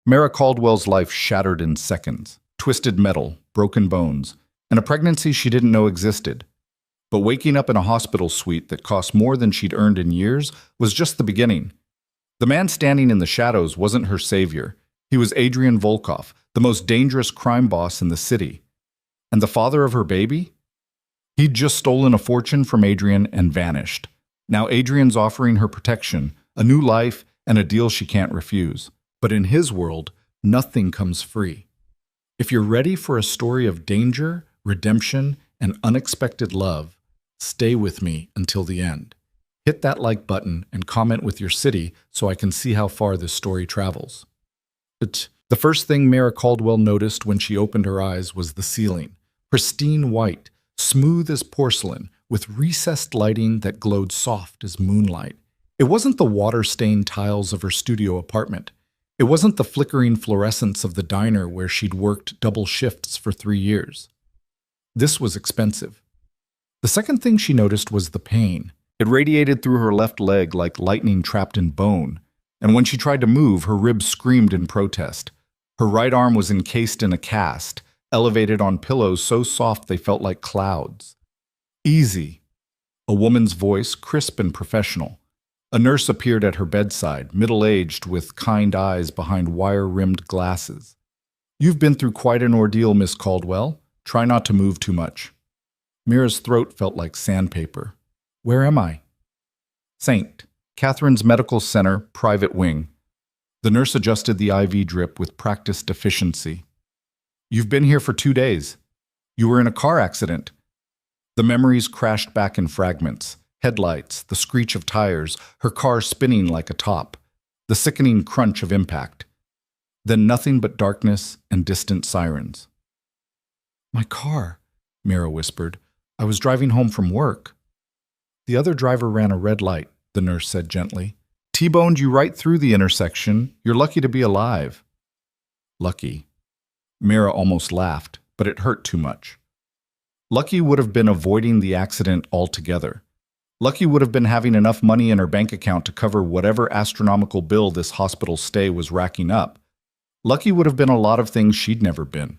Mara Caldwell's life shattered in seconds. Twisted metal, broken bones, and a pregnancy she didn't know existed. But waking up in a hospital suite that cost more than she'd earned in years was just the beginning. The man standing in the shadows wasn't her savior. He was Adrian Volkov, the most dangerous crime boss in the city. And the father of her baby? He'd just stolen a fortune from Adrian and vanished. Now Adrian's offering her protection, a new life, and a deal she can't refuse. But in his world, nothing comes free. If you're ready for a story of danger, redemption, and unexpected love, stay with me until the end. Hit that like button and comment with your city so I can see how far this story travels. But the first thing Mara Caldwell noticed when she opened her eyes was the ceiling. Pristine white, smooth as porcelain, with recessed lighting that glowed soft as moonlight. It wasn't the water-stained tiles of her studio apartment. It wasn't the flickering fluorescence of the diner where she'd worked double shifts for 3 years. This was expensive. The second thing she noticed was the pain. It radiated through her left leg like lightning trapped in bone, and when she tried to move, her ribs screamed in protest. Her right arm was encased in a cast, elevated on pillows so soft they felt like clouds. Easy. A woman's voice, crisp and professional. A nurse appeared at her bedside, middle-aged with kind eyes behind wire-rimmed glasses. "You've been through quite an ordeal, Miss Caldwell. Try not to move too much." Mira's throat felt like sandpaper. "Where am I?" "St. Catherine's Medical Center, private wing." The nurse adjusted the IV drip with practiced efficiency. "You've been here for 2 days. You were in a car accident." The memories crashed back in fragments. Headlights, the screech of tires, her car spinning like a top, the sickening crunch of impact. Then nothing but darkness and distant sirens. "My car," Mira whispered. "I was driving home from work." "The other driver ran a red light," the nurse said gently. "T-boned you right through the intersection. You're lucky to be alive." Lucky. Mira almost laughed, but it hurt too much. Lucky would have been avoiding the accident altogether. Lucky would have been having enough money in her bank account to cover whatever astronomical bill this hospital stay was racking up. Lucky would have been a lot of things she'd never been.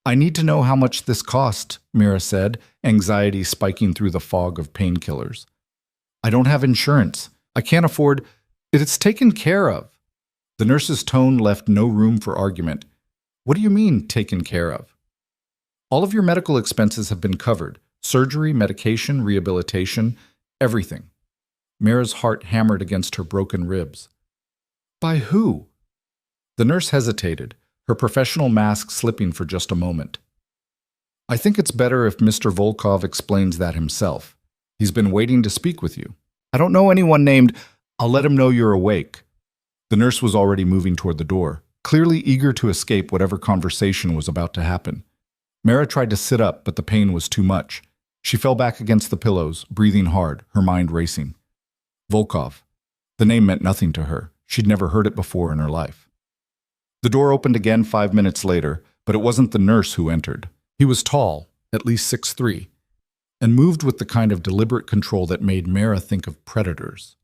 "I need to know how much this cost," Mira said, anxiety spiking through the fog of painkillers. "I don't have insurance. I can't afford. It's taken care of." The nurse's tone left no room for argument. "What do you mean, taken care of?" "All of your medical expenses have been covered. Surgery, medication, rehabilitation, everything." Mira's heart hammered against her broken ribs. "By who?" The nurse hesitated, her professional mask slipping for just a moment. "I think it's better if Mr. Volkov explains that himself. He's been waiting to speak with you. I don't know anyone named. I'll let him know you're awake." The nurse was already moving toward the door, clearly eager to escape whatever conversation was about to happen. Mara tried to sit up, but the pain was too much. She fell back against the pillows, breathing hard, her mind racing. Volkov. The name meant nothing to her. She'd never heard it before in her life. The door opened again 5 minutes later, but it wasn't the nurse who entered. He was tall, at least 6'3", and moved with the kind of deliberate control that made Mara think of predators.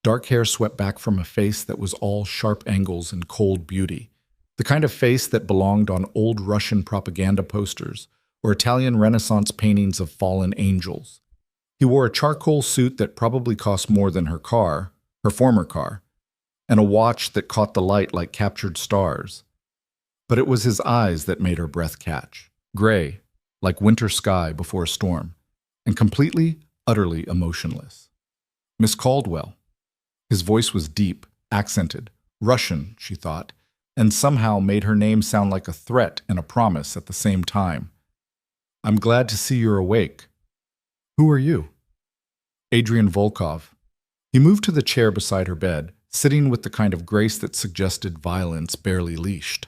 Dark hair swept back from a face that was all sharp angles and cold beauty. The kind of face that belonged on old Russian propaganda posters or Italian Renaissance paintings of fallen angels. He wore a charcoal suit that probably cost more than her car, her former car, and a watch that caught the light like captured stars. But it was his eyes that made her breath catch, gray, like winter sky before a storm, and completely, utterly emotionless. "Miss Caldwell." His voice was deep, accented, Russian, she thought, and somehow made her name sound like a threat and a promise at the same time. "I'm glad to see you're awake." "Who are you?" "Adrian Volkov." He moved to the chair beside her bed, sitting with the kind of grace that suggested violence barely leashed.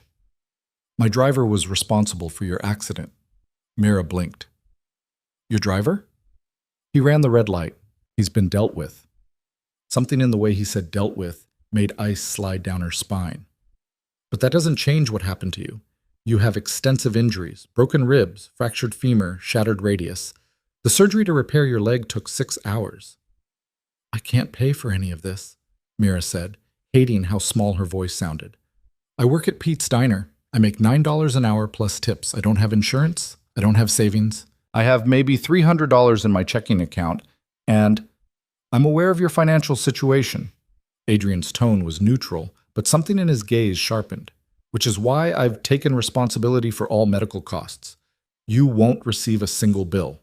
"My driver was responsible for your accident." Mira blinked. "Your driver?" "He ran the red light. He's been dealt with." Something in the way he said "dealt with" made ice slide down her spine. "But that doesn't change what happened to you. You have extensive injuries, broken ribs, fractured femur, shattered radius. The surgery to repair your leg took 6 hours." "I can't pay for any of this," Mira said, hating how small her voice sounded. I work at Pete's Diner. I make $9 an hour plus tips. I don't have insurance. I don't have savings. I have maybe $300 in my checking account, and I'm aware of your financial situation. Adrian's tone was neutral, but something in his gaze sharpened, which is why I've taken responsibility for all medical costs. You won't receive a single bill.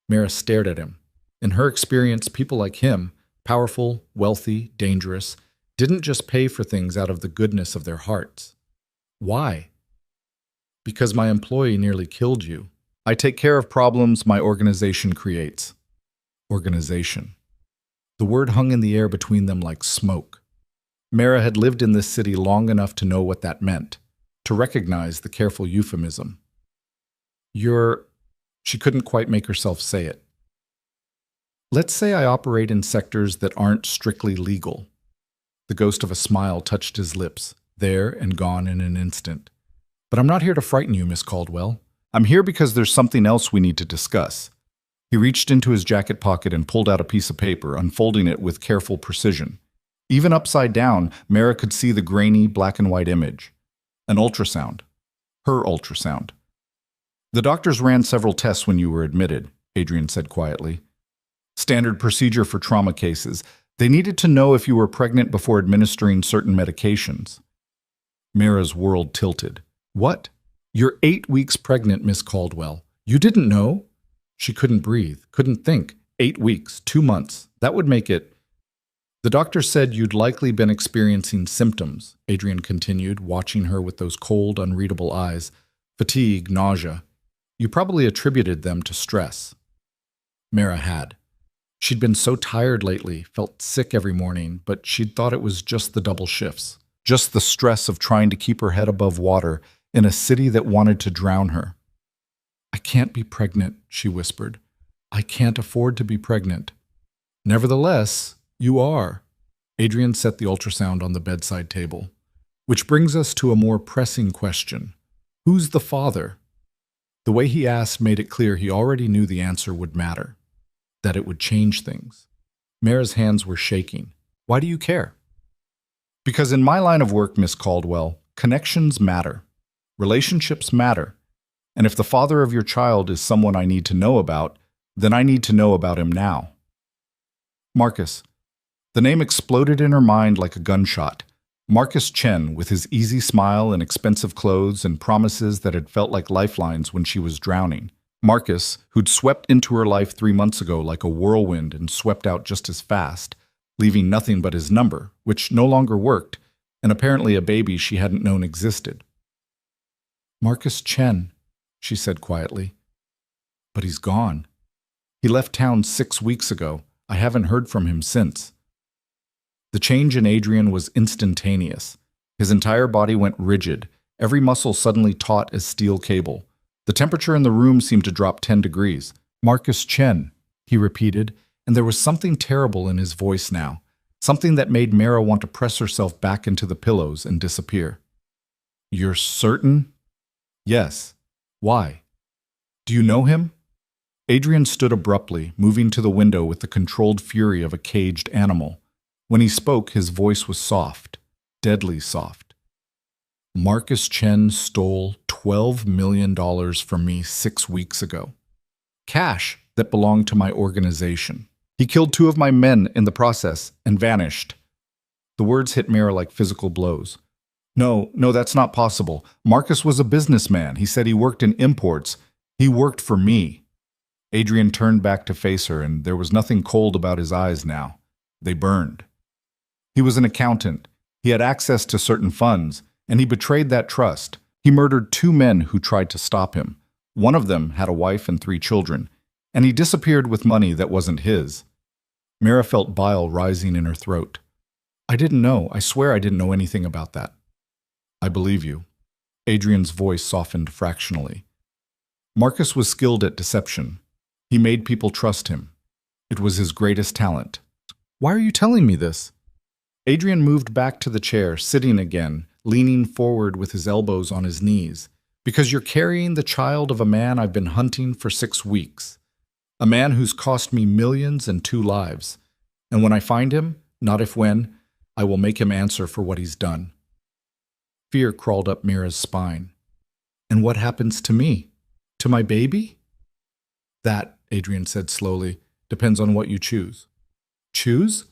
Mara stared at him. In her experience, people like him, powerful, wealthy, dangerous, didn't just pay for things out of the goodness of their hearts. Why? Because my employee nearly killed you. I take care of problems my organization creates. Organization. The word hung in the air between them like smoke. Mara had lived in this city long enough to know what that meant, to recognize the careful euphemism. She couldn't quite make herself say it. Let's say I operate in sectors that aren't strictly legal. The ghost of a smile touched his lips, there and gone in an instant. But I'm not here to frighten you, Miss Caldwell. I'm here because there's something else we need to discuss. He reached into his jacket pocket and pulled out a piece of paper, unfolding it with careful precision. Even upside down, Mara could see the grainy black and white image. An ultrasound. Her ultrasound. The doctors ran several tests when you were admitted, Adrian said quietly. Standard procedure for trauma cases. They needed to know if you were pregnant before administering certain medications. Mara's world tilted. What? You're 8 weeks pregnant, Miss Caldwell. You didn't know? She couldn't breathe, couldn't think. 8 weeks, 2 months. That would make it... The doctor said you'd likely been experiencing symptoms, Adrian continued, watching her with those cold, unreadable eyes. Fatigue, nausea. You probably attributed them to stress. Mara had. She'd been so tired lately, felt sick every morning, but she'd thought it was just the double shifts. Just the stress of trying to keep her head above water in a city that wanted to drown her. I can't be pregnant, she whispered. I can't afford to be pregnant. Nevertheless, you are. Adrian set the ultrasound on the bedside table. Which brings us to a more pressing question. Who's the father? The way he asked made it clear he already knew the answer would matter, that it would change things. Mara's hands were shaking. Why do you care? Because in my line of work, Miss Caldwell, connections matter. Relationships matter. And if the father of your child is someone I need to know about, then I need to know about him now. Marcus. The name exploded in her mind like a gunshot. Marcus Chen, with his easy smile and expensive clothes and promises that had felt like lifelines when she was drowning. Marcus, who'd swept into her life 3 months ago like a whirlwind and swept out just as fast, leaving nothing but his number, which no longer worked, and apparently a baby she hadn't known existed. Marcus Chen, she said quietly. But he's gone. He left town 6 weeks ago. I haven't heard from him since. The change in Adrian was instantaneous. His entire body went rigid, every muscle suddenly taut as steel cable. The temperature in the room seemed to drop 10 degrees. Marcus Chen, he repeated, and there was something terrible in his voice now, something that made Mara want to press herself back into the pillows and disappear. You're certain? Yes. Why? Do you know him? Adrian stood abruptly, moving to the window with the controlled fury of a caged animal. When he spoke, his voice was soft, deadly soft. Marcus Chen stole $12 million from me 6 weeks ago. Cash that belonged to my organization. He killed 2 of my men in the process and vanished. The words hit Mara like physical blows. No, that's not possible. Marcus was a businessman. He said he worked in imports. He worked for me. Adrian turned back to face her, and there was nothing cold about his eyes now. They burned. He was an accountant. He had access to certain funds, and he betrayed that trust. He murdered 2 men who tried to stop him. One of them had a wife and 3 children, and he disappeared with money that wasn't his. Mara felt bile rising in her throat. I didn't know. I swear I didn't know anything about that. I believe you. Adrian's voice softened fractionally. Marcus was skilled at deception. He made people trust him. It was his greatest talent. Why are you telling me this? Adrian moved back to the chair, sitting again, leaning forward with his elbows on his knees. Because you're carrying the child of a man I've been hunting for 6 weeks. A man who's cost me millions and 2 lives. And when I find him, not if when, I will make him answer for what he's done. Fear crawled up Mira's spine. And what happens to me? To my baby? That, Adrian said slowly, depends on what you choose. Choose?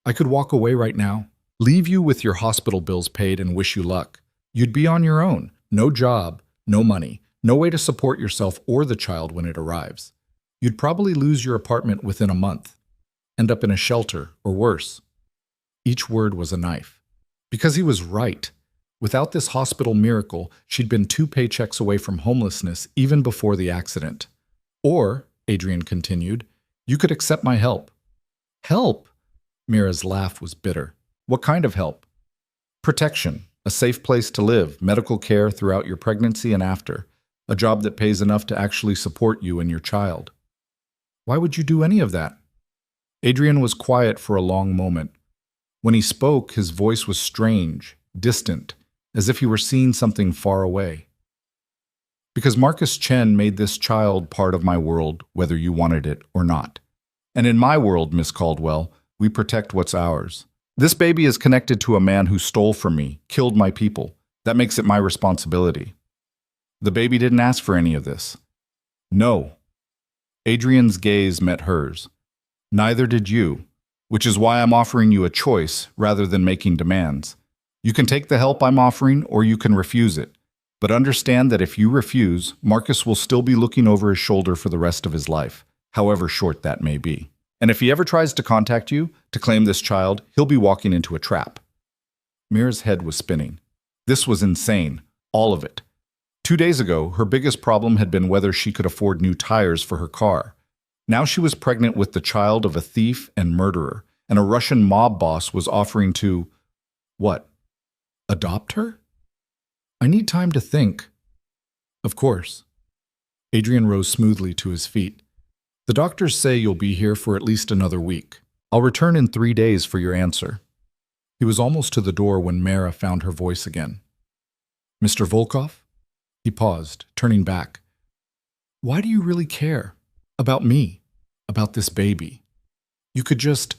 I could walk away right now, leave you with your hospital bills paid and wish you luck. You'd be on your own. No job, no money, no way to support yourself or the child when it arrives. You'd probably lose your apartment within a month. End up in a shelter, or worse. Each word was a knife. Because he was right. Without this hospital miracle, she'd been 2 paychecks away from homelessness even before the accident. Or, Adrian continued, you could accept my help. Help? Mira's laugh was bitter. What kind of help? Protection, a safe place to live, medical care throughout your pregnancy and after, a job that pays enough to actually support you and your child. Why would you do any of that? Adrian was quiet for a long moment. When he spoke, his voice was strange, distant, as if he were seeing something far away. Because Marcus Chen made this child part of my world, whether you wanted it or not. And in my world, Miss Caldwell, we protect what's ours. This baby is connected to a man who stole from me, killed my people. That makes it my responsibility. The baby didn't ask for any of this. No. Adrian's gaze met hers. Neither did you, which is why I'm offering you a choice rather than making demands. You can take the help I'm offering or you can refuse it. But understand that if you refuse, Marcus will still be looking over his shoulder for the rest of his life, however short that may be. And if he ever tries to contact you to claim this child, he'll be walking into a trap. Mira's head was spinning. This was insane, all of it. 2 days ago, her biggest problem had been whether she could afford new tires for her car. Now she was pregnant with the child of a thief and murderer, and a Russian mob boss was offering to, what, adopt her? I need time to think. Of course. Adrian rose smoothly to his feet. The doctors say you'll be here for at least another week. I'll return in 3 days for your answer. He was almost to the door when Mara found her voice again. Mr. Volkov? He paused, turning back. Why do you really care? About me? About this baby? You could just,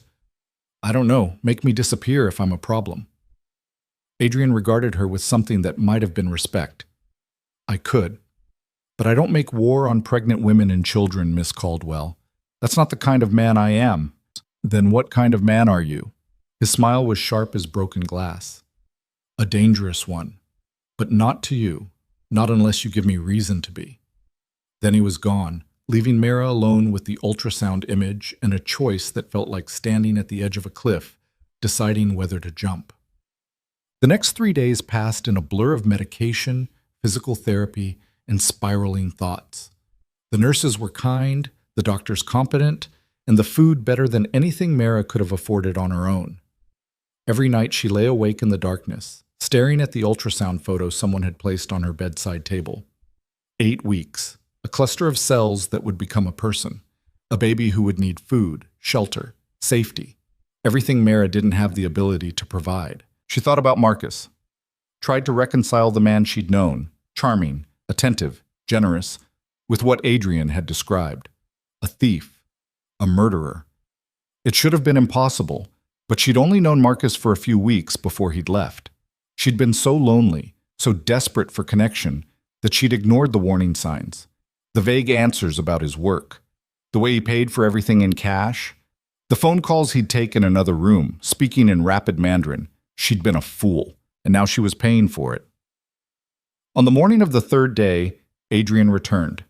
I don't know, make me disappear if I'm a problem. Adrian regarded her with something that might have been respect. I could. But I don't make war on pregnant women and children, Miss Caldwell. That's not the kind of man I am. Then what kind of man are you? His smile was sharp as broken glass. A dangerous one. But not to you. Not unless you give me reason to be. Then he was gone, leaving Mara alone with the ultrasound image and a choice that felt like standing at the edge of a cliff, deciding whether to jump. The next 3 days passed in a blur of medication, physical therapy, and spiraling thoughts. The nurses were kind, the doctors competent, and the food better than anything Mara could have afforded on her own. Every night she lay awake in the darkness, staring at the ultrasound photo someone had placed on her bedside table. 8 weeks, a cluster of cells that would become a person, a baby who would need food, shelter, safety, everything Mara didn't have the ability to provide. She thought about Marcus, tried to reconcile the man she'd known, charming, attentive, generous, with what Adrian had described. A thief, a murderer. It should have been impossible, but she'd only known Marcus for a few weeks before he'd left. She'd been so lonely, so desperate for connection, that she'd ignored the warning signs, the vague answers about his work, the way he paid for everything in cash, the phone calls he'd take in another room, speaking in rapid Mandarin. She'd been a fool, and now she was paying for it. On the morning of the 3rd day, Adrian returned.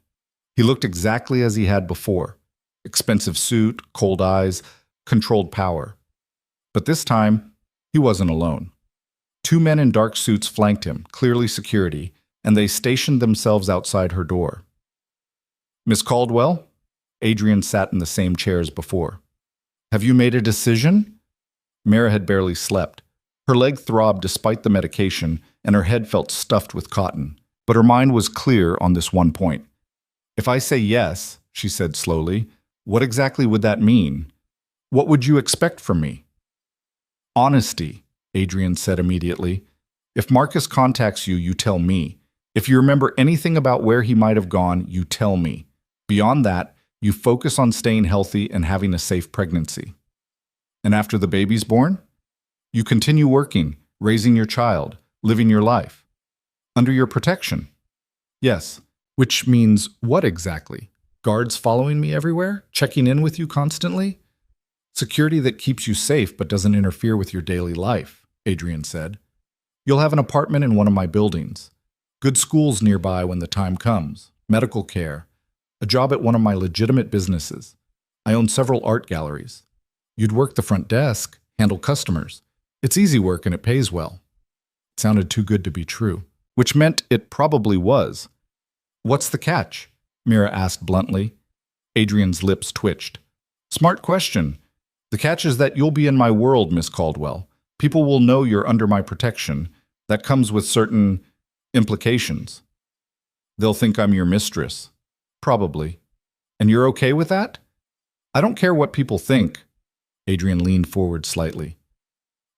He looked exactly as he had before. Expensive suit, cold eyes, controlled power. But this time, he wasn't alone. 2 men in dark suits flanked him, clearly security, and they stationed themselves outside her door. Miss Caldwell? Adrian sat in the same chair as before. Have you made a decision? Mara had barely slept. Her leg throbbed despite the medication, and her head felt stuffed with cotton. But her mind was clear on this one point. If I say yes, she said slowly, what exactly would that mean? What would you expect from me? Honesty, Adrian said immediately. If Marcus contacts you, you tell me. If you remember anything about where he might have gone, you tell me. Beyond that, you focus on staying healthy and having a safe pregnancy. And after the baby's born? You continue working, raising your child, living your life. Under your protection. Yes. Which means what exactly? Guards following me everywhere? Checking in with you constantly? Security that keeps you safe but doesn't interfere with your daily life, Adrian said. You'll have an apartment in one of my buildings. Good schools nearby when the time comes. Medical care. A job at one of my legitimate businesses. I own several art galleries. You'd work the front desk, handle customers. It's easy work and it pays well. It sounded too good to be true, which meant it probably was. What's the catch? Mira asked bluntly. Adrian's lips twitched. Smart question. The catch is that you'll be in my world, Miss Caldwell. People will know you're under my protection. That comes with certain implications. They'll think I'm your mistress. Probably. And you're okay with that? I don't care what people think. Adrian leaned forward slightly.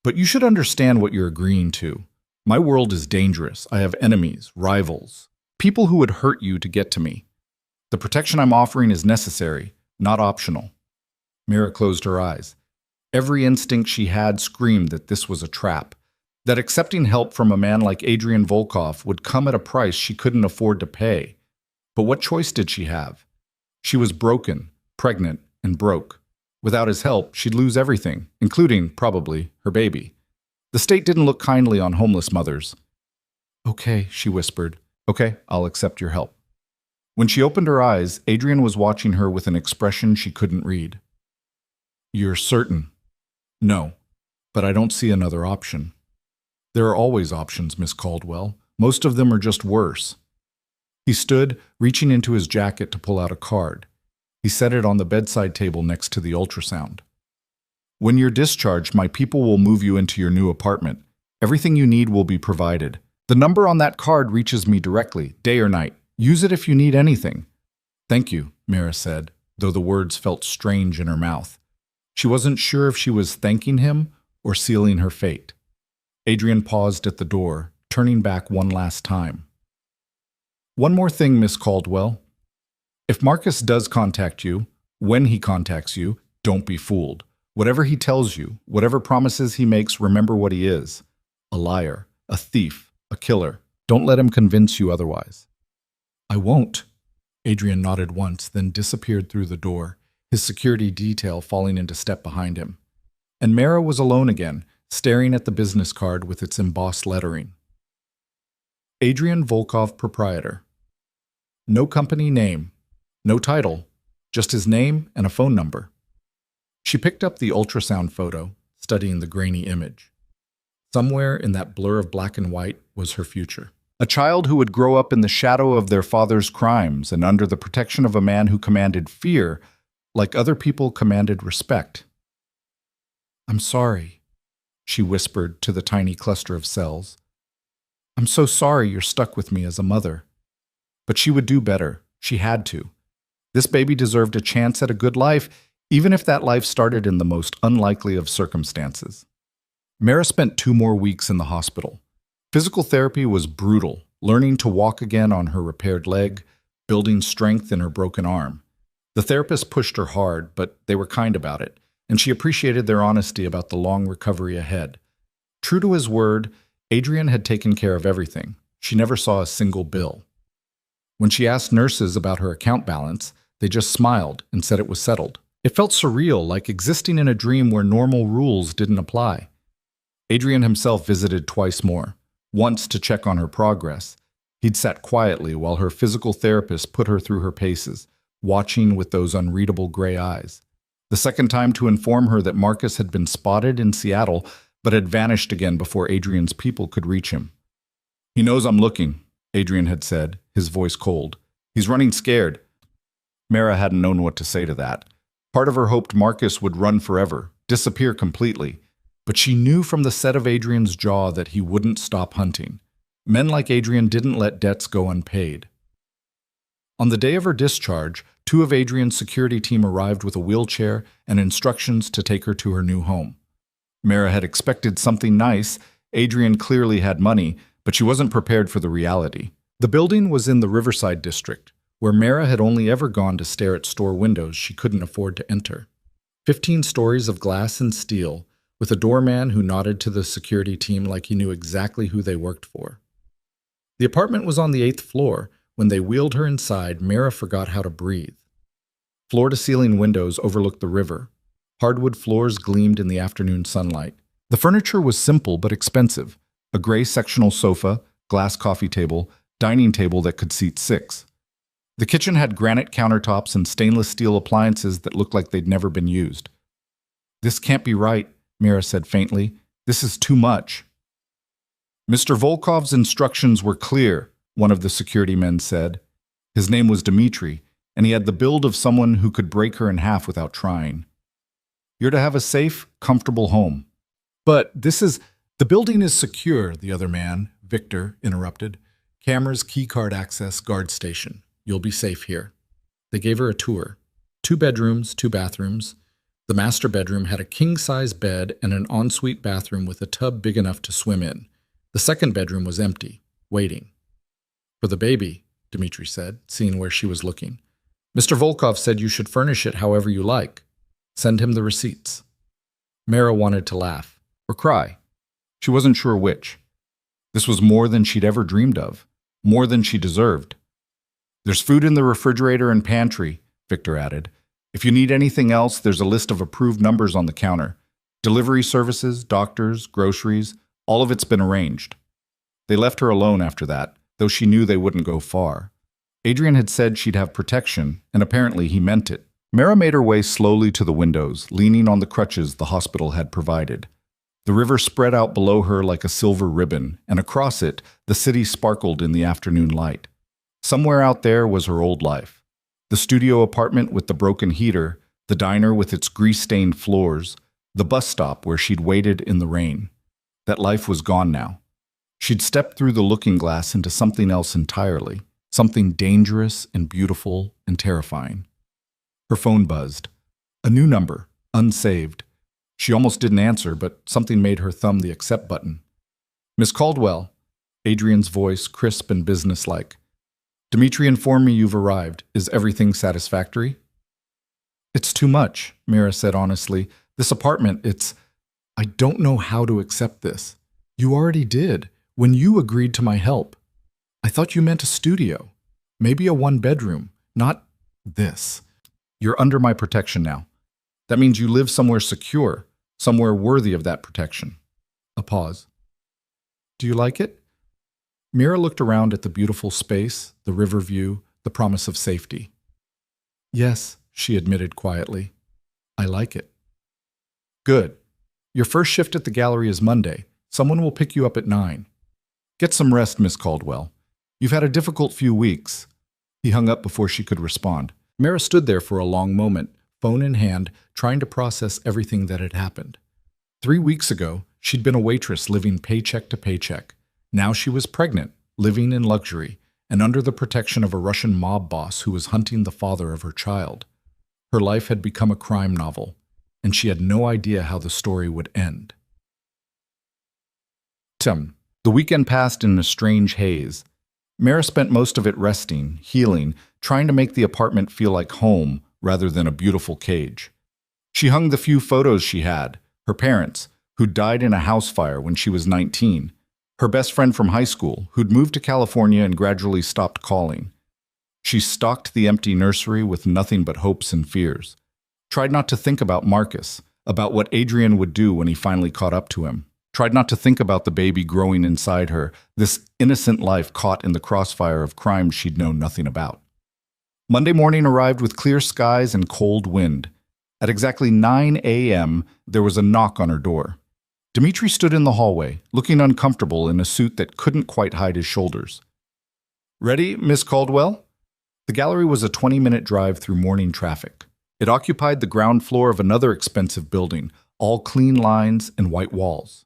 But you should understand what you're agreeing to. My world is dangerous. I have enemies, rivals, people who would hurt you to get to me. The protection I'm offering is necessary, not optional. Mira closed her eyes. Every instinct she had screamed that this was a trap, that accepting help from a man like Adrian Volkov would come at a price she couldn't afford to pay. But what choice did she have? She was broken, pregnant, and broke. Without his help, she'd lose everything, including, probably, her baby. The state didn't look kindly on homeless mothers. Okay, she whispered. Okay, I'll accept your help. When she opened her eyes, Adrian was watching her with an expression she couldn't read. You're certain? No, but I don't see another option. There are always options, Miss Caldwell. Most of them are just worse. He stood, reaching into his jacket to pull out a card. He set it on the bedside table next to the ultrasound. When you're discharged, my people will move you into your new apartment. Everything you need will be provided. The number on that card reaches me directly, day or night. Use it if you need anything. Thank you, Mira said, though the words felt strange in her mouth. She wasn't sure if she was thanking him or sealing her fate. Adrian paused at the door, turning back one last time. One more thing, Miss Caldwell. If Marcus does contact you, when he contacts you, don't be fooled. Whatever he tells you, whatever promises he makes, remember what he is. A liar, a thief, a killer. Don't let him convince you otherwise. I won't. Adrian nodded once, then disappeared through the door, his security detail falling into step behind him. And Mara was alone again, staring at the business card with its embossed lettering. Adrian Volkov, proprietor. No company name, no title, just his name and a phone number. She picked up the ultrasound photo, studying the grainy image. Somewhere in that blur of black and white was her future. A child who would grow up in the shadow of their father's crimes and under the protection of a man who commanded fear, like other people commanded respect. I'm sorry, she whispered to the tiny cluster of cells. I'm so sorry you're stuck with me as a mother. But she would do better. She had to. This baby deserved a chance at a good life, even if that life started in the most unlikely of circumstances. Mara spent 2 more weeks in the hospital. Physical therapy was brutal, learning to walk again on her repaired leg, building strength in her broken arm. The therapist pushed her hard, but they were kind about it, and she appreciated their honesty about the long recovery ahead. True to his word, Adrian had taken care of everything. She never saw a single bill. When she asked nurses about her account balance, they just smiled and said it was settled. It felt surreal, like existing in a dream where normal rules didn't apply. Adrian himself visited twice more, once to check on her progress. He'd sat quietly while her physical therapist put her through her paces, watching with those unreadable gray eyes. The second time to inform her that Marcus had been spotted in Seattle, but had vanished again before Adrian's people could reach him. He knows I'm looking, Adrian had said, his voice cold. He's running scared. Mara hadn't known what to say to that. Part of her hoped Marcus would run forever, disappear completely. But she knew from the set of Adrian's jaw that he wouldn't stop hunting. Men like Adrian didn't let debts go unpaid. On the day of her discharge, 2 of Adrian's security team arrived with a wheelchair and instructions to take her to her new home. Mara had expected something nice. Adrian clearly had money, but she wasn't prepared for the reality. The building was in the Riverside district, where Mara had only ever gone to stare at store windows she couldn't afford to enter. 15 stories of glass and steel, with a doorman who nodded to the security team like he knew exactly who they worked for. The apartment was on the 8th floor. When they wheeled her inside, Mira forgot how to breathe. Floor-to-ceiling windows overlooked the river. Hardwood floors gleamed in the afternoon sunlight. The furniture was simple but expensive. A gray sectional sofa, glass coffee table, dining table that could seat 6. The kitchen had granite countertops and stainless steel appliances that looked like they'd never been used. "This can't be right," Mira said faintly. "This is too much." "Mr. Volkov's instructions were clear," one of the security men said. His name was Dmitri, and he had the build of someone who could break her in half without trying. "You're to have a safe, comfortable home." "But the building is secure," the other man, Victor, interrupted. "Cameras, keycard access, guard station. You'll be safe here." They gave her a tour. 2 bedrooms, 2 bathrooms. The master bedroom had a king-size bed and an ensuite bathroom with a tub big enough to swim in. The second bedroom was empty, waiting. "For the baby," Dmitri said, seeing where she was looking. "Mr. Volkov said you should furnish it however you like. Send him the receipts." Mira wanted to laugh, or cry. She wasn't sure which. This was more than she'd ever dreamed of, more than she deserved. "There's food in the refrigerator and pantry," Victor added. "If you need anything else, there's a list of approved numbers on the counter. Delivery services, doctors, groceries, all of it's been arranged." They left her alone after that, though she knew they wouldn't go far. Adrian had said she'd have protection, and apparently he meant it. Mira made her way slowly to the windows, leaning on the crutches the hospital had provided. The river spread out below her like a silver ribbon, and across it, the city sparkled in the afternoon light. Somewhere out there was her old life. The studio apartment with the broken heater, the diner with its grease-stained floors, the bus stop where she'd waited in the rain. That life was gone now. She'd stepped through the looking glass into something else entirely, something dangerous and beautiful and terrifying. Her phone buzzed. A new number, unsaved. She almost didn't answer, but something made her thumb the accept button. "Miss Caldwell," Adrian's voice crisp and businesslike. "Dmitri informed me you've arrived. Is everything satisfactory?" "It's too much," Mira said honestly. "This apartment, I don't know how to accept this. You already did, when you agreed to my help. I thought you meant a studio. Maybe a 1-bedroom, not this. You're under my protection now. That means you live somewhere secure, somewhere worthy of that protection." A pause. "Do you like it?" Mira looked around at the beautiful space, the river view, the promise of safety. "Yes," she admitted quietly. "I like it." "Good. Your first shift at the gallery is Monday. Someone will pick you up at 9. Get some rest, Miss Caldwell. You've had a difficult few weeks." He hung up before she could respond. Mira stood there for a long moment, phone in hand, trying to process everything that had happened. 3 weeks ago, she'd been a waitress living paycheck to paycheck. Now she was pregnant, living in luxury, and under the protection of a Russian mob boss who was hunting the father of her child. Her life had become a crime novel, and she had no idea how the story would end. The weekend passed in a strange haze. Mira spent most of it resting, healing, trying to make the apartment feel like home rather than a beautiful cage. She hung the few photos she had, her parents, who'd died in a house fire when she was 19, her best friend from high school, who'd moved to California and gradually stopped calling. She stalked the empty nursery with nothing but hopes and fears. Tried not to think about Marcus, about what Adrian would do when he finally caught up to him. Tried not to think about the baby growing inside her, this innocent life caught in the crossfire of crimes she'd known nothing about. Monday morning arrived with clear skies and cold wind. At exactly 9 a.m., there was a knock on her door. Dmitri stood in the hallway, looking uncomfortable in a suit that couldn't quite hide his shoulders. "Ready, Miss Caldwell?" The gallery was a 20-minute drive through morning traffic. It occupied the ground floor of another expensive building, all clean lines and white walls.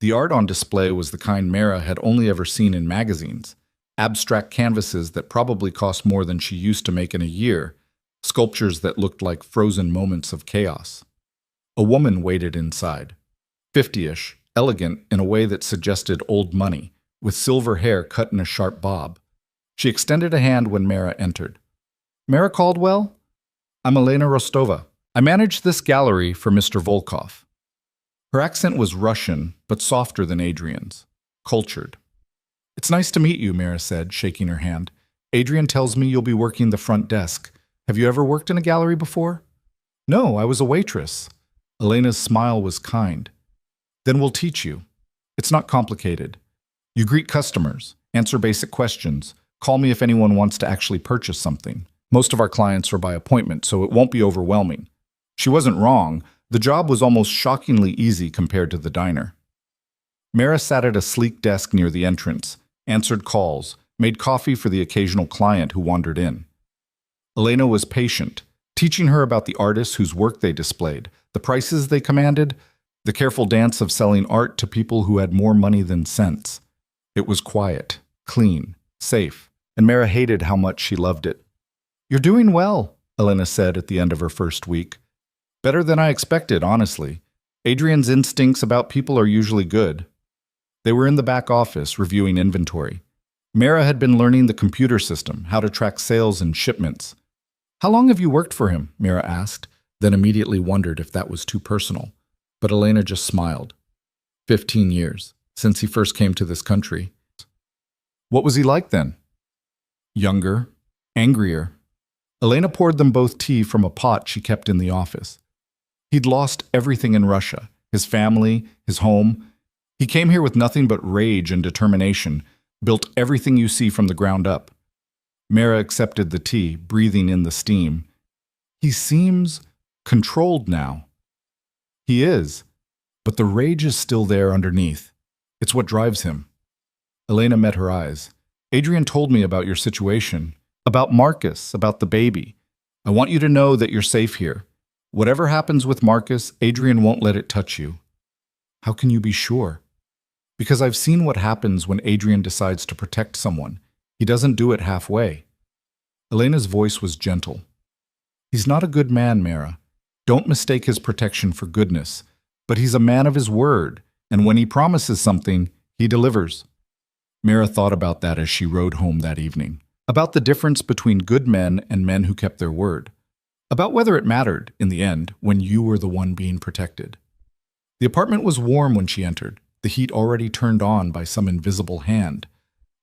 The art on display was the kind Mira had only ever seen in magazines, abstract canvases that probably cost more than she used to make in a year, sculptures that looked like frozen moments of chaos. A woman waited inside, 50-ish, elegant in a way that suggested old money, with silver hair cut in a sharp bob. She extended a hand when Mira entered. "Mira Caldwell? I'm Elena Rostova. I manage this gallery for Mr. Volkov." Her accent was Russian, but softer than Adrian's. Cultured. "It's nice to meet you," Mira said, shaking her hand. "Adrian tells me you'll be working the front desk. Have you ever worked in a gallery before?" "No, I was a waitress." Elena's smile was kind. "Then we'll teach you. It's not complicated. You greet customers, answer basic questions, call me if anyone wants to actually purchase something. Most of our clients are by appointment, so it won't be overwhelming." She wasn't wrong. The job was almost shockingly easy compared to the diner. Mara sat at a sleek desk near the entrance, answered calls, made coffee for the occasional client who wandered in. Elena was patient, teaching her about the artists whose work they displayed, the prices they commanded, the careful dance of selling art to people who had more money than sense. It was quiet, clean, safe, and Mara hated how much she loved it. "You're doing well," Elena said at the end of her first week. "Better than I expected, honestly. Adrian's instincts about people are usually good." They were in the back office, reviewing inventory. Mara had been learning the computer system, how to track sales and shipments. "How long have you worked for him?" Mara asked, then immediately wondered if that was too personal. But Elena just smiled. 15 years, since he first came to this country. "What was he like then?" "Younger, angrier." Elena poured them both tea from a pot she kept in the office. He'd lost everything in Russia, his family, his home. He came here with nothing but rage and determination, built everything you see from the ground up. Mara accepted the tea, breathing in the steam. "He seems controlled now." "He is, but the rage is still there underneath. It's what drives him." Elena met her eyes. "Adrian told me about your situation, about Marcus, about the baby. I want you to know that you're safe here. Whatever happens with Marcus, Adrian won't let it touch you." "How can you be sure?" "Because I've seen what happens when Adrian decides to protect someone. He doesn't do it halfway." Elena's voice was gentle. "He's not a good man, Mara. Don't mistake his protection for goodness. But he's a man of his word, and when he promises something, he delivers." Mara thought about that as she rode home that evening. About the difference between good men and men who kept their word. About whether it mattered, in the end, when you were the one being protected. The apartment was warm when she entered, the heat already turned on by some invisible hand.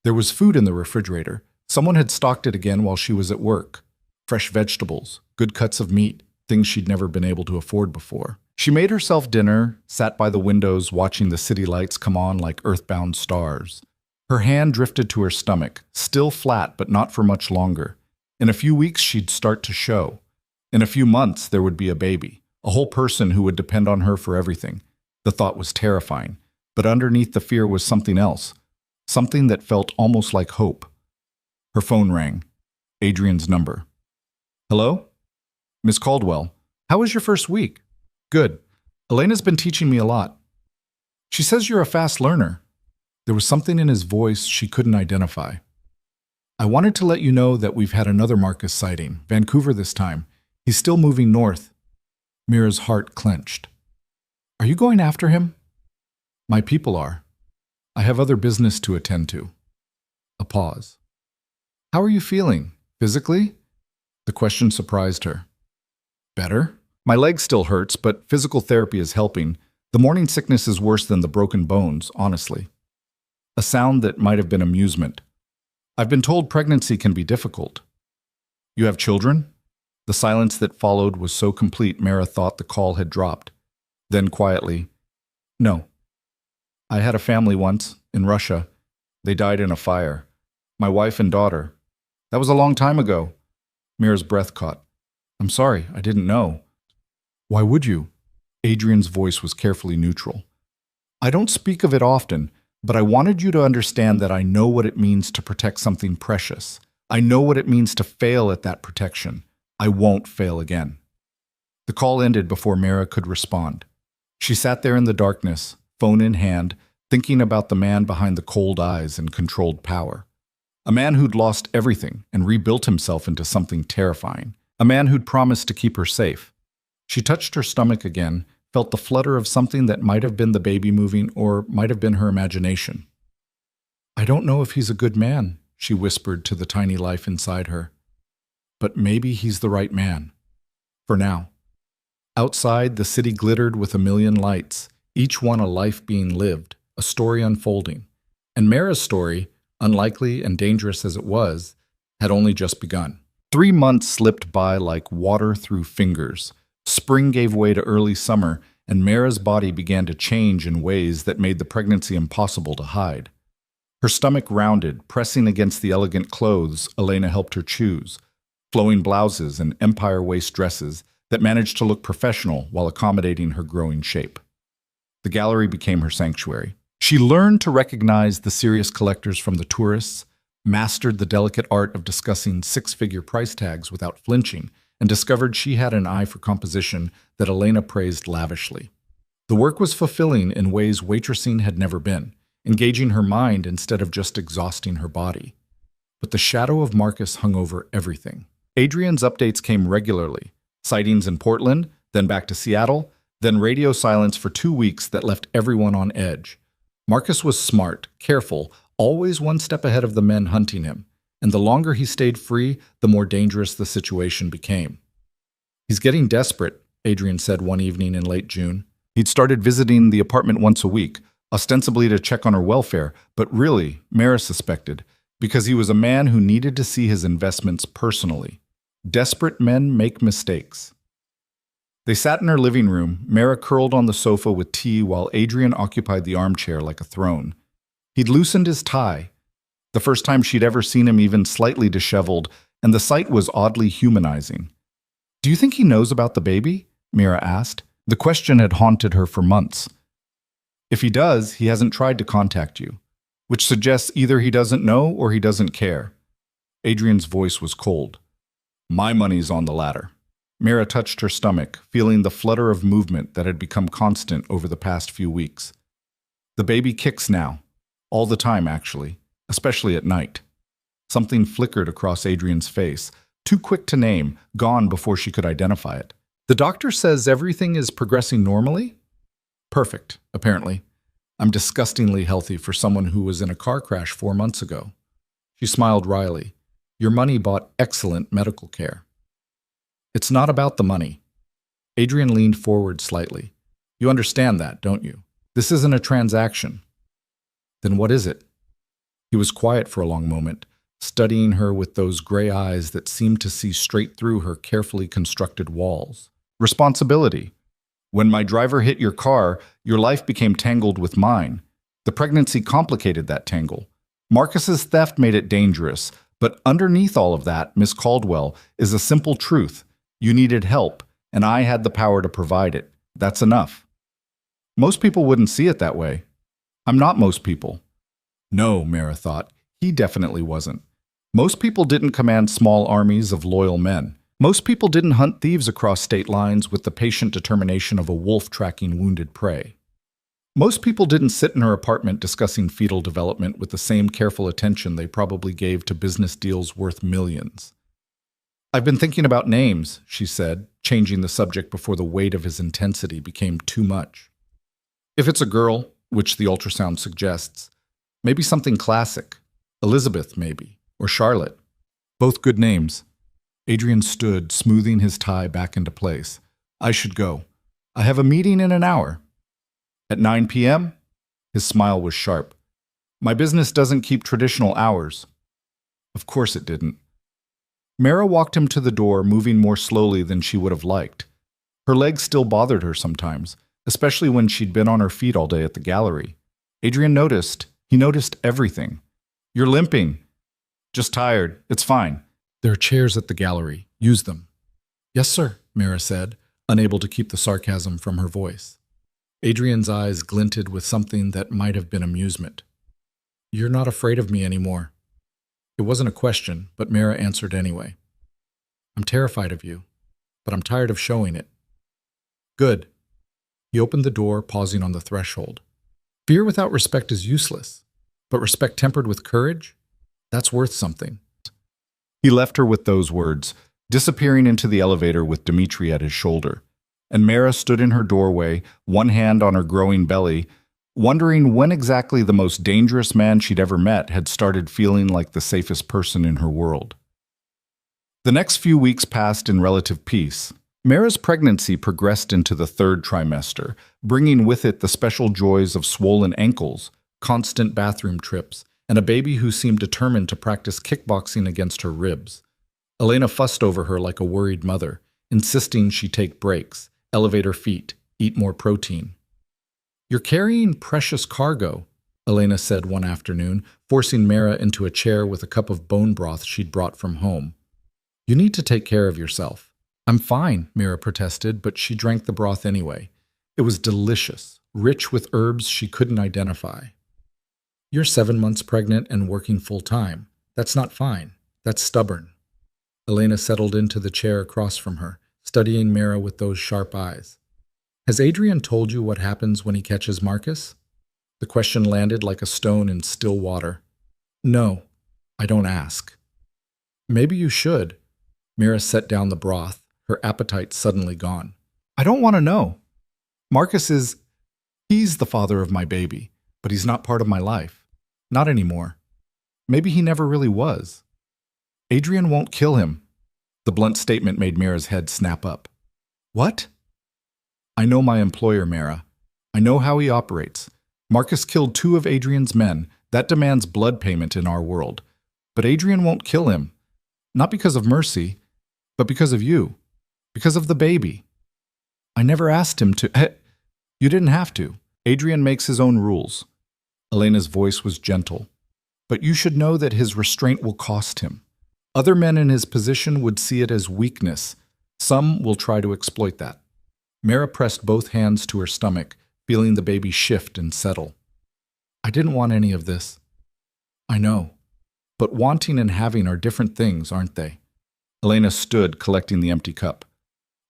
There was food in the refrigerator. Someone had stocked it again while she was at work. Fresh vegetables, good cuts of meat, things she'd never been able to afford before. She made herself dinner, sat by the windows watching the city lights come on like earthbound stars. Her hand drifted to her stomach, still flat but not for much longer. In a few weeks she'd start to show. In a few months there would be a baby, a whole person who would depend on her for everything. The thought was terrifying, but underneath the fear was something else, something that felt almost like hope. Her phone rang. Adrian's number. "Hello? Miss Caldwell, how was your first week?" "Good. Elena's been teaching me a lot." "She says you're a fast learner." There was something in his voice she couldn't identify. "I wanted to let you know that we've had another Marcus sighting, Vancouver this time. He's still moving north." Mira's heart clenched. "Are you going after him?" "My people are. I have other business to attend to." A pause. "How are you feeling? Physically?" The question surprised her. "Better? My leg still hurts, but physical therapy is helping. The morning sickness is worse than the broken bones, honestly." A sound that might have been amusement. "I've been told pregnancy can be difficult." "You have children?" The silence that followed was so complete Mara thought the call had dropped. Then quietly, "No. I had a family once, in Russia. They died in a fire. My wife and daughter. That was a long time ago." Mira's breath caught. "I'm sorry, I didn't know." "Why would you?" Adrian's voice was carefully neutral. "I don't speak of it often, but I wanted you to understand that I know what it means to protect something precious. I know what it means to fail at that protection. I won't fail again." The call ended before Mara could respond. She sat there in the darkness, phone in hand, thinking about the man behind the cold eyes and controlled power. A man who'd lost everything and rebuilt himself into something terrifying. A man who'd promised to keep her safe. She touched her stomach again, felt the flutter of something that might have been the baby moving or might have been her imagination. "I don't know if he's a good man," she whispered to the tiny life inside her. "But maybe he's the right man. For now." Outside, the city glittered with a million lights. each one a life being lived, a story unfolding. And Mara's story, unlikely and dangerous as it was, had only just begun. 3 months slipped by like water through fingers. Spring gave way to early summer, and Mara's body began to change in ways that made the pregnancy impossible to hide. Her stomach rounded, pressing against the elegant clothes Elena helped her choose, flowing blouses and empire waist dresses that managed to look professional while accommodating her growing shape. The gallery became her sanctuary. She learned to recognize the serious collectors from the tourists, mastered the delicate art of discussing six-figure price tags without flinching, and discovered she had an eye for composition that Elena praised lavishly. The work was fulfilling in ways waitressing had never been, engaging her mind instead of just exhausting her body. But the shadow of Marcus hung over everything. Adrian's updates came regularly, sightings in Portland, then back to Seattle, then radio silence for 2 weeks that left everyone on edge. Marcus was smart, careful, always one step ahead of the men hunting him, and the longer he stayed free, the more dangerous the situation became. "He's getting desperate," Adrian said one evening in late June. He'd started visiting the apartment once a week, ostensibly to check on her welfare, but really, Mara suspected, because he was a man who needed to see his investments personally. Desperate men make mistakes. They sat in her living room, Mara curled on the sofa with tea while Adrian occupied the armchair like a throne. He'd loosened his tie, the first time she'd ever seen him even slightly disheveled, and the sight was oddly humanizing. "Do you think he knows about the baby?" Mara asked. The question had haunted her for months. "If he does, he hasn't tried to contact you," which suggests either he doesn't know or he doesn't care. Adrian's voice was cold. "My money's on the latter." Mara touched her stomach, feeling the flutter of movement that had become constant over the past few weeks. "The baby kicks now. All the time, actually, especially at night." Something flickered across Adrian's face, too quick to name, gone before she could identify it. "The doctor says everything is progressing normally?" "Perfect, apparently. I'm disgustingly healthy for someone who was in a car crash 4 months ago." She smiled wryly. "Your money bought excellent medical care." "It's not about the money." Adrian leaned forward slightly. "You understand that, don't you? This isn't a transaction." "Then what is it?" He was quiet for a long moment, studying her with those gray eyes that seemed to see straight through her carefully constructed walls. "Responsibility. When my driver hit your car, your life became tangled with mine. The pregnancy complicated that tangle. Marcus's theft made it dangerous, but underneath all of that, Miss Caldwell, is a simple truth. You needed help, and I had the power to provide it. That's enough." Most people wouldn't see it that way. "I'm not most people." No, Mara thought, he definitely wasn't. Most people didn't command small armies of loyal men. Most people didn't hunt thieves across state lines with the patient determination of a wolf tracking wounded prey. Most people didn't sit in her apartment discussing fetal development with the same careful attention they probably gave to business deals worth millions. "I've been thinking about names," she said, changing the subject before the weight of his intensity became too much. "If it's a girl, which the ultrasound suggests, maybe something classic. Elizabeth, maybe, or Charlotte. Both good names." Adrian stood, smoothing his tie back into place. "I should go. I have a meeting in an hour." "At 9 p.m.? His smile was sharp. "My business doesn't keep traditional hours." Of course it didn't. Mara walked him to the door, moving more slowly than she would have liked. Her legs still bothered her sometimes, especially when she'd been on her feet all day at the gallery. Adrian noticed. He noticed everything. "You're limping." "Just tired. It's fine." "There are chairs at the gallery. Use them." "Yes, sir," Mara said, unable to keep the sarcasm from her voice. Adrian's eyes glinted with something that might have been amusement. "You're not afraid of me anymore." It wasn't a question, but Mara answered anyway. "I'm terrified of you, but I'm tired of showing it." "Good." He opened the door, pausing on the threshold. "Fear without respect is useless, but respect tempered with courage? That's worth something." He left her with those words, disappearing into the elevator with Dmitri at his shoulder. And Mara stood in her doorway, one hand on her growing belly, wondering when exactly the most dangerous man she'd ever met had started feeling like the safest person in her world. The next few weeks passed in relative peace. Mara's pregnancy progressed into the third trimester, bringing with it the special joys of swollen ankles, constant bathroom trips, and a baby who seemed determined to practice kickboxing against her ribs. Elena fussed over her like a worried mother, insisting she take breaks, elevate her feet, eat more protein. "You're carrying precious cargo," Elena said one afternoon, forcing Mara into a chair with a cup of bone broth she'd brought from home. "You need to take care of yourself." "I'm fine," Mara protested, but she drank the broth anyway. It was delicious, rich with herbs she couldn't identify. "You're 7 months pregnant and working full-time. That's not fine. That's stubborn." Elena settled into the chair across from her, studying Mara with those sharp eyes. "Has Adrian told you what happens when he catches Marcus?" The question landed like a stone in still water. "No, I don't ask." "Maybe you should." Mara set down the broth, her appetite suddenly gone. "I don't want to know. He's the father of my baby, but he's not part of my life. Not anymore. Maybe he never really was. Adrian won't kill him." The blunt statement made Mara's head snap up. "What?" "I know my employer, Mara. I know how he operates. Marcus killed 2 of Adrian's men. That demands blood payment in our world. But Adrian won't kill him. Not because of mercy, but because of you. Because of the baby. I never asked him to." "You didn't have to. Adrian makes his own rules." Elena's voice was gentle. "But you should know that his restraint will cost him. Other men in his position would see it as weakness. Some will try to exploit that." Mara pressed both hands to her stomach, feeling the baby shift and settle. "I didn't want any of this." "I know. But wanting and having are different things, aren't they?" Elena stood, collecting the empty cup.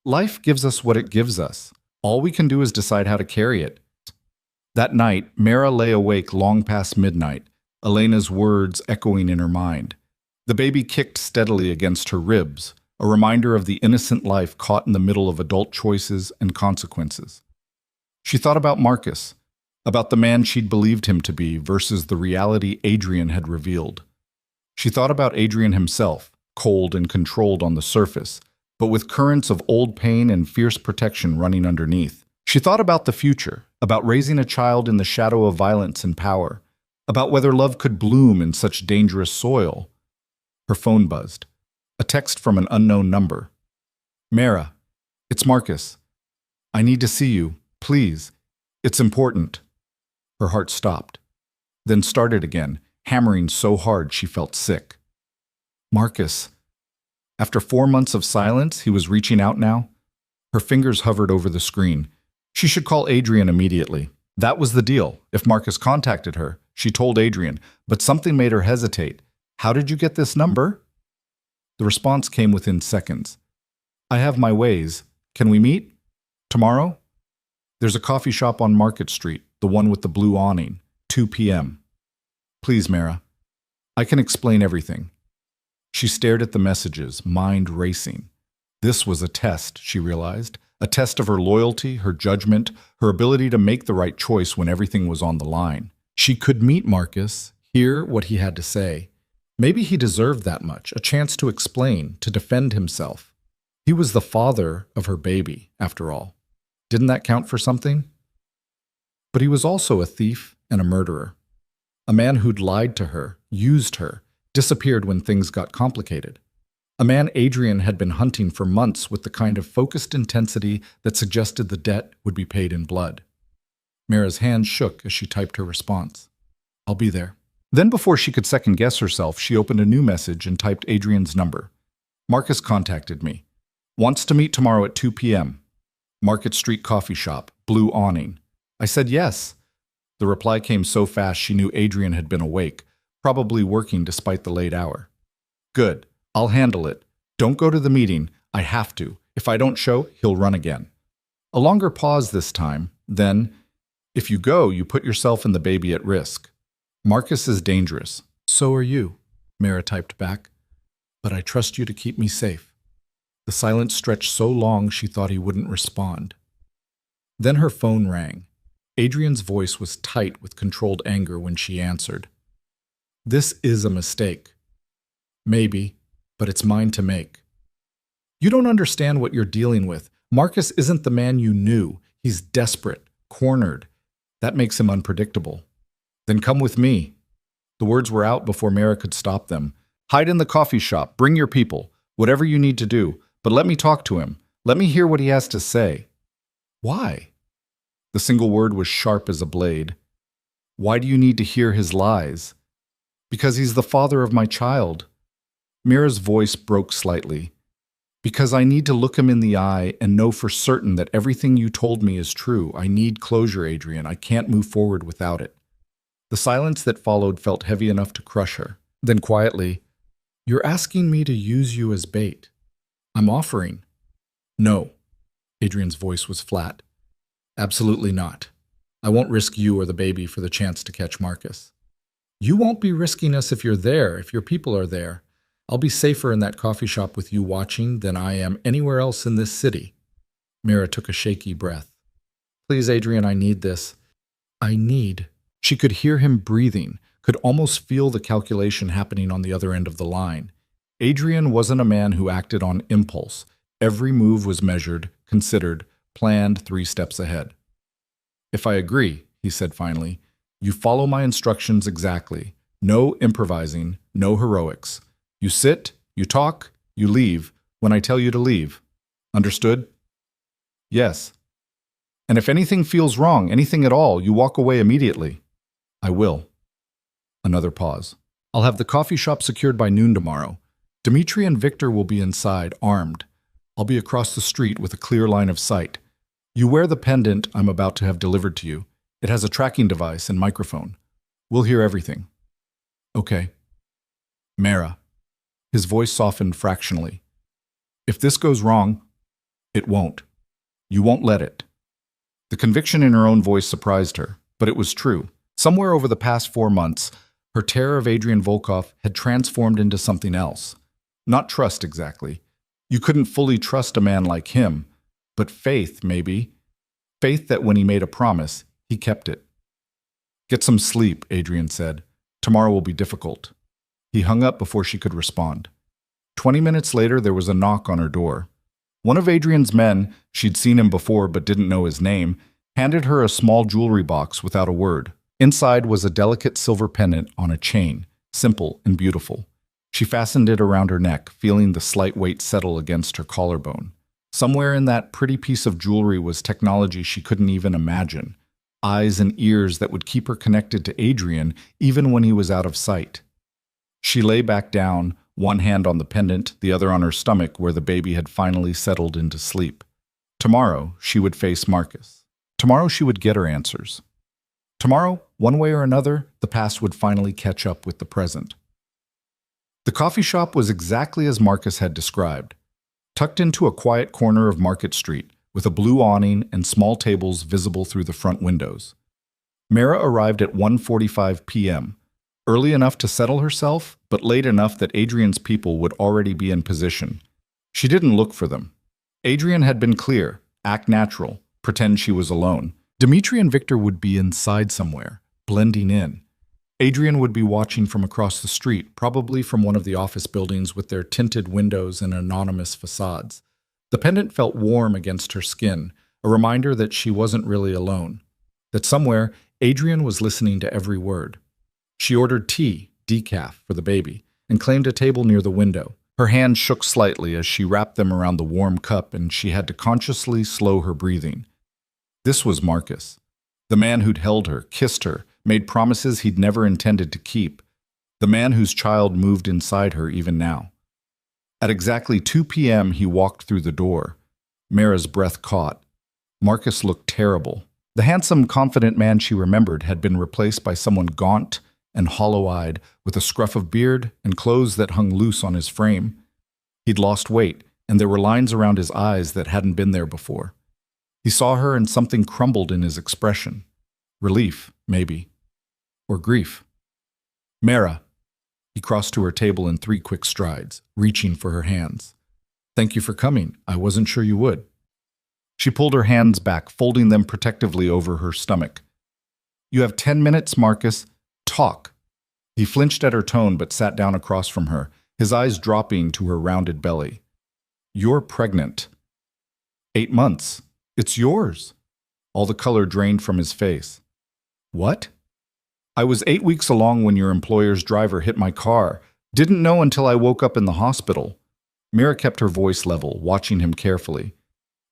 "Life gives us what it gives us. All we can do is decide how to carry it." That night, Mara lay awake long past midnight, Elena's words echoing in her mind. The baby kicked steadily against her ribs, a reminder of the innocent life caught in the middle of adult choices and consequences. She thought about Marcus, about the man she'd believed him to be versus the reality Adrian had revealed. She thought about Adrian himself, cold and controlled on the surface, but with currents of old pain and fierce protection running underneath. She thought about the future, about raising a child in the shadow of violence and power, about whether love could bloom in such dangerous soil. Her phone buzzed. A text from an unknown number. "Mara, it's Marcus. I need to see you, please. It's important." Her heart stopped, then started again, hammering so hard she felt sick. Marcus. After 4 months of silence, he was reaching out now. Her fingers hovered over the screen. She should call Adrian immediately. That was the deal. If Marcus contacted her, she told Adrian, but something made her hesitate. "How did you get this number?" The response came within seconds. "I have my ways. Can we meet? Tomorrow? There's a coffee shop on Market Street, the one with the blue awning, 2 p.m. Please, Mara. I can explain everything." She stared at the messages, mind racing. This was a test, she realized, a test of her loyalty, her judgment, her ability to make the right choice when everything was on the line. She could meet Marcus, hear what he had to say. Maybe he deserved that much, a chance to explain, to defend himself. He was the father of her baby, after all. Didn't that count for something? But he was also a thief and a murderer. A man who'd lied to her, used her, disappeared when things got complicated. A man Adrian had been hunting for months with the kind of focused intensity that suggested the debt would be paid in blood. Mara's hand shook as she typed her response. "I'll be there." Then before she could second-guess herself, she opened a new message and typed Adrian's number. "Marcus contacted me. Wants to meet tomorrow at 2 p.m. Market Street Coffee Shop, blue awning." I said yes. The reply came so fast she knew Adrian had been awake, probably working despite the late hour. "Good. I'll handle it. Don't go to the meeting. I have to. If I don't show, he'll run again." A longer pause this time. Then, "If you go, you put yourself and the baby at risk. Marcus is dangerous. So are you," Mara typed back. "But I trust you to keep me safe." The silence stretched so long she thought he wouldn't respond. Then her phone rang. Adrian's voice was tight with controlled anger when she answered. "This is a mistake. Maybe, but it's mine to make." You don't understand what you're dealing with. Marcus isn't the man you knew. He's desperate, cornered. That makes him unpredictable. Then come with me. The words were out before Mara could stop them. Hide in the coffee shop. Bring your people. Whatever you need to do. But let me talk to him. Let me hear what he has to say. Why? The single word was sharp as a blade. Why do you need to hear his lies? Because he's the father of my child. Mira's voice broke slightly. Because I need to look him in the eye and know for certain that everything you told me is true. I need closure, Adrian. I can't move forward without it. The silence that followed felt heavy enough to crush her. Then quietly, you're asking me to use you as bait. I'm offering. No. Adrian's voice was flat. Absolutely not. I won't risk you or the baby for the chance to catch Marcus. You won't be risking us if you're there, if your people are there. I'll be safer in that coffee shop with you watching than I am anywhere else in this city. Mira took a shaky breath. Please, Adrian, I need this. I need. She could hear him breathing, could almost feel the calculation happening on the other end of the line. Adrian wasn't a man who acted on impulse. Every move was measured, considered, planned 3 steps ahead. If I agree, he said finally, you follow my instructions exactly. No improvising, no heroics. You sit, you talk, you leave when I tell you to leave. Understood? Yes. And if anything feels wrong, anything at all, you walk away immediately. I will. Another pause. I'll have the coffee shop secured by noon tomorrow. Dimitri and Victor will be inside, armed. I'll be across the street with a clear line of sight. You wear the pendant I'm about to have delivered to you. It has a tracking device and microphone. We'll hear everything. Okay. Mara. His voice softened fractionally. If this goes wrong, it won't. You won't let it. The conviction in her own voice surprised her, but it was true. Somewhere over the past 4 months, her terror of Adrian Volkov had transformed into something else. Not trust, exactly. You couldn't fully trust a man like him, but faith, maybe. Faith that when he made a promise, he kept it. Get some sleep, Adrian said. Tomorrow will be difficult. He hung up before she could respond. 20 minutes later, there was a knock on her door. One of Adrian's men, she'd seen him before but didn't know his name, handed her a small jewelry box without a word. Inside was a delicate silver pendant on a chain, simple and beautiful. She fastened it around her neck, feeling the slight weight settle against her collarbone. Somewhere in that pretty piece of jewelry was technology she couldn't even imagine. Eyes and ears that would keep her connected to Adrian even when he was out of sight. She lay back down, one hand on the pendant, the other on her stomach where the baby had finally settled into sleep. Tomorrow, she would face Marcus. Tomorrow she would get her answers. Tomorrow, one way or another, the past would finally catch up with the present. The coffee shop was exactly as Marcus had described. Tucked into a quiet corner of Market Street, with a blue awning and small tables visible through the front windows. Mara arrived at 1:45 p.m., early enough to settle herself, but late enough that Adrian's people would already be in position. She didn't look for them. Adrian had been clear, act natural, pretend she was alone. Dimitri and Victor would be inside somewhere, blending in. Adrian would be watching from across the street, probably from one of the office buildings with their tinted windows and anonymous facades. The pendant felt warm against her skin, a reminder that she wasn't really alone. That somewhere, Adrian was listening to every word. She ordered tea, decaf, for the baby, and claimed a table near the window. Her hands shook slightly as she wrapped them around the warm cup, and she had to consciously slow her breathing. This was Marcus. The man who'd held her, kissed her, made promises he'd never intended to keep. The man whose child moved inside her even now. At exactly 2 p.m., he walked through the door. Mara's breath caught. Marcus looked terrible. The handsome, confident man she remembered had been replaced by someone gaunt and hollow-eyed, with a scruff of beard and clothes that hung loose on his frame. He'd lost weight, and there were lines around his eyes that hadn't been there before. He saw her and something crumbled in his expression. Relief, maybe. Or grief. Mara. He crossed to her table in 3 quick strides, reaching for her hands. Thank you for coming. I wasn't sure you would. She pulled her hands back, folding them protectively over her stomach. You have 10 minutes, Marcus. Talk. He flinched at her tone but sat down across from her, his eyes dropping to her rounded belly. You're pregnant. 8 months. It's yours. All the color drained from his face. What? I was 8 weeks along when your employer's driver hit my car. Didn't know until I woke up in the hospital. Mira kept her voice level, watching him carefully.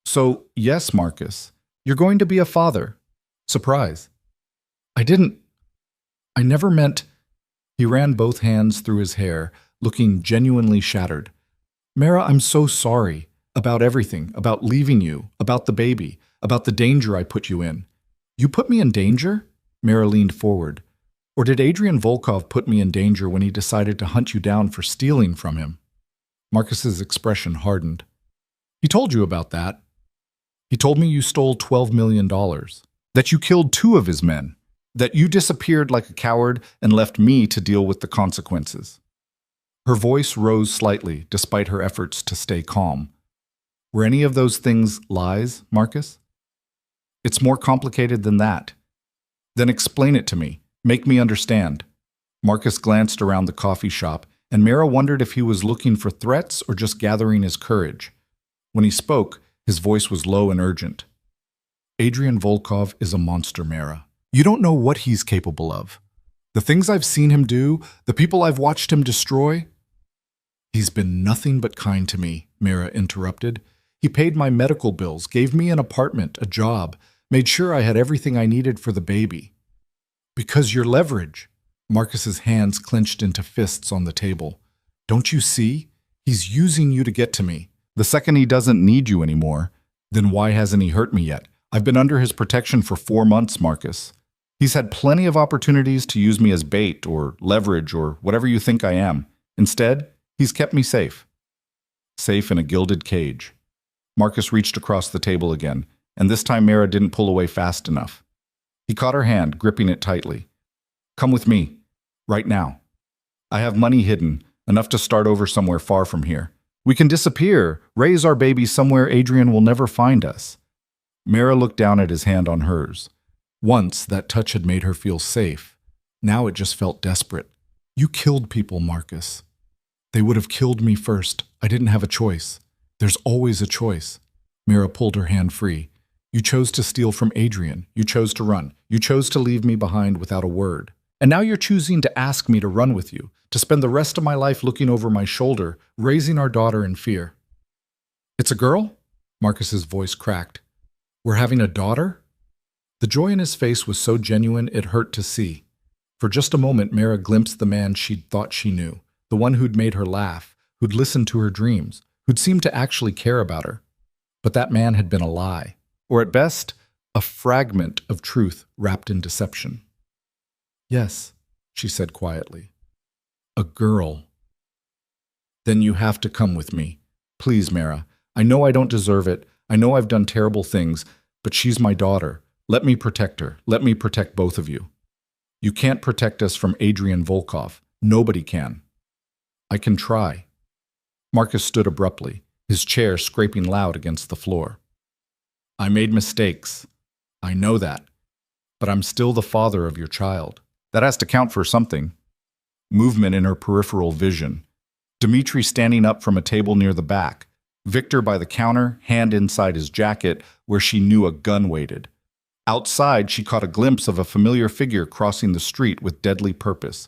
So, yes, Marcus, you're going to be a father. Surprise. I never meant. He ran both hands through his hair, looking genuinely shattered. Mara, I'm so sorry. About everything, about leaving you, about the baby, about the danger I put you in. You put me in danger? Mara leaned forward. Or did Adrian Volkov put me in danger when he decided to hunt you down for stealing from him? Marcus's expression hardened. He told you about that. He told me you stole $12 million, that you killed 2 of his men, that you disappeared like a coward and left me to deal with the consequences. Her voice rose slightly despite her efforts to stay calm. Were any of those things lies, Marcus? It's more complicated than that. Then explain it to me. Make me understand. Marcus glanced around the coffee shop, and Mara wondered if he was looking for threats or just gathering his courage. When he spoke, his voice was low and urgent. Adrian Volkov is a monster, Mara. You don't know what he's capable of. The things I've seen him do, the people I've watched him destroy. He's been nothing but kind to me, Mara interrupted. He paid my medical bills, gave me an apartment, a job, made sure I had everything I needed for the baby. Because your leverage. Marcus's hands clenched into fists on the table. Don't you see? He's using you to get to me. The second he doesn't need you anymore, then why hasn't he hurt me yet? I've been under his protection for 4 months, Marcus. He's had plenty of opportunities to use me as bait or leverage or whatever you think I am. Instead, he's kept me safe. Safe in a gilded cage. Marcus reached across the table again, and this time Mara didn't pull away fast enough. He caught her hand, gripping it tightly. Come with me. Right now. I have money hidden, enough to start over somewhere far from here. We can disappear, raise our baby somewhere Adrian will never find us. Mara looked down at his hand on hers. Once, that touch had made her feel safe. Now it just felt desperate. You killed people, Marcus. They would have killed me first. I didn't have a choice. There's always a choice. Mara pulled her hand free. You chose to steal from Adrian. You chose to run. You chose to leave me behind without a word. And now you're choosing to ask me to run with you, to spend the rest of my life looking over my shoulder, raising our daughter in fear. It's a girl? Marcus's voice cracked. We're having a daughter? The joy in his face was so genuine it hurt to see. For just a moment, Mara glimpsed the man she'd thought she knew, the one who'd made her laugh, who'd listened to her dreams, who'd seemed to actually care about her. But that man had been a lie, or at best, a fragment of truth wrapped in deception. Yes, she said quietly. A girl. Then you have to come with me. Please, Mara. I know I don't deserve it. I know I've done terrible things, but she's my daughter. Let me protect her. Let me protect both of you. You can't protect us from Adrian Volkov. Nobody can. I can try. Marcus stood abruptly, his chair scraping loud against the floor. I made mistakes. I know that. But I'm still the father of your child. That has to count for something. Movement in her peripheral vision. Dmitri standing up from a table near the back. Victor by the counter, hand inside his jacket, where she knew a gun waited. Outside, she caught a glimpse of a familiar figure crossing the street with deadly purpose.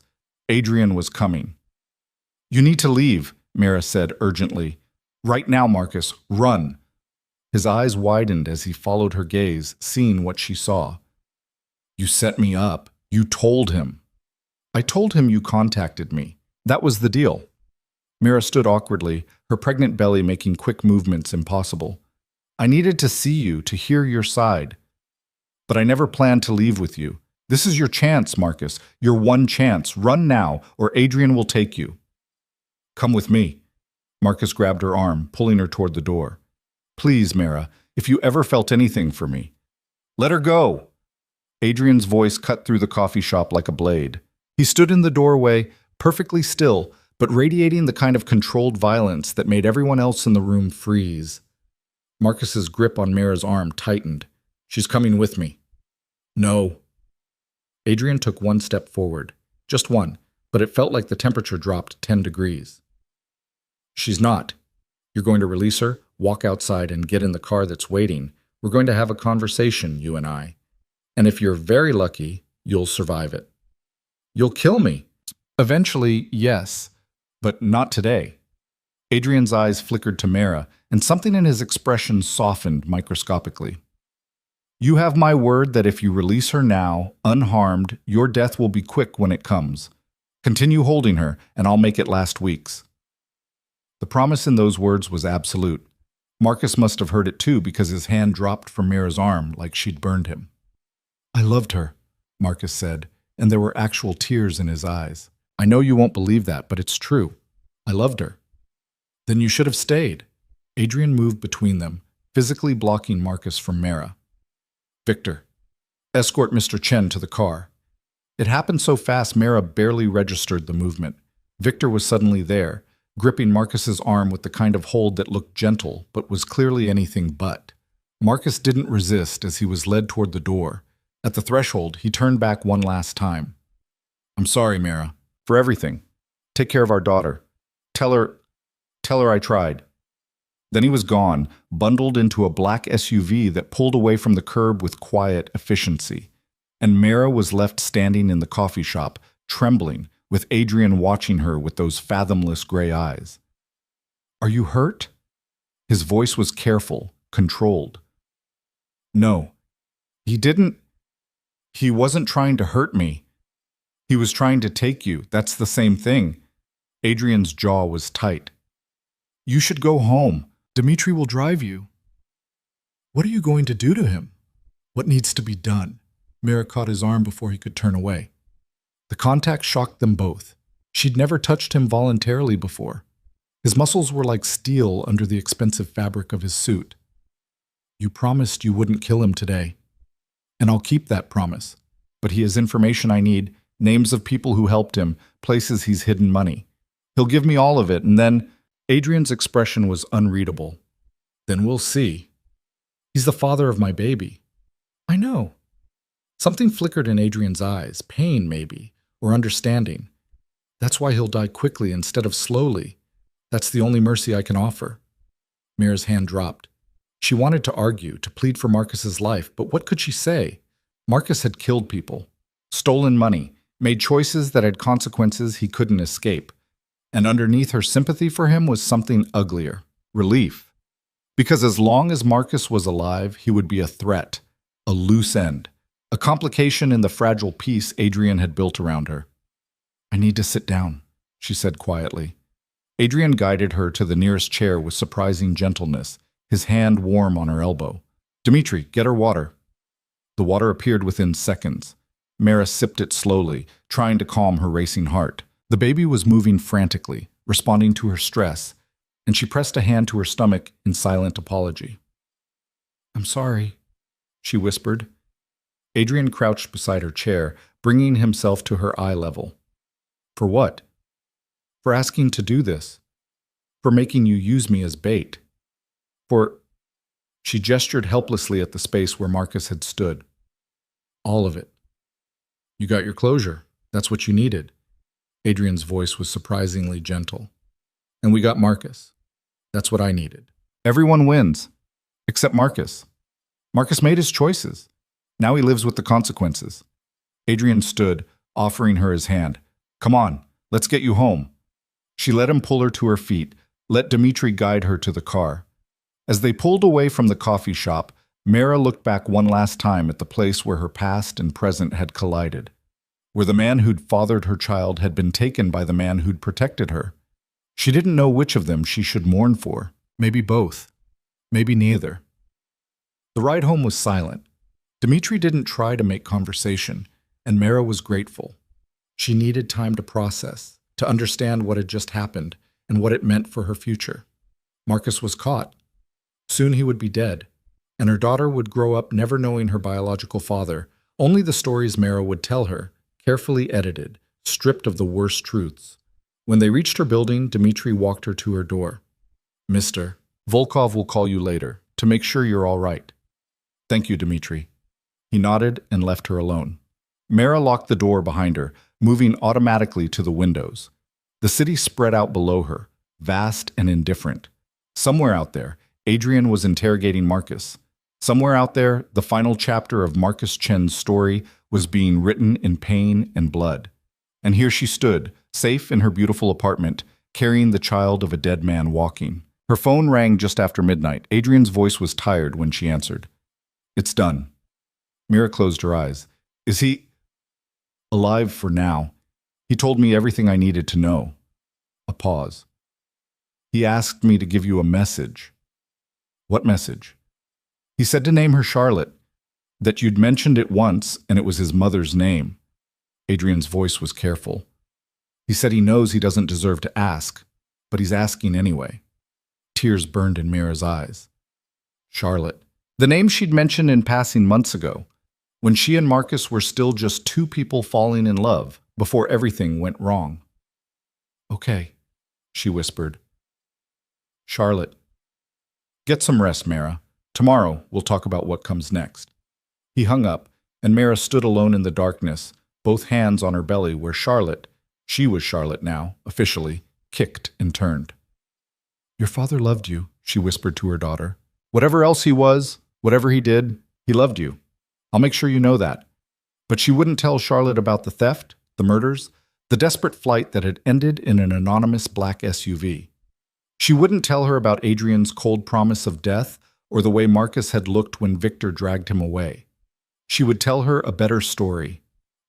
Adrian was coming. You need to leave, Mara said urgently. Right now, Marcus, run. His eyes widened as he followed her gaze, seeing what she saw. You set me up. You told him. I told him you contacted me. That was the deal. Mara stood awkwardly, her pregnant belly making quick movements impossible. I needed to see you, to hear your side. But I never planned to leave with you. This is your chance, Marcus. Your one chance. Run now, or Adrian will take you. Come with me. Marcus grabbed her arm, pulling her toward the door. Please, Mara, if you ever felt anything for me. Let her go. Adrian's voice cut through the coffee shop like a blade. He stood in the doorway, perfectly still, but radiating the kind of controlled violence that made everyone else in the room freeze. Marcus's grip on Mara's arm tightened. She's coming with me. No. Adrian took one step forward. Just one, but it felt like the temperature dropped 10 degrees. She's not. You're going to release her, walk outside, and get in the car that's waiting. We're going to have a conversation, you and I. And if you're very lucky, you'll survive it. You'll kill me. Eventually, yes, but not today. Adrian's eyes flickered to Mara, and something in his expression softened microscopically. You have my word that if you release her now, unharmed, your death will be quick when it comes. Continue holding her, and I'll make it last weeks. The promise in those words was absolute. Marcus must have heard it too because his hand dropped from Mira's arm like she'd burned him. I loved her, Marcus said, and there were actual tears in his eyes. I know you won't believe that, but it's true. I loved her. Then you should have stayed. Adrian moved between them, physically blocking Marcus from Mara. Victor, escort Mr. Chen to the car. It happened so fast Mara barely registered the movement. Victor was suddenly there, gripping Marcus's arm with the kind of hold that looked gentle but was clearly anything but. Marcus didn't resist as he was led toward the door. At the threshold, he turned back one last time. I'm sorry, Mara, for everything. Take care of our daughter. Tell her I tried. Then he was gone, bundled into a black SUV that pulled away from the curb with quiet efficiency. And Mara was left standing in the coffee shop, trembling, with Adrian watching her with those fathomless gray eyes. Are you hurt? His voice was careful, controlled. No, he wasn't trying to hurt me. He was trying to take you. That's the same thing. Adrian's jaw was tight. You should go home. Dmitri will drive you. What are you going to do to him? What needs to be done? Mara caught his arm before he could turn away. The contact shocked them both. She'd never touched him voluntarily before. His muscles were like steel under the expensive fabric of his suit. You promised you wouldn't kill him today. And I'll keep that promise. But he has information I need, names of people who helped him, places he's hidden money. He'll give me all of it, and then... Adrian's expression was unreadable. Then we'll see. He's the father of my baby. I know. Something flickered in Adrian's eyes, pain maybe, or understanding. That's why he'll die quickly instead of slowly. That's the only mercy I can offer. Mira's hand dropped. She wanted to argue, to plead for Marcus's life, but what could she say? Marcus had killed people, stolen money, made choices that had consequences he couldn't escape. And underneath her sympathy for him was something uglier, relief. Because as long as Marcus was alive, he would be a threat, a loose end, a complication in the fragile peace Adrian had built around her. I need to sit down, she said quietly. Adrian guided her to the nearest chair with surprising gentleness, his hand warm on her elbow. Dmitri, get her water. The water appeared within seconds. Mara sipped it slowly, trying to calm her racing heart. The baby was moving frantically, responding to her stress, and she pressed a hand to her stomach in silent apology. I'm sorry, she whispered. Adrian crouched beside her chair, bringing himself to her eye level. For what? For asking to do this. For making you use me as bait. For... She gestured helplessly at the space where Marcus had stood. All of it. You got your closure. That's what you needed. Adrian's voice was surprisingly gentle. And we got Marcus. That's what I needed. Everyone wins. Except Marcus. Marcus made his choices. Now he lives with the consequences. Adrian stood, offering her his hand. Come on, let's get you home. She let him pull her to her feet, let Dmitri guide her to the car. As they pulled away from the coffee shop, Mara looked back one last time at the place where her past and present had collided, where the man who'd fathered her child had been taken by the man who'd protected her. She didn't know which of them she should mourn for. Maybe both. Maybe neither. The ride home was silent. Dmitri didn't try to make conversation, and Mara was grateful. She needed time to process, to understand what had just happened and what it meant for her future. Marcus was caught. Soon he would be dead, and her daughter would grow up never knowing her biological father, only the stories Mara would tell her, carefully edited, stripped of the worst truths. When they reached her building, Dmitri walked her to her door. Mr. Volkov will call you later, to make sure you're all right. Thank you, Dmitri. He nodded and left her alone. Mara locked the door behind her, moving automatically to the windows. The city spread out below her, vast and indifferent. Somewhere out there, Adrian was interrogating Marcus. Somewhere out there, the final chapter of Marcus Chen's story was being written in pain and blood. And here she stood, safe in her beautiful apartment, carrying the child of a dead man walking. Her phone rang just after midnight. Adrian's voice was tired when she answered. "It's done." Mira closed her eyes. "Is he alive for now? He told me everything I needed to know." A pause. "He asked me to give you a message." "What message?" "He said to name her Charlotte, that you'd mentioned it once and it was his mother's name." Adrian's voice was careful. "He said he knows he doesn't deserve to ask, but he's asking anyway." Tears burned in Mira's eyes. Charlotte. The name she'd mentioned in passing months ago, when she and Marcus were still just two people falling in love before everything went wrong. "Okay," she whispered. "Charlotte. Get some rest, Mira. Tomorrow we'll talk about what comes next." He hung up, and Mira stood alone in the darkness, both hands on her belly where Charlotte, she was Charlotte now, officially, kicked and turned. "Your father loved you," she whispered to her daughter. "Whatever else he was, whatever he did, he loved you. I'll make sure you know that." But she wouldn't tell Charlotte about the theft, the murders, the desperate flight that had ended in an anonymous black SUV. She wouldn't tell her about Adrian's cold promise of death or the way Marcus had looked when Victor dragged him away. She would tell her a better story,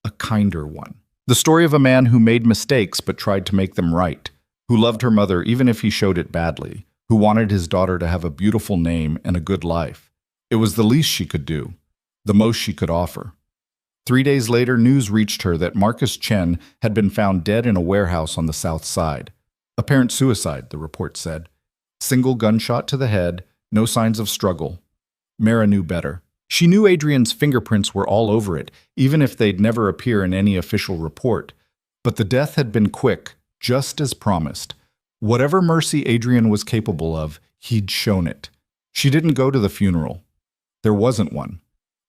a kinder one. The story of a man who made mistakes but tried to make them right, who loved her mother even if he showed it badly, who wanted his daughter to have a beautiful name and a good life. It was the least she could do, the most she could offer. 3 days later, news reached her that Marcus Chen had been found dead in a warehouse on the south side. Apparent suicide, the report said. Single gunshot to the head, no signs of struggle. Mara knew better. She knew Adrian's fingerprints were all over it, even if they'd never appear in any official report. But the death had been quick, just as promised. Whatever mercy Adrian was capable of, he'd shown it. She didn't go to the funeral. There wasn't one.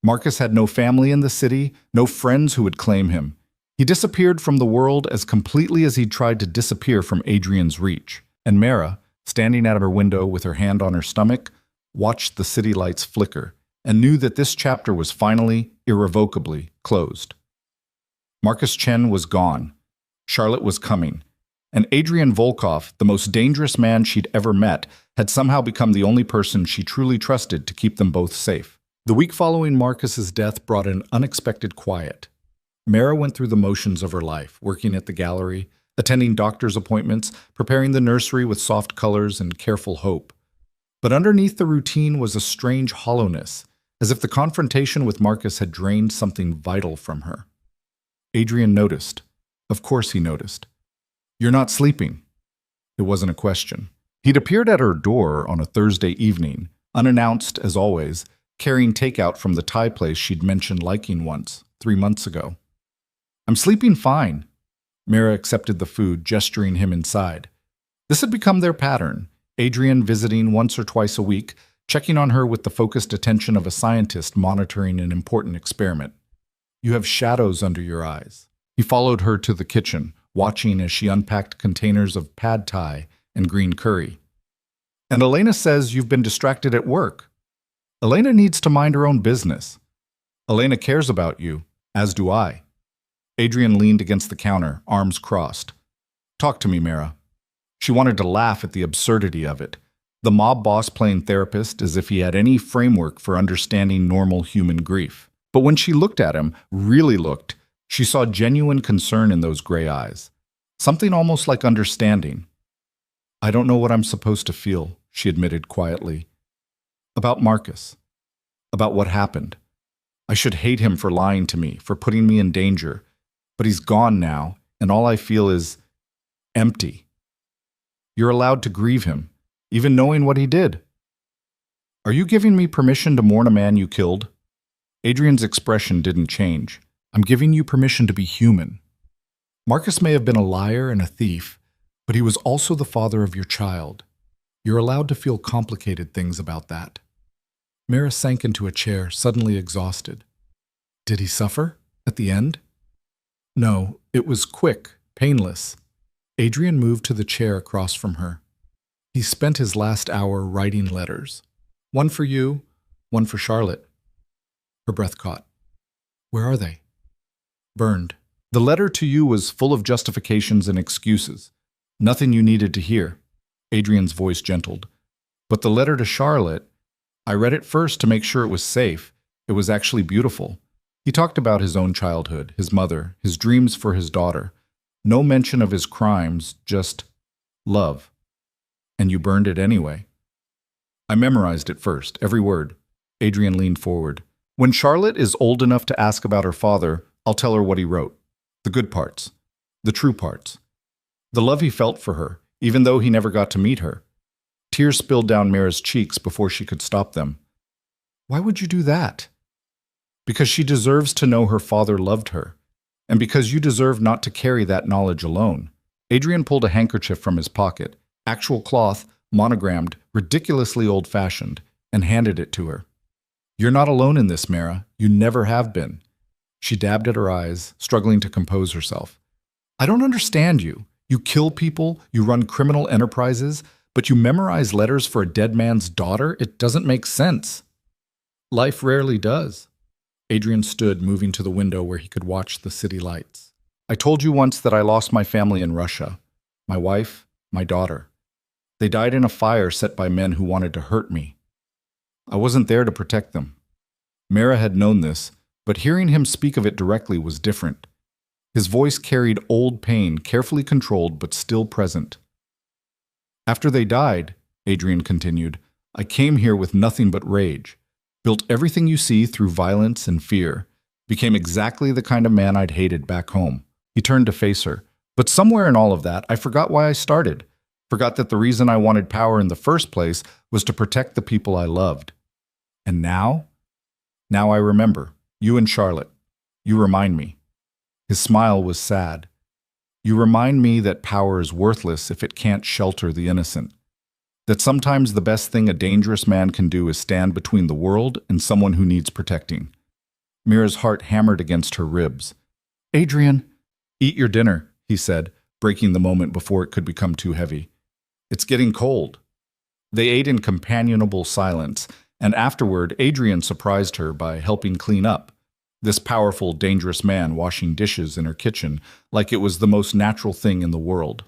Marcus had no family in the city, no friends who would claim him. He disappeared from the world as completely as he'd tried to disappear from Adrian's reach. And Mara, standing at her window with her hand on her stomach, watched the city lights flicker and knew that this chapter was finally, irrevocably closed. Marcus Chen was gone. Charlotte was coming. And Adrian Volkov, the most dangerous man she'd ever met, had somehow become the only person she truly trusted to keep them both safe. The week following Marcus's death brought an unexpected quiet. Mara went through the motions of her life, working at the gallery, attending doctor's appointments, preparing the nursery with soft colors and careful hope. But underneath the routine was a strange hollowness, as if the confrontation with Marcus had drained something vital from her. Adrian noticed. Of course he noticed. "You're not sleeping." It wasn't a question. He'd appeared at her door on a Thursday evening, unannounced as always, carrying takeout from the Thai place she'd mentioned liking once, 3 months ago. "I'm sleeping fine." Mara accepted the food, gesturing him inside. This had become their pattern, Adrian visiting once or twice a week, checking on her with the focused attention of a scientist monitoring an important experiment. "You have shadows under your eyes." He followed her to the kitchen, watching as she unpacked containers of pad thai and green curry. "And Elena says you've been distracted at work." "Elena needs to mind her own business." "Elena cares about you, as do I." Adrian leaned against the counter, arms crossed. "Talk to me, Mara." She wanted to laugh at the absurdity of it. The mob boss playing therapist as if he had any framework for understanding normal human grief. But when she looked at him, really looked, she saw genuine concern in those gray eyes. Something almost like understanding. "I don't know what I'm supposed to feel," she admitted quietly. "About Marcus. About what happened. I should hate him for lying to me, for putting me in danger. But he's gone now, and all I feel is empty. You're allowed to grieve him, even knowing what he did. Are you giving me permission to mourn a man you killed?" Adrian's expression didn't change. "I'm giving you permission to be human. Marcus may have been a liar and a thief, but he was also the father of your child. You're allowed to feel complicated things about that." Mara sank into a chair, suddenly exhausted. "Did he suffer at the end?" "No, it was quick, painless." Adrian moved to the chair across from her. "He He spent his last hour writing letters. One for you, one for Charlotte. Her breath caught. Where are they? Burned. The letter to you was full of justifications and excuses. Nothing you needed to hear. Adrian's voice gentled. But the letter to Charlotte, I read it first to make sure it was safe. It was actually beautiful. He talked about his own childhood, his mother, his dreams for his daughter. No mention of his crimes, just love. And you burned it anyway. I memorized it first, every word. Adrian leaned forward. When Charlotte is old enough to ask about her father, I'll tell her what he wrote. The good parts. The true parts. The love he felt for her, even though he never got to meet her. Tears spilled down Mira's cheeks before she could stop them. Why would you do that? Because she deserves to know her father loved her. And because you deserve not to carry that knowledge alone. Adrian pulled a handkerchief from his pocket, actual cloth, monogrammed, ridiculously old-fashioned, and handed it to her. You're not alone in this, Mira. You never have been. She dabbed at her eyes, struggling to compose herself. I don't understand you. You kill people, you run criminal enterprises, but you memorize letters for a dead man's daughter? It doesn't make sense. Life rarely does. Adrian stood, moving to the window where he could watch the city lights. I told you once that I lost my family in Russia. My wife, my daughter. They died in a fire set by men who wanted to hurt me. I wasn't there to protect them. Mira had known this, but hearing him speak of it directly was different. His voice carried old pain, carefully controlled but still present. After they died, Adrian continued, I came here with nothing but rage, built everything you see through violence and fear, became exactly the kind of man I'd hated back home. He turned to face her. But somewhere in all of that, I forgot why I started. Forgot that the reason I wanted power in the first place was to protect the people I loved. And now? Now I remember. You and Charlotte. You remind me. His smile was sad. You remind me that power is worthless if it can't shelter the innocent. That sometimes the best thing a dangerous man can do is stand between the world and someone who needs protecting. Mira's heart hammered against her ribs. Adrian, eat your dinner, he said, breaking the moment before it could become too heavy. It's getting cold. They ate in companionable silence, and afterward Adrian surprised her by helping clean up. This powerful, dangerous man washing dishes in her kitchen like it was the most natural thing in the world.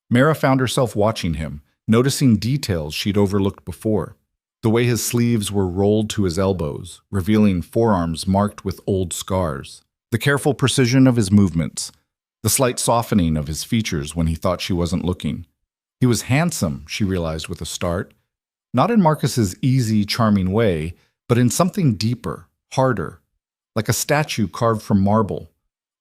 Mira found herself watching him, noticing details she'd overlooked before. The way his sleeves were rolled to his elbows, revealing forearms marked with old scars. The careful precision of his movements. The slight softening of his features when he thought she wasn't looking. He was handsome, she realized with a start. Not in Marcus's easy, charming way, but in something deeper, harder. Like a statue carved from marble.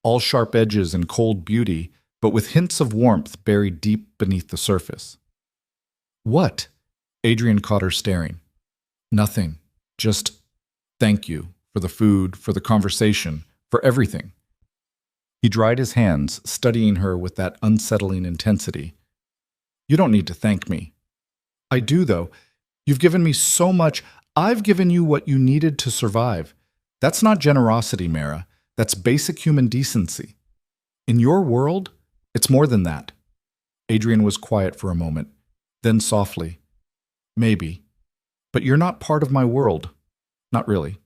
All sharp edges and cold beauty, but with hints of warmth buried deep beneath the surface. What? Adrian caught her staring. Nothing. Just thank you for the food, for the conversation, for everything. He dried his hands, studying her with that unsettling intensity. You don't need to thank me. I do, though. You've given me so much. I've given you what you needed to survive. That's not generosity, Mira. That's basic human decency. In your world, it's more than that. Adrian was quiet for a moment, then softly. Maybe. But you're not part of my world. Not really.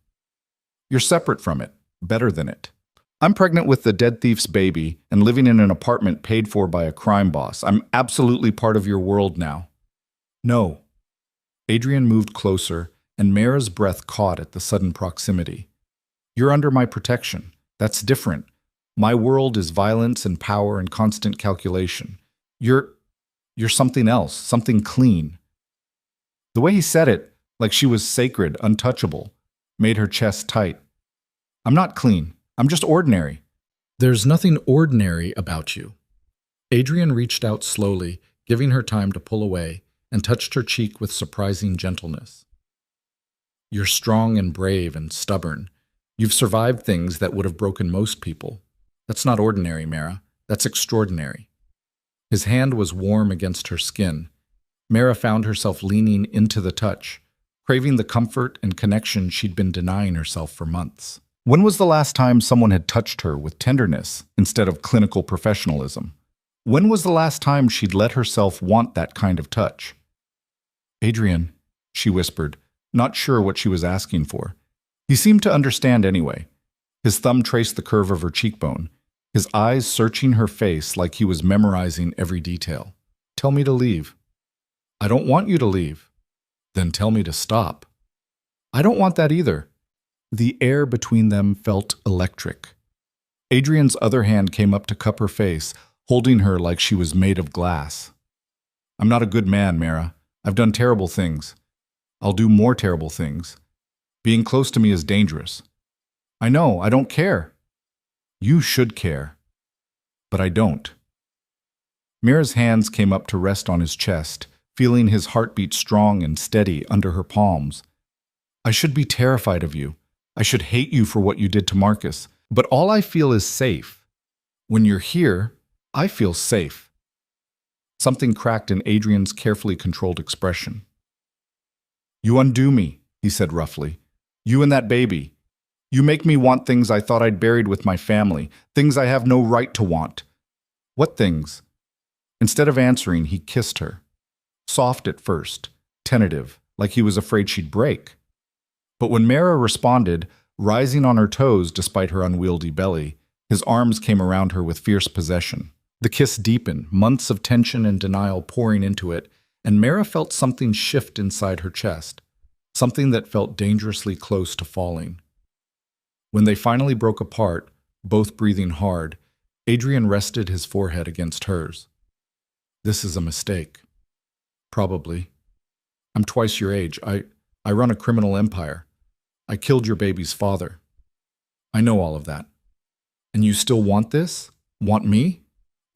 You're separate from it, better than it. I'm pregnant with the dead thief's baby and living in an apartment paid for by a crime boss. I'm absolutely part of your world now. No. Adrian moved closer, and Mira's breath caught at the sudden proximity. You're under my protection. That's different. My world is violence and power and constant calculation. You're something else, something clean. The way he said it, like she was sacred, untouchable, made her chest tight. I'm not clean. I'm just ordinary. There's nothing ordinary about you. Adrian reached out slowly, giving her time to pull away, and touched her cheek with surprising gentleness. You're strong and brave and stubborn. You've survived things that would have broken most people. That's not ordinary, Mira. That's extraordinary. His hand was warm against her skin. Mira found herself leaning into the touch, craving the comfort and connection she'd been denying herself for months. When was the last time someone had touched her with tenderness instead of clinical professionalism? When was the last time she'd let herself want that kind of touch? Adrian, she whispered, not sure what she was asking for. He seemed to understand anyway. His thumb traced the curve of her cheekbone, his eyes searching her face like he was memorizing every detail. Tell me to leave. I don't want you to leave. Then tell me to stop. I don't want that either. The air between them felt electric. Adrian's other hand came up to cup her face, holding her like she was made of glass. I'm not a good man, Mara. I've done terrible things. I'll do more terrible things. Being close to me is dangerous. I know, I don't care. You should care. But I don't. Mira's hands came up to rest on his chest, feeling his heartbeat strong and steady under her palms. I should be terrified of you. I should hate you for what you did to Marcus. But all I feel is safe. When you're here, I feel safe. Something cracked in Adrian's carefully controlled expression. You undo me, he said roughly. You and that baby. You make me want things I thought I'd buried with my family, things I have no right to want. What things? Instead of answering, he kissed her. Soft at first, tentative, like he was afraid she'd break. But when Mara responded, rising on her toes despite her unwieldy belly, his arms came around her with fierce possession. The kiss deepened, months of tension and denial pouring into it, and Mara felt something shift inside her chest, something that felt dangerously close to falling. When they finally broke apart, both breathing hard, Adrian rested his forehead against hers. This is a mistake. Probably. I'm twice your age. I run a criminal empire. I killed your baby's father. I know all of that. And you still want this? Want me?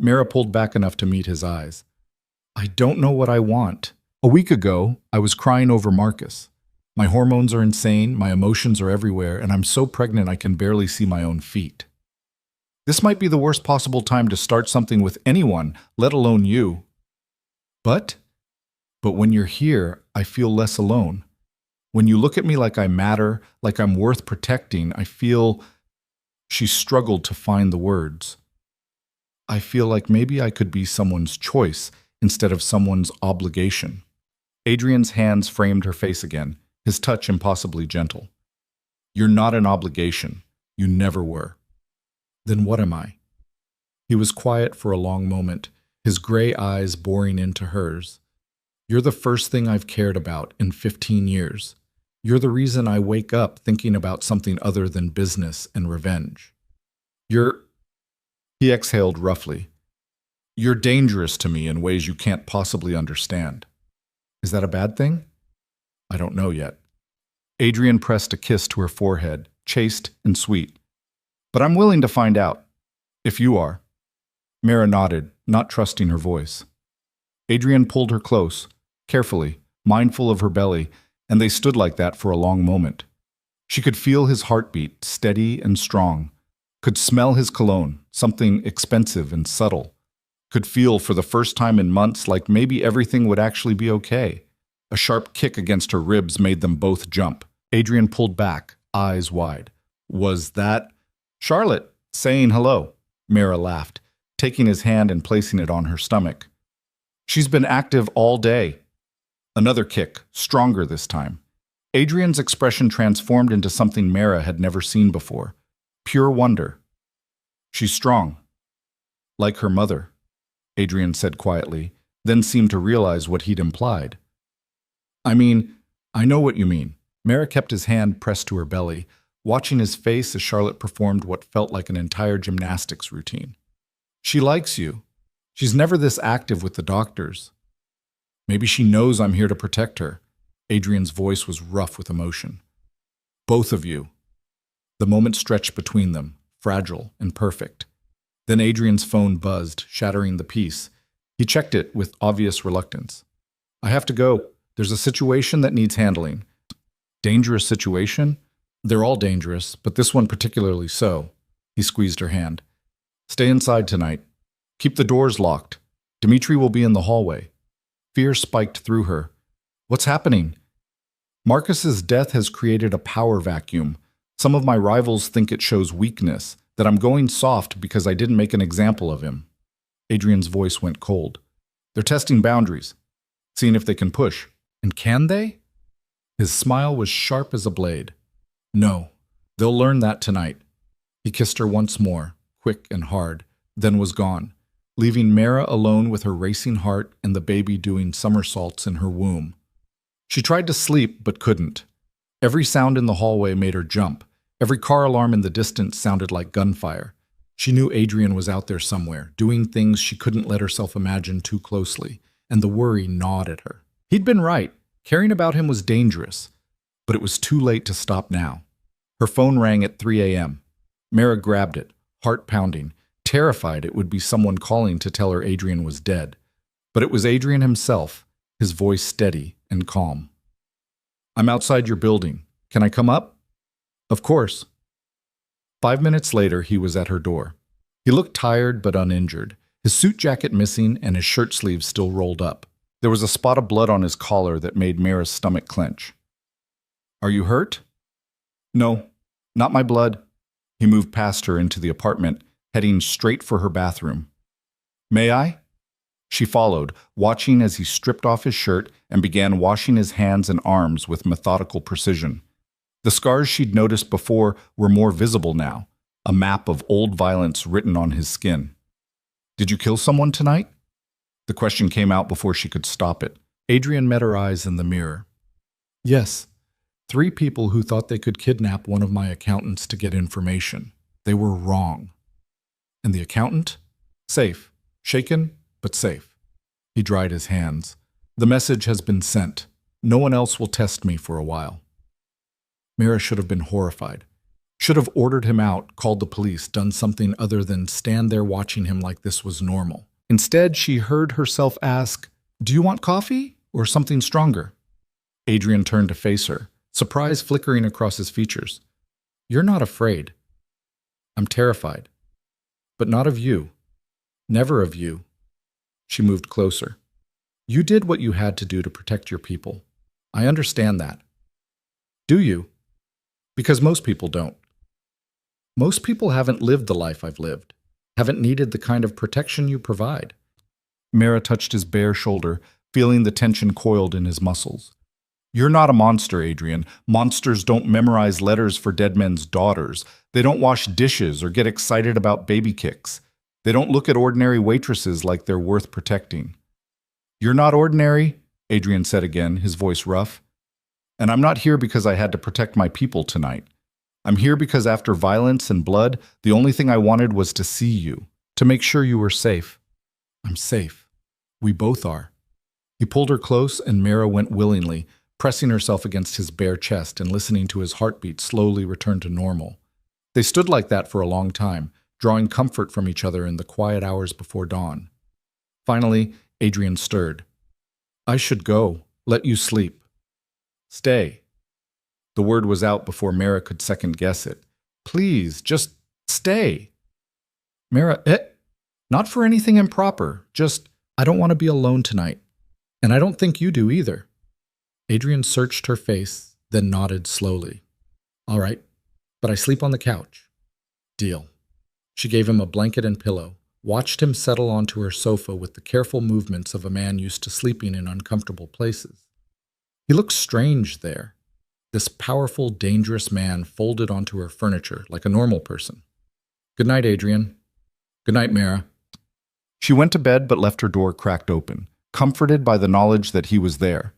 Mara pulled back enough to meet his eyes. I don't know what I want. A week ago, I was crying over Marcus. My hormones are insane, my emotions are everywhere, and I'm so pregnant I can barely see my own feet. This might be the worst possible time to start something with anyone, let alone you. But when you're here, I feel less alone. When you look at me like I matter, like I'm worth protecting, I feel... She struggled to find the words. I feel like maybe I could be someone's choice instead of someone's obligation. Adrian's hands framed her face again, his touch impossibly gentle. You're not an obligation. You never were. Then what am I? He was quiet for a long moment, his gray eyes boring into hers. You're the first thing I've cared about in 15 years. You're the reason I wake up thinking about something other than business and revenge. He exhaled roughly. You're dangerous to me in ways you can't possibly understand. Is that a bad thing? I don't know yet. Adrian pressed a kiss to her forehead, chaste and sweet. But I'm willing to find out. If you are. Mara nodded, not trusting her voice. Adrian pulled her close, carefully, mindful of her belly, and they stood like that for a long moment. She could feel his heartbeat, steady and strong, could smell his cologne, something expensive and subtle, could feel for the first time in months like maybe everything would actually be okay. A sharp kick against her ribs made them both jump. Adrian pulled back, eyes wide. Was that... Charlotte, saying hello, Mara laughed, taking his hand and placing it on her stomach. She's been active all day. Another kick, stronger this time. Adrian's expression transformed into something Mara had never seen before. Pure wonder. She's strong. Like her mother, Adrian said quietly, then seemed to realize what he'd implied. I mean, I know what you mean. Mara kept his hand pressed to her belly, watching his face as Charlotte performed what felt like an entire gymnastics routine. She likes you. She's never this active with the doctors. Maybe she knows I'm here to protect her. Adrian's voice was rough with emotion. Both of you. The moment stretched between them, fragile and perfect. Then Adrian's phone buzzed, shattering the peace. He checked it with obvious reluctance. I have to go. There's a situation that needs handling. Dangerous situation? They're all dangerous, but this one particularly so. He squeezed her hand. Stay inside tonight. Keep the doors locked. Dimitri will be in the hallway. Fear spiked through her. What's happening? Marcus's death has created a power vacuum. Some of my rivals think it shows weakness, that I'm going soft because I didn't make an example of him. Adrian's voice went cold. They're testing boundaries, seeing if they can push. And can they? His smile was sharp as a blade. No, they'll learn that tonight. He kissed her once more, quick and hard, then was gone, leaving Mara alone with her racing heart and the baby doing somersaults in her womb. She tried to sleep, but couldn't. Every sound in the hallway made her jump. Every car alarm in the distance sounded like gunfire. She knew Adrian was out there somewhere, doing things she couldn't let herself imagine too closely, and the worry gnawed at her. He'd been right. Caring about him was dangerous, but it was too late to stop now. Her phone rang at 3 a.m. Mara grabbed it, heart pounding, terrified it would be someone calling to tell her Adrian was dead. But it was Adrian himself, his voice steady and calm. I'm outside your building. Can I come up? Of course. 5 minutes later, he was at her door. He looked tired but uninjured, his suit jacket missing and his shirt sleeves still rolled up. There was a spot of blood on his collar that made Mara's stomach clench. Are you hurt? No, not my blood. He moved past her into the apartment, heading straight for her bathroom. May I? She followed, watching as he stripped off his shirt and began washing his hands and arms with methodical precision. The scars she'd noticed before were more visible now, a map of old violence written on his skin. Did you kill someone tonight? The question came out before she could stop it. Adrian met her eyes in the mirror. Yes, 3 people who thought they could kidnap one of my accountants to get information. They were wrong. And the accountant? Safe. Shaken, but safe. He dried his hands. The message has been sent. No one else will test me for a while. Mara should have been horrified. Should have ordered him out, called the police, done something other than stand there watching him like this was normal. Instead, she heard herself ask, "Do you want coffee or something stronger?" Adrian turned to face her, surprise flickering across his features. You're not afraid. I'm terrified. But not of you. Never of you. She moved closer. You did what you had to do to protect your people. I understand that. Do you? Because most people don't. Most people haven't lived the life I've lived, haven't needed the kind of protection you provide. Mara touched his bare shoulder, feeling the tension coiled in his muscles. You're not a monster, Adrian. Monsters don't memorize letters for dead men's daughters. They don't wash dishes or get excited about baby kicks. They don't look at ordinary waitresses like they're worth protecting. You're not ordinary, Adrian said again, his voice rough. And I'm not here because I had to protect my people tonight. I'm here because after violence and blood, the only thing I wanted was to see you, to make sure you were safe. I'm safe. We both are. He pulled her close and Mara went willingly, pressing herself against his bare chest and listening to his heartbeat slowly return to normal. They stood like that for a long time, drawing comfort from each other in the quiet hours before dawn. Finally, Adrian stirred. I should go. Let you sleep. Stay. The word was out before Mara could second-guess it. Please, just stay. Mara, not for anything improper. Just, I don't want to be alone tonight. And I don't think you do either. Adrian searched her face, then nodded slowly. All right, but I sleep on the couch. Deal. She gave him a blanket and pillow, watched him settle onto her sofa with the careful movements of a man used to sleeping in uncomfortable places. He looked strange there. This powerful, dangerous man folded onto her furniture like a normal person. Good night, Adrian. Good night, Mara. She went to bed but left her door cracked open, comforted by the knowledge that he was there,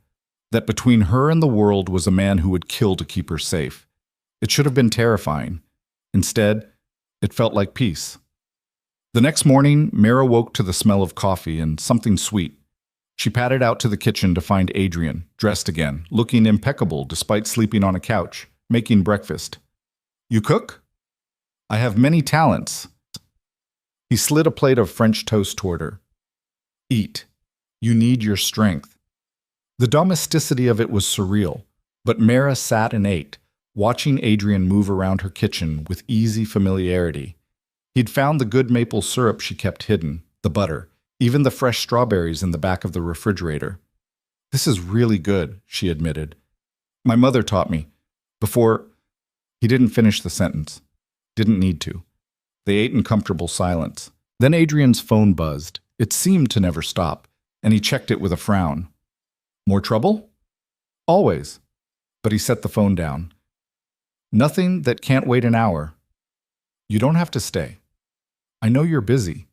that between her and the world was a man who would kill to keep her safe. It should have been terrifying. Instead, it felt like peace. The next morning, Mara woke to the smell of coffee and something sweet. She padded out to the kitchen to find Adrian, dressed again, looking impeccable despite sleeping on a couch, making breakfast. You cook? I have many talents. He slid a plate of French toast toward her. Eat. You need your strength. The domesticity of it was surreal, but Mara sat and ate, watching Adrian move around her kitchen with easy familiarity. He'd found the good maple syrup she kept hidden, the butter, even the fresh strawberries in the back of the refrigerator. This is really good, she admitted. My mother taught me. Before... He didn't finish the sentence. Didn't need to. They ate in comfortable silence. Then Adrian's phone buzzed. It seemed to never stop, and he checked it with a frown. More trouble? Always. But he set the phone down. Nothing that can't wait an hour. You don't have to stay. I know you're busy.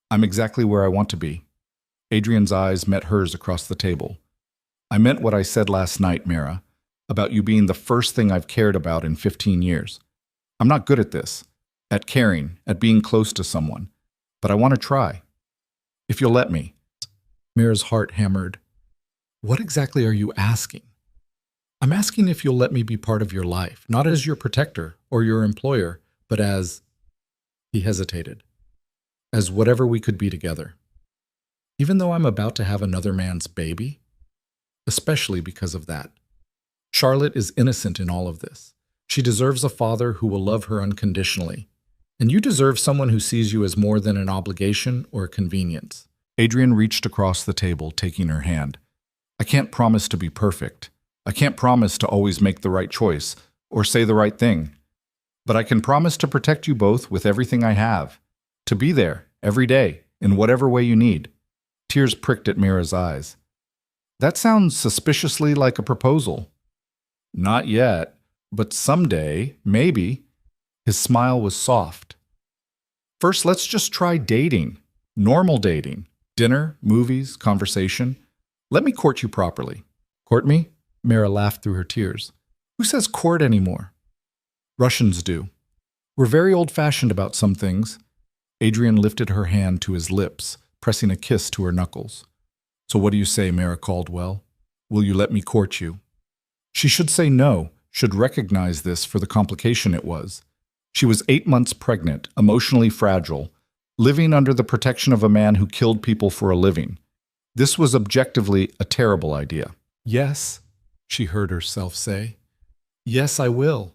I'm exactly where I want to be. Adrian's eyes met hers across the table. I meant what I said last night, Mara, about you being the first thing I've cared about in 15 years. I'm not good at this, at caring, at being close to someone, but I want to try. If you'll let me. Mara's heart hammered. What exactly are you asking? I'm asking if you'll let me be part of your life, not as your protector or your employer, but as... He hesitated. As whatever we could be together. Even though I'm about to have another man's baby? Especially because of that. Charlotte is innocent in all of this. She deserves a father who will love her unconditionally. And you deserve someone who sees you as more than an obligation or a convenience. Adrian reached across the table, taking her hand. I can't promise to be perfect. I can't promise to always make the right choice or say the right thing. But I can promise to protect you both with everything I have. To be there, every day, in whatever way you need. Tears pricked at Mira's eyes. That sounds suspiciously like a proposal. Not yet, but someday, maybe. His smile was soft. First, let's just try dating. Normal dating. Dinner, movies, conversation. Let me court you properly. Court me? Mira laughed through her tears. Who says court anymore? Russians do. We're very old-fashioned about some things. Adrian lifted her hand to his lips, pressing a kiss to her knuckles. So what do you say, Mara Caldwell? Will you let me court you? She should say no, should recognize this for the complication it was. She was 8 months pregnant, emotionally fragile, living under the protection of a man who killed people for a living. This was objectively a terrible idea. Yes, she heard herself say. Yes, I will.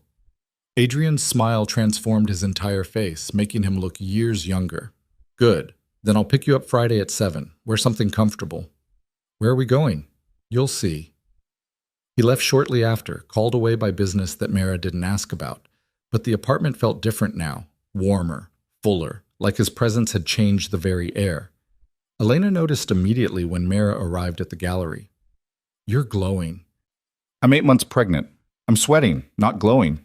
Adrian's smile transformed his entire face, making him look years younger. Good. Then I'll pick you up Friday at 7. Wear something comfortable. Where are we going? You'll see. He left shortly after, called away by business that Mara didn't ask about. But the apartment felt different now, warmer, fuller, like his presence had changed the very air. Elena noticed immediately when Mara arrived at the gallery. You're glowing. I'm 8 months pregnant. I'm sweating, not glowing.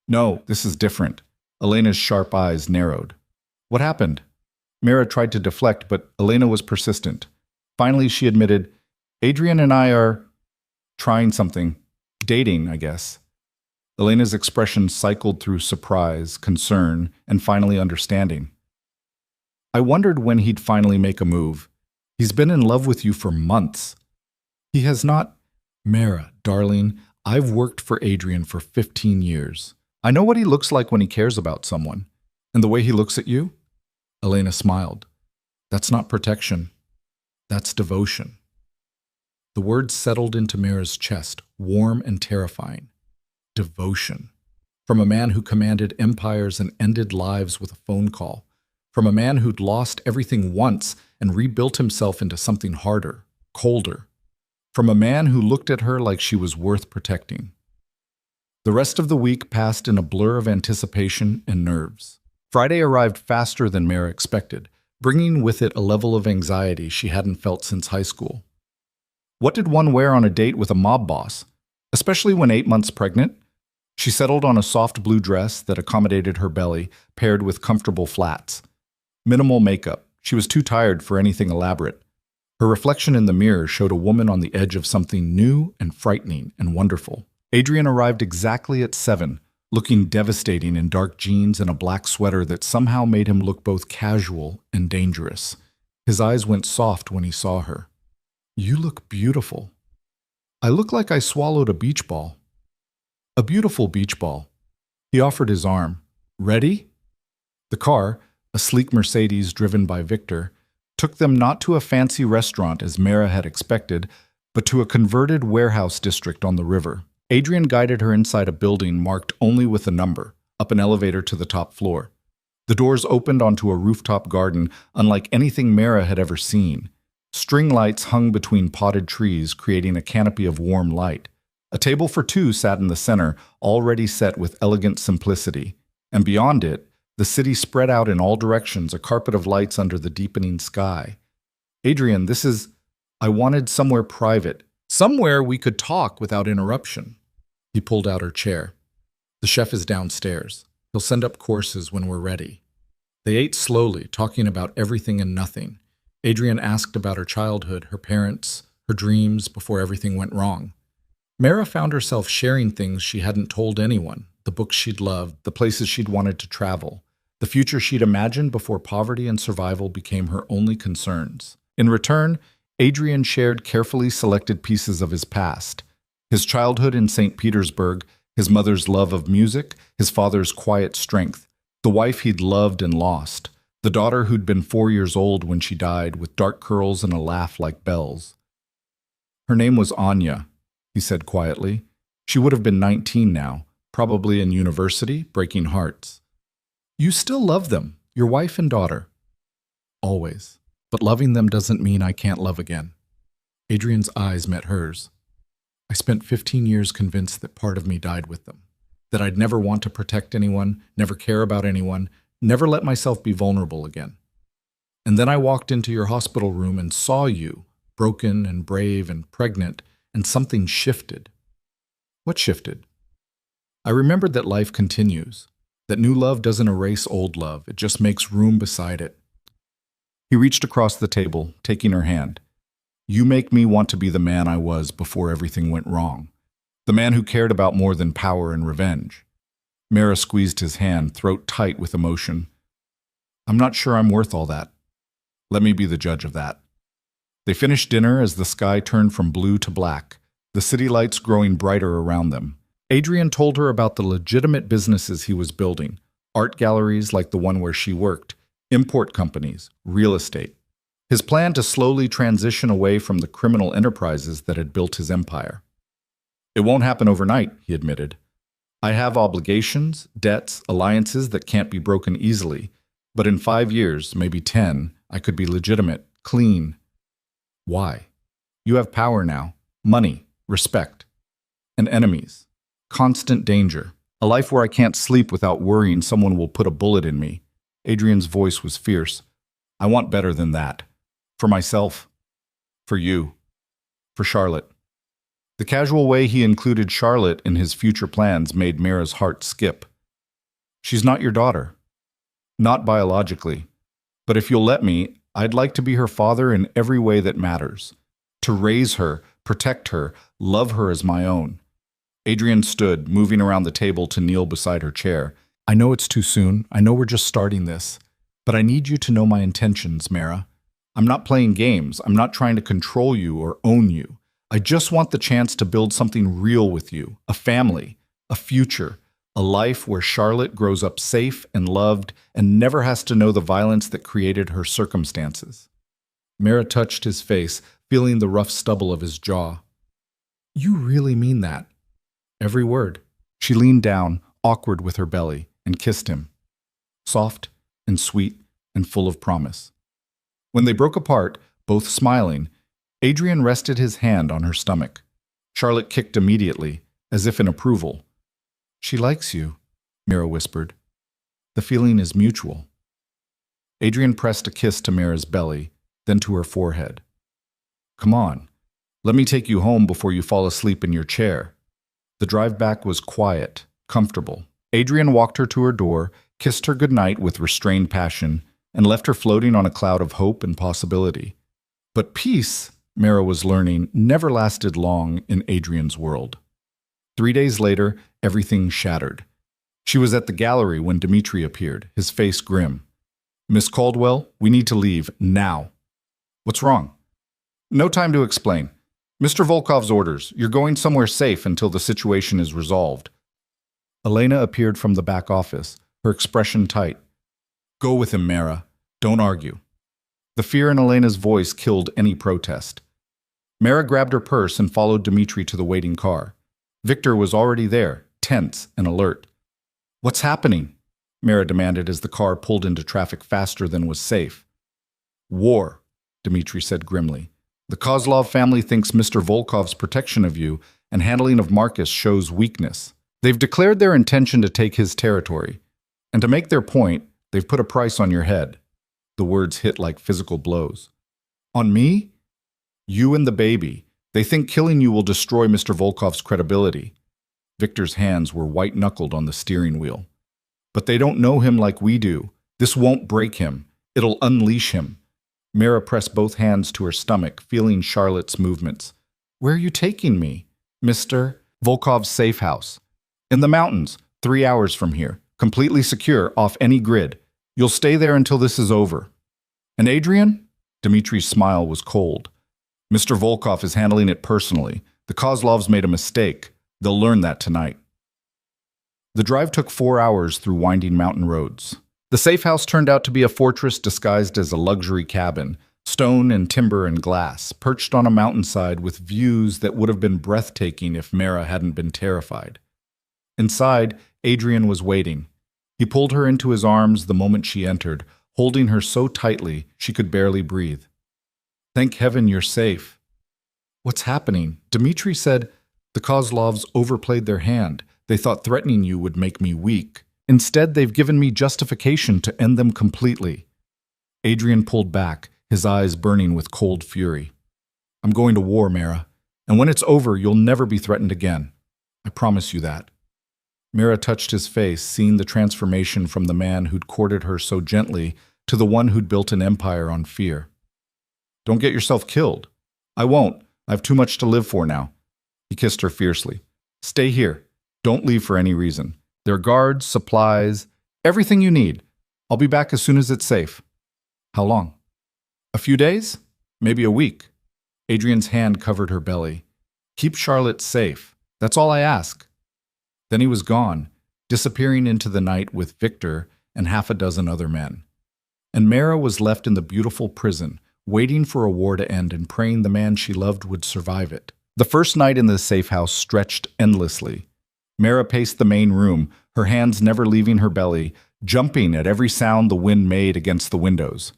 No, this is different. Elena's sharp eyes narrowed. What happened? Mara tried to deflect, but Elena was persistent. Finally, she admitted, Adrian and I are trying something. Dating, I guess. Elena's expression cycled through surprise, concern, and finally understanding. I wondered when he'd finally make a move. He's been in love with you for months. He has not. Mara, darling, I've worked for Adrian for 15 years. I know what he looks like when he cares about someone. And the way he looks at you? Elena smiled. That's not protection. That's devotion. The words settled into Mara's chest, warm and terrifying. Devotion. From a man who commanded empires and ended lives with a phone call. From a man who'd lost everything once and rebuilt himself into something harder, colder. From a man who looked at her like she was worth protecting. The rest of the week passed in a blur of anticipation and nerves. Friday arrived faster than Mara expected, bringing with it a level of anxiety she hadn't felt since high school. What did one wear on a date with a mob boss, especially when 8 months pregnant? She settled on a soft blue dress that accommodated her belly, paired with comfortable flats. Minimal makeup. She was too tired for anything elaborate. Her reflection in the mirror showed a woman on the edge of something new and frightening and wonderful. Adrian arrived exactly at 7, looking devastating in dark jeans and a black sweater that somehow made him look both casual and dangerous. His eyes went soft when he saw her. You look beautiful. I look like I swallowed a beach ball. A beautiful beach ball. He offered his arm. Ready? The car, a sleek Mercedes driven by Victor, took them not to a fancy restaurant as Mara had expected, but to a converted warehouse district on the river. Adrian guided her inside a building marked only with a number, up an elevator to the top floor. The doors opened onto a rooftop garden unlike anything Mara had ever seen. String lights hung between potted trees, creating a canopy of warm light. A table for two sat in the center, already set with elegant simplicity, and beyond it, The city spread out in all directions, a carpet of lights under the deepening sky. Adrian, this is... I wanted somewhere private. Somewhere we could talk without interruption. He pulled out her chair. The chef is downstairs. He'll send up courses when we're ready. They ate slowly, talking about everything and nothing. Adrian asked about her childhood, her parents, her dreams before everything went wrong. Mara found herself sharing things she hadn't told anyone, the books she'd loved, the places she'd wanted to travel, the future she'd imagined before poverty and survival became her only concerns. In return, Adrian shared carefully selected pieces of his past. His childhood in St. Petersburg, his mother's love of music, his father's quiet strength, the wife he'd loved and lost, the daughter who'd been 4 years old when she died, with dark curls and a laugh like bells. Her name was Anya, he said quietly. She would have been 19 now, probably in university, breaking hearts. You still love them, your wife and daughter. Always. But loving them doesn't mean I can't love again. Adrian's eyes met hers. I spent 15 years convinced that part of me died with them, that I'd never want to protect anyone, never care about anyone, never let myself be vulnerable again. And then I walked into your hospital room and saw you, broken and brave and pregnant, and something shifted. What shifted? I remembered that life continues, that new love doesn't erase old love, it just makes room beside it. He reached across the table, taking her hand. You make me want to be the man I was before everything went wrong. The man who cared about more than power and revenge. Mara squeezed his hand, throat tight with emotion. I'm not sure I'm worth all that. Let me be the judge of that. They finished dinner as the sky turned from blue to black, the city lights growing brighter around them. Adrian told her about the legitimate businesses he was building, art galleries like the one where she worked, import companies, real estate. His plan to slowly transition away from the criminal enterprises that had built his empire. It won't happen overnight, he admitted. I have obligations, debts, alliances that can't be broken easily, but in 5 years, maybe 10, I could be legitimate, clean. Why? You have power now, money, respect, and enemies, constant danger, a life where I can't sleep without worrying someone will put a bullet in me. Adrian's voice was fierce. I want better than that. For myself. For you. For Charlotte. The casual way he included Charlotte in his future plans made Mara's heart skip. She's not your daughter. Not biologically. But if you'll let me, I'd like to be her father in every way that matters. To raise her, protect her, love her as my own. Adrian stood, moving around the table to kneel beside her chair. I know it's too soon. I know we're just starting this. But I need you to know my intentions, Mara. I'm not playing games. I'm not trying to control you or own you. I just want the chance to build something real with you, a family, a future, a life where Charlotte grows up safe and loved and never has to know the violence that created her circumstances. Mara touched his face, feeling the rough stubble of his jaw. You really mean that? Every word. She leaned down, awkward with her belly, and kissed him. Soft and sweet and full of promise. When they broke apart, both smiling, Adrian rested his hand on her stomach. Charlotte kicked immediately, as if in approval. She likes you, Mara whispered. The feeling is mutual. Adrian pressed a kiss to Mara's belly, then to her forehead. Come on, let me take you home before you fall asleep in your chair. The drive back was quiet, comfortable. Adrian walked her to her door, kissed her goodnight with restrained passion, and left her floating on a cloud of hope and possibility. But peace, Mara was learning, never lasted long in Adrian's world. 3 days later, everything shattered. She was at the gallery when Dmitri appeared, his face grim. Miss Caldwell, we need to leave, now. What's wrong? No time to explain. Mr. Volkov's orders. You're going somewhere safe until the situation is resolved. Elena appeared from the back office, her expression tight. Go with him, Mara. Don't argue. The fear in Elena's voice killed any protest. Mara grabbed her purse and followed Dmitri to the waiting car. Victor was already there, tense and alert. What's happening? Mara demanded as the car pulled into traffic faster than was safe. War, Dmitri said grimly. The Kozlov family thinks Mr. Volkov's protection of you and handling of Marcus shows weakness. They've declared their intention to take his territory. And to make their point, they've put a price on your head. The words hit like physical blows. On me? You and the baby. They think killing you will destroy Mr. Volkov's credibility. Victor's hands were white-knuckled on the steering wheel. But they don't know him like we do. This won't break him. It'll unleash him. Mara pressed both hands to her stomach, feeling Charlotte's movements. Where are you taking me? Mr. Volkov's safe house. In the mountains, 3 hours from here. Completely secure, off any grid. You'll stay there until this is over. And Adrian? Dmitri's smile was cold. Mr. Volkov is handling it personally. The Kozlovs made a mistake. They'll learn that tonight. The drive took 4 hours through winding mountain roads. The safe house turned out to be a fortress disguised as a luxury cabin, stone and timber and glass, perched on a mountainside with views that would have been breathtaking if Mara hadn't been terrified. Inside, Adrian was waiting. He pulled her into his arms the moment she entered, holding her so tightly she could barely breathe. Thank heaven you're safe. What's happening? Dmitri said, the Kozlovs overplayed their hand. They thought threatening you would make me weak. Instead, they've given me justification to end them completely. Adrian pulled back, his eyes burning with cold fury. I'm going to war, Mara, and when it's over, you'll never be threatened again. I promise you that. Mara touched his face, seeing the transformation from the man who'd courted her so gently to the one who'd built an empire on fear. Don't get yourself killed. I won't. I have too much to live for now. He kissed her fiercely. Stay here. Don't leave for any reason. There are guards, supplies, everything you need. I'll be back as soon as it's safe. How long? A few days? Maybe a week. Adrian's hand covered her belly. Keep Charlotte safe. That's all I ask. Then he was gone, disappearing into the night with Victor and half a dozen other men. And Mara was left in the beautiful prison, waiting for a war to end and praying the man she loved would survive it. The first night in the safe house stretched endlessly. Mara paced the main room, her hands never leaving her belly, jumping at every sound the wind made against the windows.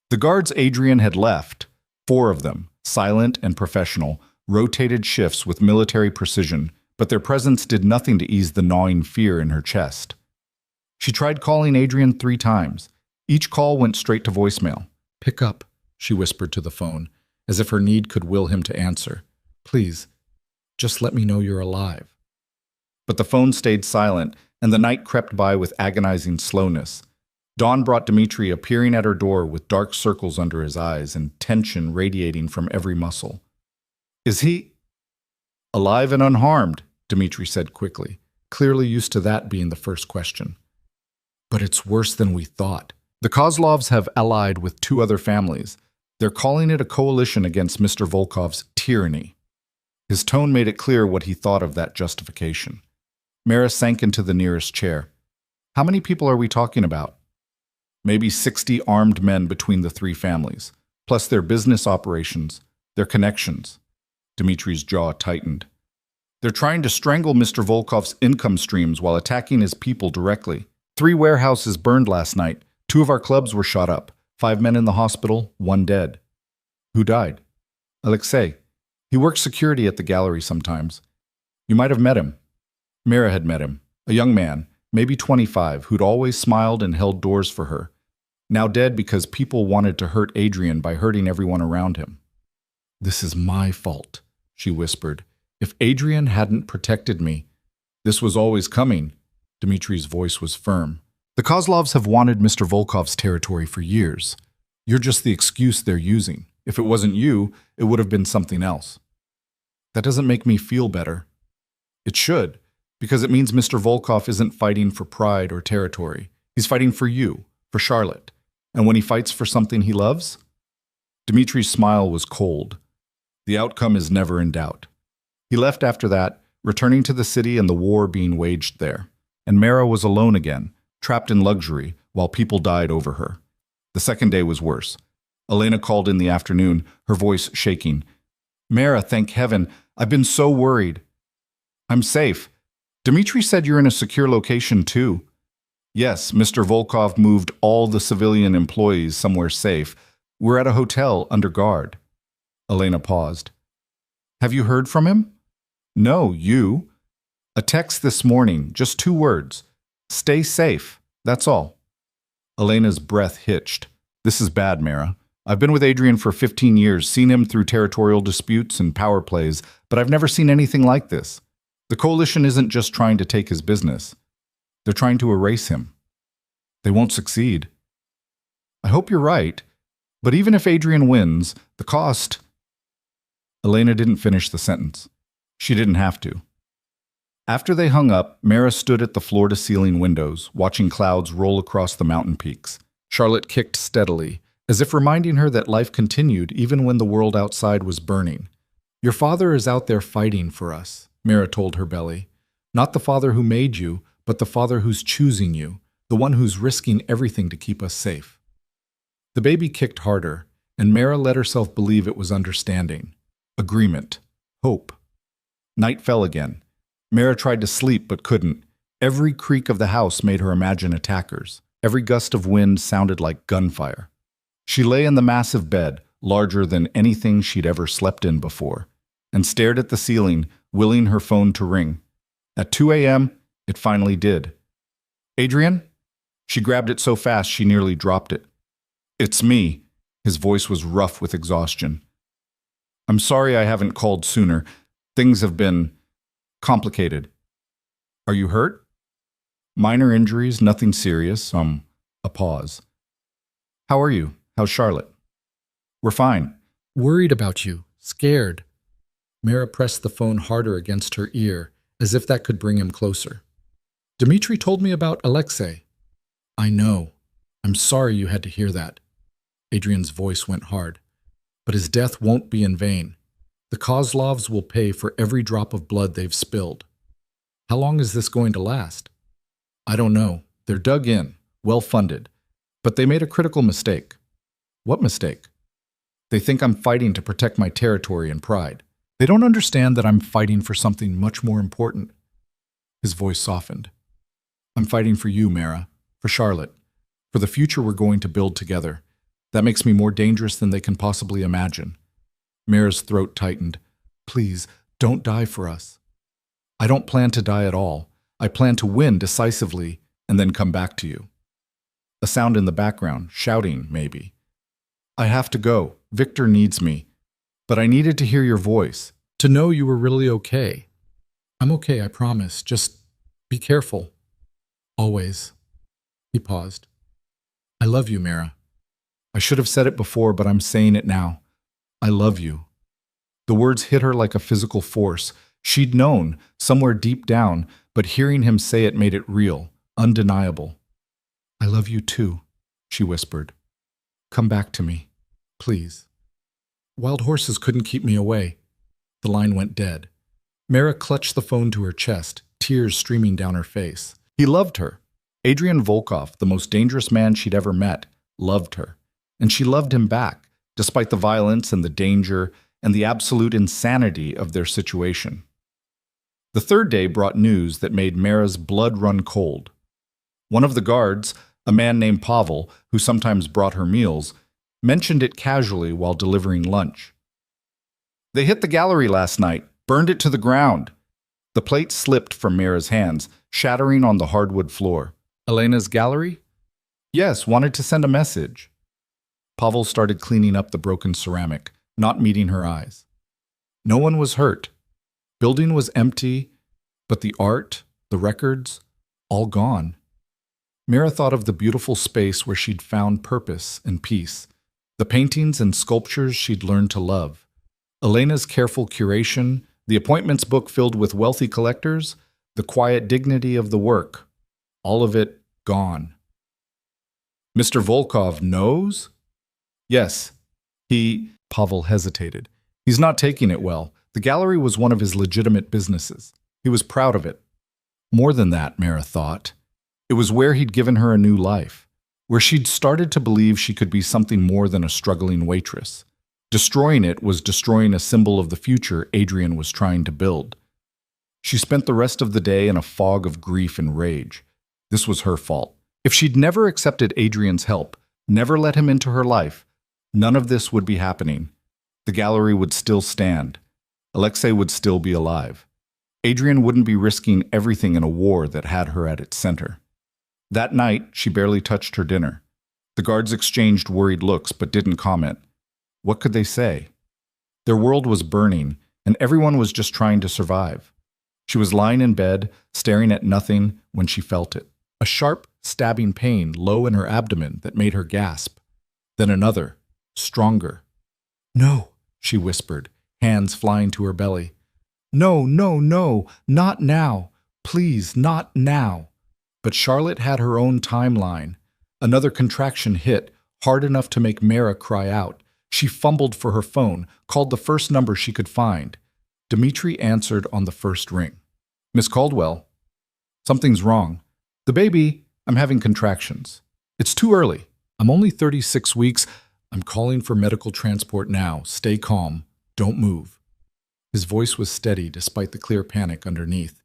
The guards Adrian had left, 4 of them, silent and professional, rotated shifts with military precision, but their presence did nothing to ease the gnawing fear in her chest. She tried calling Adrian 3 times. Each call went straight to voicemail. Pick up, she whispered to the phone, as if her need could will him to answer. Please, just let me know you're alive. But the phone stayed silent, and the night crept by with agonizing slowness. Dawn brought Dmitri appearing at her door with dark circles under his eyes and tension radiating from every muscle. Is he alive and unharmed? Dmitri said quickly, clearly used to that being the first question. But it's worse than we thought. The Kozlovs have allied with 2 other families. They're calling it a coalition against Mr. Volkov's tyranny. His tone made it clear what he thought of that justification. Mara sank into the nearest chair. How many people are we talking about? Maybe 60 armed men between the 3 families, plus their business operations, their connections. Dmitri's jaw tightened. They're trying to strangle Mr. Volkov's income streams while attacking his people directly. 3 warehouses burned last night. 2 of our clubs were shot up. 5 men in the hospital, 1 dead. Who died? Alexei. He works security at the gallery sometimes. You might have met him. Mara had met him, a young man, maybe 25, who'd always smiled and held doors for her. Now dead because people wanted to hurt Adrian by hurting everyone around him. This is my fault, she whispered. If Adrian hadn't protected me, this was always coming. Dmitri's voice was firm. The Kozlovs have wanted Mr. Volkov's territory for years. You're just the excuse they're using. If it wasn't you, it would have been something else. That doesn't make me feel better. It should, because it means Mr. Volkov isn't fighting for pride or territory. He's fighting for you, for Charlotte. And when he fights for something he loves? Dmitri's smile was cold. The outcome is never in doubt. He left after that, returning to the city and the war being waged there. And Mara was alone again, trapped in luxury, while people died over her. The second day was worse. Elena called in the afternoon, her voice shaking. Mara, thank heaven, I've been so worried. I'm safe. Dmitri said you're in a secure location too. Yes, Mr. Volkov moved all the civilian employees somewhere safe. We're at a hotel under guard. Elena paused. Have you heard from him? No, you. A text this morning, just 2 words. Stay safe. That's all. Elena's breath hitched. This is bad, Mara. I've been with Adrian for 15 years, seen him through territorial disputes and power plays, but I've never seen anything like this. The coalition isn't just trying to take his business. They're trying to erase him. They won't succeed. I hope you're right, but even if Adrian wins, the cost... Elena didn't finish the sentence. She didn't have to. After they hung up, Mara stood at the floor-to-ceiling windows, watching clouds roll across the mountain peaks. Charlotte kicked steadily, as if reminding her that life continued even when the world outside was burning. Your father is out there fighting for us, Mara told her belly. Not the father who made you, but the father who's choosing you, the one who's risking everything to keep us safe. The baby kicked harder, and Mara let herself believe it was understanding, agreement, hope. Night fell again. Mara tried to sleep but couldn't. Every creak of the house made her imagine attackers. Every gust of wind sounded like gunfire. She lay in the massive bed, larger than anything she'd ever slept in before, and stared at the ceiling, willing her phone to ring. At 2 a.m., it finally did. Adrian? She grabbed it so fast she nearly dropped it. It's me. His voice was rough with exhaustion. I'm sorry I haven't called sooner. Things have been complicated. Are you hurt? Minor injuries, nothing serious. A pause. How are you? How's Charlotte? We're fine. Worried about you. Scared. Mara pressed the phone harder against her ear, as if that could bring him closer. Dmitri told me about Alexei. I know. I'm sorry you had to hear that. Adrian's voice went hard. But his death won't be in vain. The Kozlovs will pay for every drop of blood they've spilled. How long is this going to last? I don't know. They're dug in, well-funded. But they made a critical mistake. What mistake? They think I'm fighting to protect my territory and pride. They don't understand that I'm fighting for something much more important. His voice softened. I'm fighting for you, Mara. For Charlotte. For the future we're going to build together. That makes me more dangerous than they can possibly imagine. Mara's throat tightened. Please, don't die for us. I don't plan to die at all. I plan to win decisively and then come back to you. A sound in the background, shouting, maybe. I have to go. Victor needs me. But I needed to hear your voice, to know you were really okay. I'm okay, I promise. Just be careful. Always. He paused. I love you, Mara. I should have said it before, but I'm saying it now. I love you. The words hit her like a physical force. She'd known, somewhere deep down, but hearing him say it made it real, undeniable. I love you too, she whispered. Come back to me, please. Wild horses couldn't keep me away. The line went dead. Mara clutched the phone to her chest, tears streaming down her face. He loved her. Adrian Volkov, the most dangerous man she'd ever met, loved her. And she loved him back, despite the violence and the danger and the absolute insanity of their situation. The third day brought news that made Mara's blood run cold. One of the guards, a man named Pavel, who sometimes brought her meals, mentioned it casually while delivering lunch. They hit the gallery last night, burned it to the ground. The plate slipped from Mara's hands, shattering on the hardwood floor. Elena's gallery? Yes, wanted to send a message. Pavel started cleaning up the broken ceramic, not meeting her eyes. No one was hurt. Building was empty, but the art, the records, all gone. Mara thought of the beautiful space where she'd found purpose and peace, the paintings and sculptures she'd learned to love, Elena's careful curation, the appointments book filled with wealthy collectors, the quiet dignity of the work, all of it gone. Mr. Volkov knows? Yes. Pavel hesitated. He's not taking it well. The gallery was one of his legitimate businesses. He was proud of it. More than that, Mara thought. It was where he'd given her a new life, where she'd started to believe she could be something more than a struggling waitress. Destroying it was destroying a symbol of the future Adrian was trying to build. She spent the rest of the day in a fog of grief and rage. This was her fault. If she'd never accepted Adrian's help, never let him into her life, none of this would be happening. The gallery would still stand. Alexei would still be alive. Adrian wouldn't be risking everything in a war that had her at its center. That night, she barely touched her dinner. The guards exchanged worried looks but didn't comment. What could they say? Their world was burning, and everyone was just trying to survive. She was lying in bed, staring at nothing when she felt it. A sharp, stabbing pain low in her abdomen that made her gasp. Then another, stronger. No, she whispered, hands flying to her belly. No, no, no, not now. Please, not now. But Charlotte had her own timeline. Another contraction hit, hard enough to make Mara cry out. She fumbled for her phone, called the first number she could find. Dimitri answered on the first ring. Miss Caldwell. Something's wrong. The baby, I'm having contractions. It's too early. I'm only 36 weeks. I'm calling for medical transport now. Stay calm. Don't move. His voice was steady despite the clear panic underneath.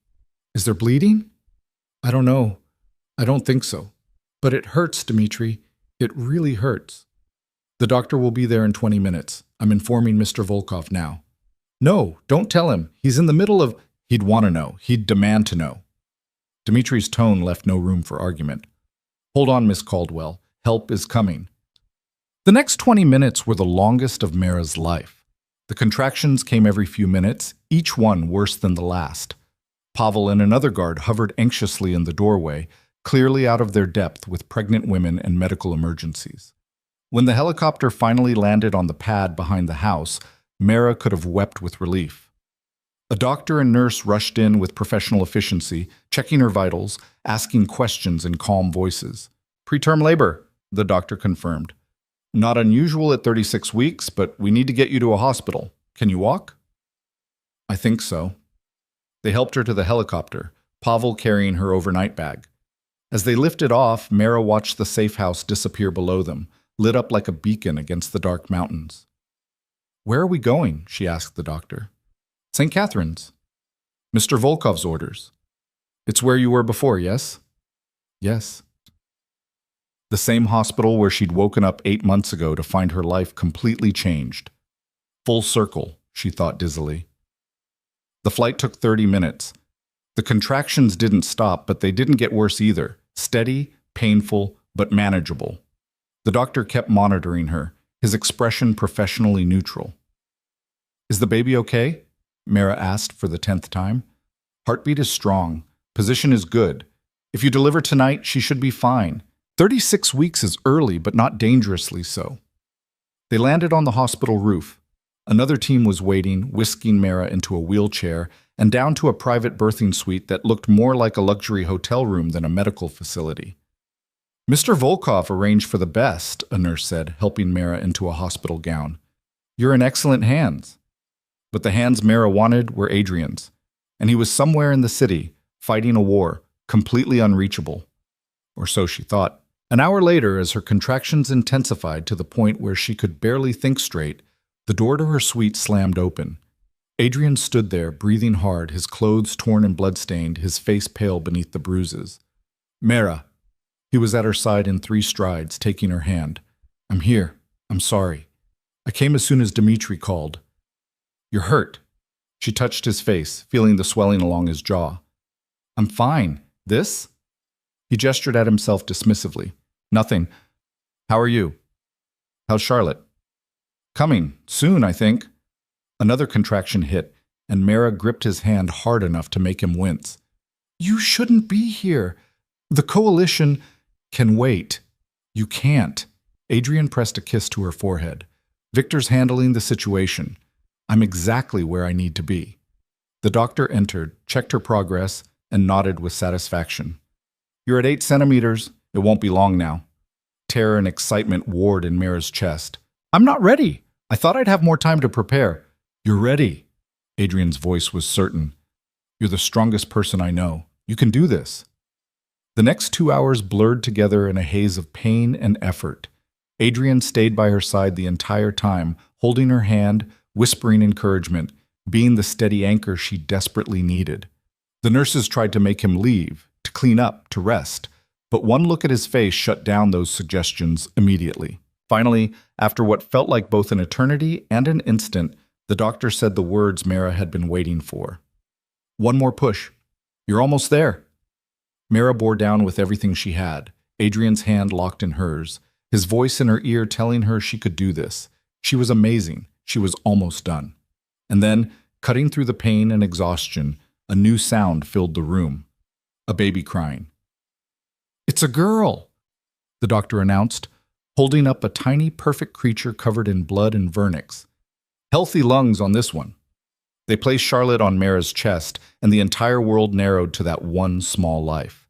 Is there bleeding? I don't know. I don't think so. But it hurts, Dimitri. It really hurts. The doctor will be there in 20 minutes. I'm informing Mr. Volkov now. No, don't tell him. He's in the middle of... He'd want to know. He'd demand to know. Dimitri's tone left no room for argument. Hold on, Miss Caldwell. Help is coming. The next 20 minutes were the longest of Mara's life. The contractions came every few minutes, each one worse than the last. Pavel and another guard hovered anxiously in the doorway, clearly out of their depth with pregnant women and medical emergencies. When the helicopter finally landed on the pad behind the house, Mara could have wept with relief. A doctor and nurse rushed in with professional efficiency, checking her vitals, asking questions in calm voices. Preterm labor, the doctor confirmed. Not unusual at 36 weeks, but we need to get you to a hospital. Can you walk? I think so. They helped her to the helicopter, Pavel carrying her overnight bag. As they lifted off, Mara watched the safe house disappear below them, lit up like a beacon against the dark mountains. Where are we going? She asked the doctor. St. Catherine's. Mr. Volkov's orders. It's where you were before, yes? Yes. The same hospital where she'd woken up 8 months ago to find her life completely changed. Full circle, she thought dizzily. The flight took 30 minutes. The contractions didn't stop, but they didn't get worse either. Steady, painful, but manageable. The doctor kept monitoring her, his expression professionally neutral. Is the baby okay? Mara asked for the 10th time. Heartbeat is strong. Position is good. If you deliver tonight, she should be fine. 36 weeks is early, but not dangerously so. They landed on the hospital roof. Another team was waiting, whisking Mara into a wheelchair and down to a private birthing suite that looked more like a luxury hotel room than a medical facility. Mr. Volkov arranged for the best, a nurse said, helping Mara into a hospital gown. You're in excellent hands. But the hands Mara wanted were Adrian's, and he was somewhere in the city, fighting a war, completely unreachable. Or so she thought. An hour later, as her contractions intensified to the point where she could barely think straight, the door to her suite slammed open. Adrian stood there, breathing hard, his clothes torn and blood-stained, his face pale beneath the bruises. Mara. He was at her side in 3 strides, taking her hand. I'm here. I'm sorry. I came as soon as Dimitri called. You're hurt. She touched his face, feeling the swelling along his jaw. I'm fine. This? He gestured at himself dismissively. Nothing. How are you? How's Charlotte? Coming. Soon, I think. Another contraction hit, and Mara gripped his hand hard enough to make him wince. You shouldn't be here. The coalition can wait. You can't. Adrian pressed a kiss to her forehead. Victor's handling the situation. I'm exactly where I need to be. The doctor entered, checked her progress, and nodded with satisfaction. You're at 8 centimeters. It won't be long now. Terror and excitement warred in Mara's chest. I'm not ready. I thought I'd have more time to prepare. You're ready. Adrian's voice was certain. You're the strongest person I know. You can do this. The next 2 hours blurred together in a haze of pain and effort. Adrian stayed by her side the entire time, holding her hand, whispering encouragement, being the steady anchor she desperately needed. The nurses tried to make him leave, to clean up, to rest, but one look at his face shut down those suggestions immediately. Finally, after what felt like both an eternity and an instant, the doctor said the words Mara had been waiting for. One more push. You're almost there. Mara bore down with everything she had, Adrian's hand locked in hers, his voice in her ear telling her she could do this. She was amazing. She was almost done. And then, cutting through the pain and exhaustion, a new sound filled the room. A baby crying. "It's a girl," the doctor announced, holding up a tiny, perfect creature covered in blood and vernix. Healthy lungs on this one. They placed Charlotte on Mara's chest, and the entire world narrowed to that one small life.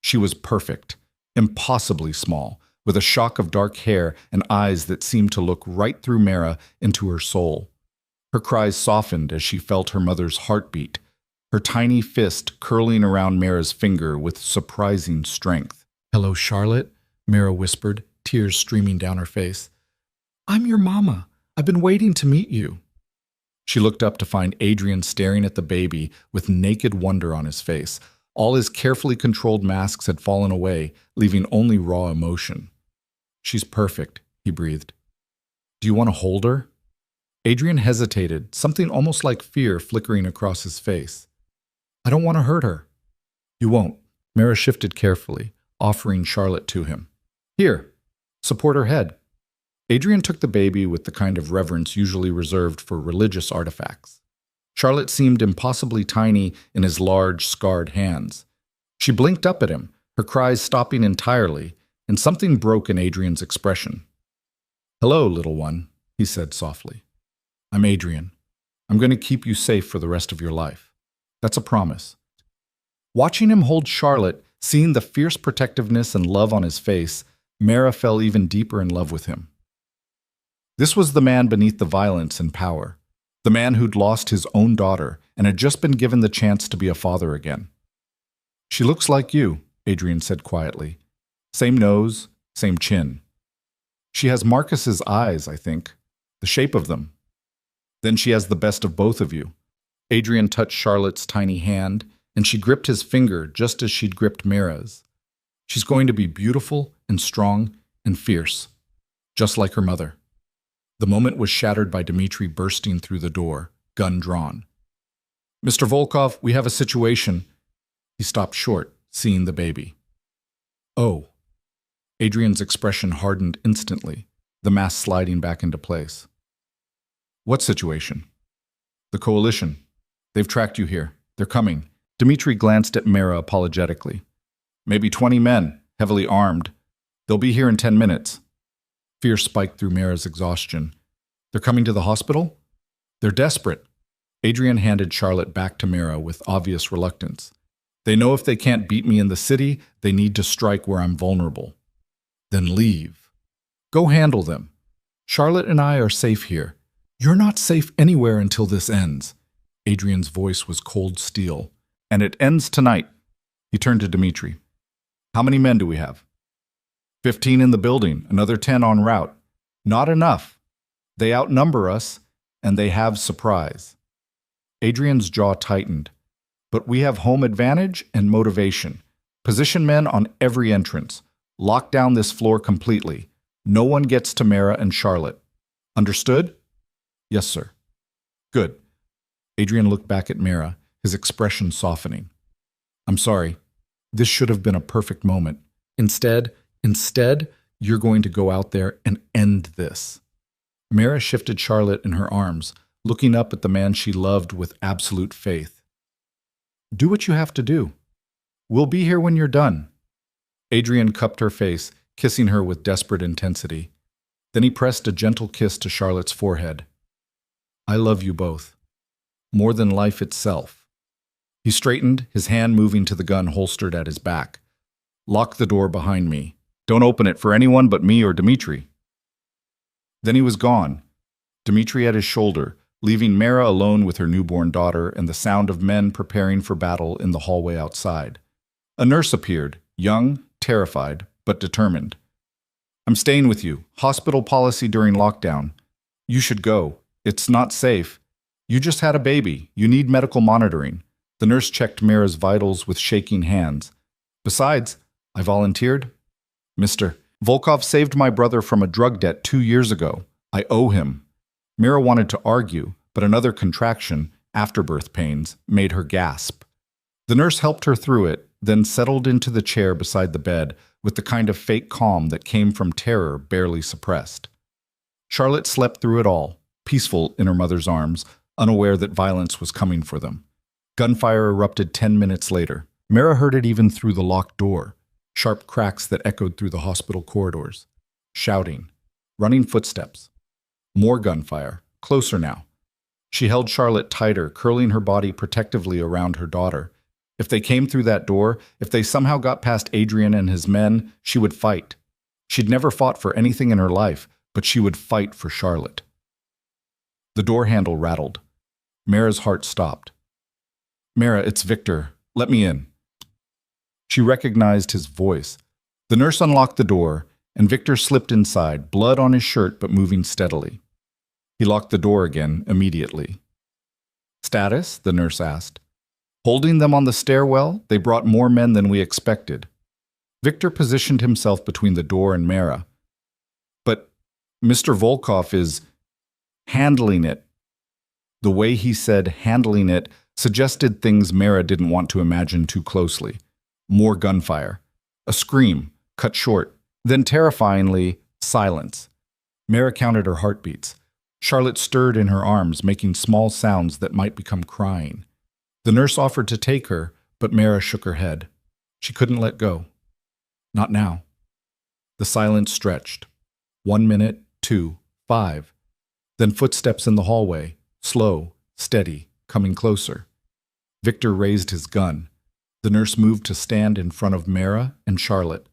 She was perfect, impossibly small, with a shock of dark hair and eyes that seemed to look right through Mara into her soul. Her cries softened as she felt her mother's heartbeat, her tiny fist curling around Mara's finger with surprising strength. "Hello, Charlotte," Mara whispered, tears streaming down her face. "I'm your mama. I've been waiting to meet you." She looked up to find Adrian staring at the baby with naked wonder on his face. All his carefully controlled masks had fallen away, leaving only raw emotion. "She's perfect," he breathed. "Do you want to hold her?" Adrian hesitated, something almost like fear flickering across his face. "I don't want to hurt her." "You won't." Mara shifted carefully, offering Charlotte to him. "Here, support her head." Adrian took the baby with the kind of reverence usually reserved for religious artifacts. Charlotte seemed impossibly tiny in his large, scarred hands. She blinked up at him, her cries stopping entirely, and something broke in Adrian's expression. "Hello, little one," he said softly. "I'm Adrian. I'm going to keep you safe for the rest of your life. That's a promise." Watching him hold Charlotte, seeing the fierce protectiveness and love on his face, Mara fell even deeper in love with him. This was the man beneath the violence and power, the man who'd lost his own daughter and had just been given the chance to be a father again. "She looks like you," Adrian said quietly. "Same nose, same chin. She has Marcus's eyes, I think, the shape of them. Then she has the best of both of you." Adrian touched Charlotte's tiny hand, and she gripped his finger just as she'd gripped Mara's. "She's going to be beautiful and strong and fierce, just like her mother." The moment was shattered by Dmitri bursting through the door, gun drawn. "Mr. Volkov, we have a situation." He stopped short, seeing the baby. "Oh." Adrian's expression hardened instantly, the mask sliding back into place. "What situation?" "The coalition. They've tracked you here. They're coming." Dmitri glanced at Mara apologetically. "Maybe 20 men, heavily armed. They'll be here in 10 minutes. Fear spiked through Mara's exhaustion. "They're coming to the hospital?" "They're desperate." Adrian handed Charlotte back to Mara with obvious reluctance. "They know if they can't beat me in the city, they need to strike where I'm vulnerable." "Then leave. Go handle them. Charlotte and I are safe here. You're not safe anywhere until this ends." Adrian's voice was cold steel. "And it ends tonight." He turned to Dmitri. "How many men do we have?" 15 in the building, another 10 en route. Not enough. They outnumber us, and they have surprise." Adrian's jaw tightened. "But we have home advantage and motivation. Position men on every entrance. Lock down this floor completely. No one gets to Mara and Charlotte. Understood?" "Yes, sir." "Good." Adrian looked back at Mara, his expression softening. "I'm sorry. This should have been a perfect moment. Instead, you're going to go out there and end this." Mara shifted Charlotte in her arms, looking up at the man she loved with absolute faith. "Do what you have to do. We'll be here when you're done." Adrian cupped her face, kissing her with desperate intensity. Then he pressed a gentle kiss to Charlotte's forehead. "I love you both. More than life itself." He straightened, his hand moving to the gun holstered at his back. "Lock the door behind me. Don't open it for anyone but me or Dmitri." Then he was gone, Dmitri at his shoulder, leaving Mara alone with her newborn daughter and the sound of men preparing for battle in the hallway outside. A nurse appeared, young, terrified, but determined. "I'm staying with you. Hospital policy during lockdown. You should go. It's not safe. You just had a baby. You need medical monitoring." The nurse checked Mara's vitals with shaking hands. "Besides, I volunteered. Mr. Volkov saved my brother from a drug debt 2 years ago. I owe him." Mara wanted to argue, but another contraction, afterbirth pains, made her gasp. The nurse helped her through it, then settled into the chair beside the bed with the kind of fake calm that came from terror barely suppressed. Charlotte slept through it all, peaceful in her mother's arms, unaware that violence was coming for them. Gunfire erupted 10 minutes later. Mara heard it even through the locked door, sharp cracks that echoed through the hospital corridors. Shouting, running footsteps. More gunfire, closer now. She held Charlotte tighter, curling her body protectively around her daughter. If they came through that door, if they somehow got past Adrian and his men, she would fight. She'd never fought for anything in her life, but she would fight for Charlotte. The door handle rattled. Mara's heart stopped. "Mara, it's Victor. Let me in." She recognized his voice. The nurse unlocked the door, and Victor slipped inside, blood on his shirt but moving steadily. He locked the door again immediately. "Status?" the nurse asked. "Holding them on the stairwell, they brought more men than we expected." Victor positioned himself between the door and Mara. "But Mr. Volkov is handling it." The way he said handling it suggested things Mara didn't want to imagine too closely. More gunfire. A scream, cut short. Then terrifyingly, silence. Mara counted her heartbeats. Charlotte stirred in her arms, making small sounds that might become crying. The nurse offered to take her, but Mara shook her head. She couldn't let go. Not now. The silence stretched. 1 minute, 2, 5. Then footsteps in the hallway, slow, steady, coming closer. Victor raised his gun. The nurse moved to stand in front of Mara and Charlotte,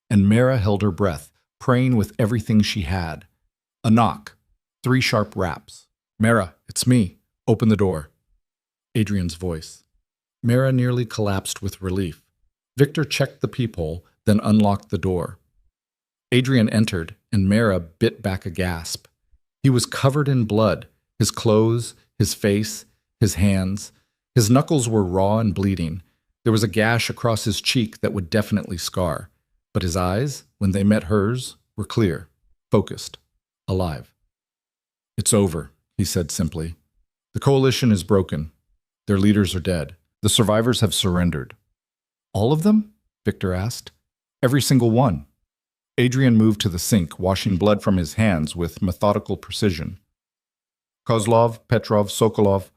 and Mara held her breath, praying with everything she had. A knock. 3 sharp raps. "Mara, it's me. Open the door." Adrian's voice. Mara nearly collapsed with relief. Victor checked the peephole, then unlocked the door. Adrian entered, and Mara bit back a gasp. He was covered in blood, his clothes, his face, his hands. His knuckles were raw and bleeding. There was a gash across his cheek that would definitely scar. But his eyes, when they met hers, were clear, focused, alive. "It's over," he said simply. "The coalition is broken. Their leaders are dead. The survivors have surrendered." "All of them?" Victor asked. "Every single one." Adrian moved to the sink, washing blood from his hands with methodical precision. "Kozlov, Petrov, Sokolov,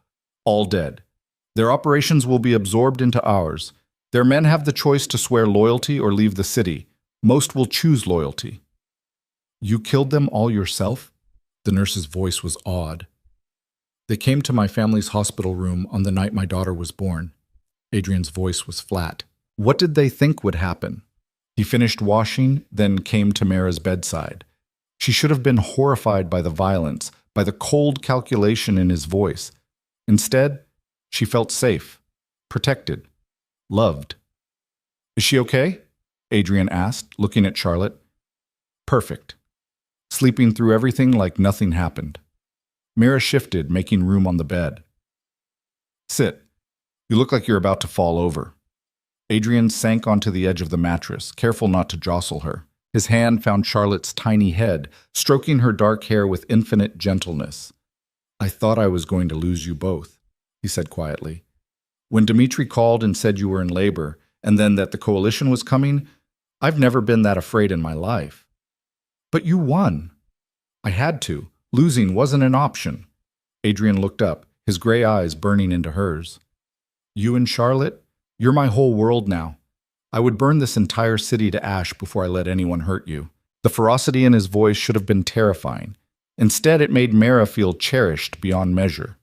all dead. Their operations will be absorbed into ours. Their men have the choice to swear loyalty or leave the city. Most will choose loyalty." "You killed them all yourself?" The nurse's voice was awed. "They came to my family's hospital room on the night my daughter was born." Adrian's voice was flat. "What did they think would happen?" He finished washing, then came to Mara's bedside. She should have been horrified by the violence, by the cold calculation in his voice. Instead, she felt safe, protected, loved. "Is she okay?" Adrian asked, looking at Charlotte. "Perfect. Sleeping through everything like nothing happened." Mara shifted, making room on the bed. "Sit. You look like you're about to fall over." Adrian sank onto the edge of the mattress, careful not to jostle her. His hand found Charlotte's tiny head, stroking her dark hair with infinite gentleness. "I thought I was going to lose you both," he said quietly. "When Dmitri called and said you were in labor, and then that the coalition was coming, I've never been that afraid in my life." "But you won." "I had to. Losing wasn't an option." Adrian looked up, his gray eyes burning into hers. "You and Charlotte, you're my whole world now. I would burn this entire city to ash before I let anyone hurt you." The ferocity in his voice should have been terrifying. Instead, it made Mara feel cherished beyond measure.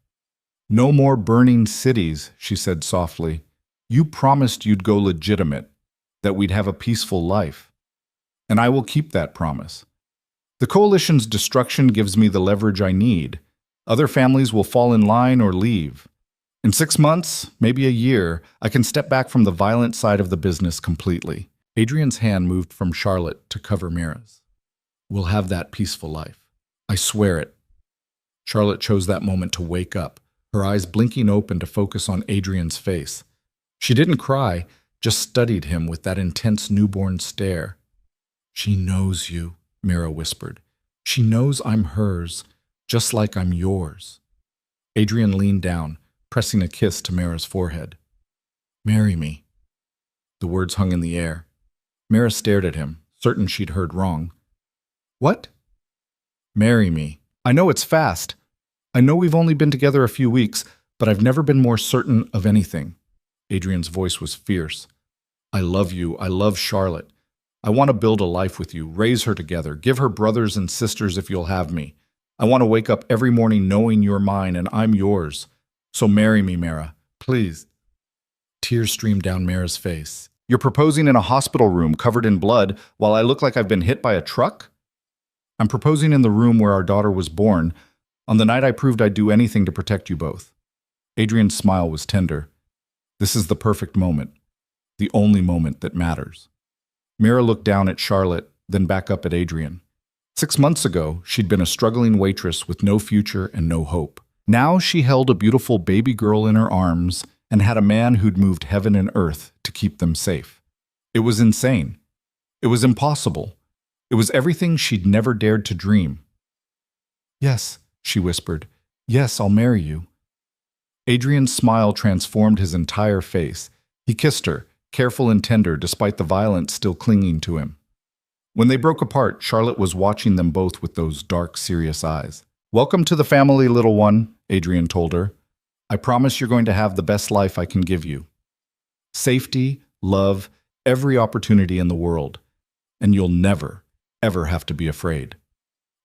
"No more burning cities," she said softly. "You promised you'd go legitimate, that we'd have a peaceful life. And I will keep that promise. The coalition's destruction gives me the leverage I need. Other families will fall in line or leave. In 6 months, maybe a year, I can step back from the violent side of the business completely." Adrian's hand moved from Charlotte to cover Mara's. "We'll have that peaceful life. I swear it." Charlotte chose that moment to wake up, her eyes blinking open to focus on Adrian's face. She didn't cry, just studied him with that intense newborn stare. "She knows you," Mara whispered. "She knows I'm hers, just like I'm yours." Adrian leaned down, pressing a kiss to Mara's forehead. "Marry me." The words hung in the air. Mara stared at him, certain she'd heard wrong. What? Marry me. I know it's fast. I know we've only been together a few weeks, but I've never been more certain of anything. Adrian's voice was fierce. I love you. I love Charlotte. I want to build a life with you, raise her together, give her brothers and sisters if you'll have me. I want to wake up every morning knowing you're mine and I'm yours. So marry me, Mara, please. Tears streamed down Mara's face. You're proposing in a hospital room covered in blood while I look like I've been hit by a truck? I'm proposing in the room where our daughter was born, on the night I proved I'd do anything to protect you both. Adrian's smile was tender. This is the perfect moment, the only moment that matters. Mara looked down at Charlotte, then back up at Adrian. 6 months ago, she'd been a struggling waitress with no future and no hope. Now she held a beautiful baby girl in her arms and had a man who'd moved heaven and earth to keep them safe. It was insane. It was impossible. It was everything she'd never dared to dream. Yes, she whispered. Yes, I'll marry you. Adrian's smile transformed his entire face. He kissed her, careful and tender despite the violence still clinging to him. When they broke apart, Charlotte was watching them both with those dark, serious eyes. Welcome to the family, little one, Adrian told her. I promise you're going to have the best life I can give you. Safety, love, every opportunity in the world. And you'll never, ever have to be afraid.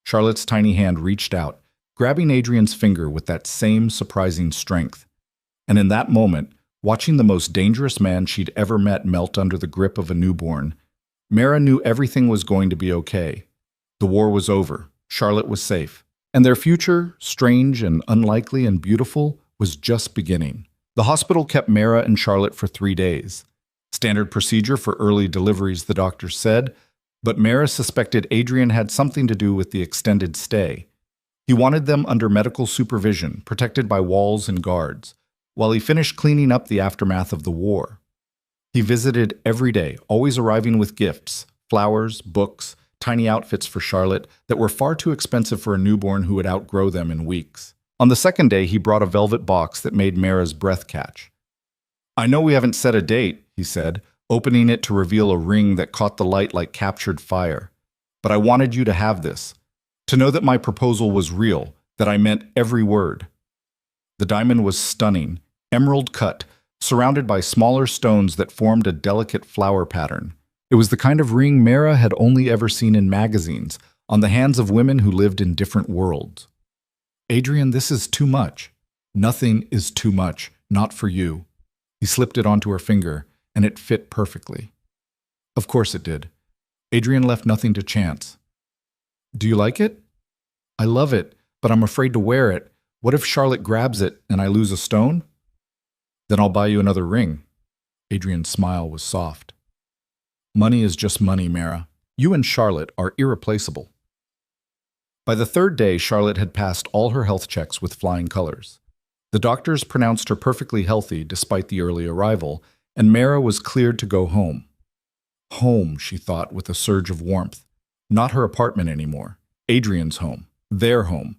Charlotte's tiny hand reached out, grabbing Adrian's finger with that same surprising strength. And in that moment, watching the most dangerous man she'd ever met melt under the grip of a newborn, Mara knew everything was going to be okay. The war was over, Charlotte was safe, and their future, strange and unlikely and beautiful, was just beginning. The hospital kept Mara and Charlotte for 3 days. Standard procedure for early deliveries, the doctors said, but Mara suspected Adrian had something to do with the extended stay. He wanted them under medical supervision, protected by walls and guards, while he finished cleaning up the aftermath of the war. He visited every day, always arriving with gifts, flowers, books, tiny outfits for Charlotte that were far too expensive for a newborn who would outgrow them in weeks. On the second day, he brought a velvet box that made Mara's breath catch. I know we haven't set a date, he said, opening it to reveal a ring that caught the light like captured fire. But I wanted you to have this, to know that my proposal was real, that I meant every word. The diamond was stunning, emerald cut, surrounded by smaller stones that formed a delicate flower pattern. It was the kind of ring Mara had only ever seen in magazines, on the hands of women who lived in different worlds. Adrian, this is too much. Nothing is too much, not for you. He slipped it onto her finger, and it fit perfectly. Of course it did. Adrian left nothing to chance. Do you like it? I love it, but I'm afraid to wear it. What if Charlotte grabs it and I lose a stone? Then I'll buy you another ring. Adrian's smile was soft. Money is just money, Mara. You and Charlotte are irreplaceable. By the third day, Charlotte had passed all her health checks with flying colors. The doctors pronounced her perfectly healthy despite the early arrival, and Mara was cleared to go home. Home, she thought with a surge of warmth. Not her apartment anymore. Adrian's home. Their home.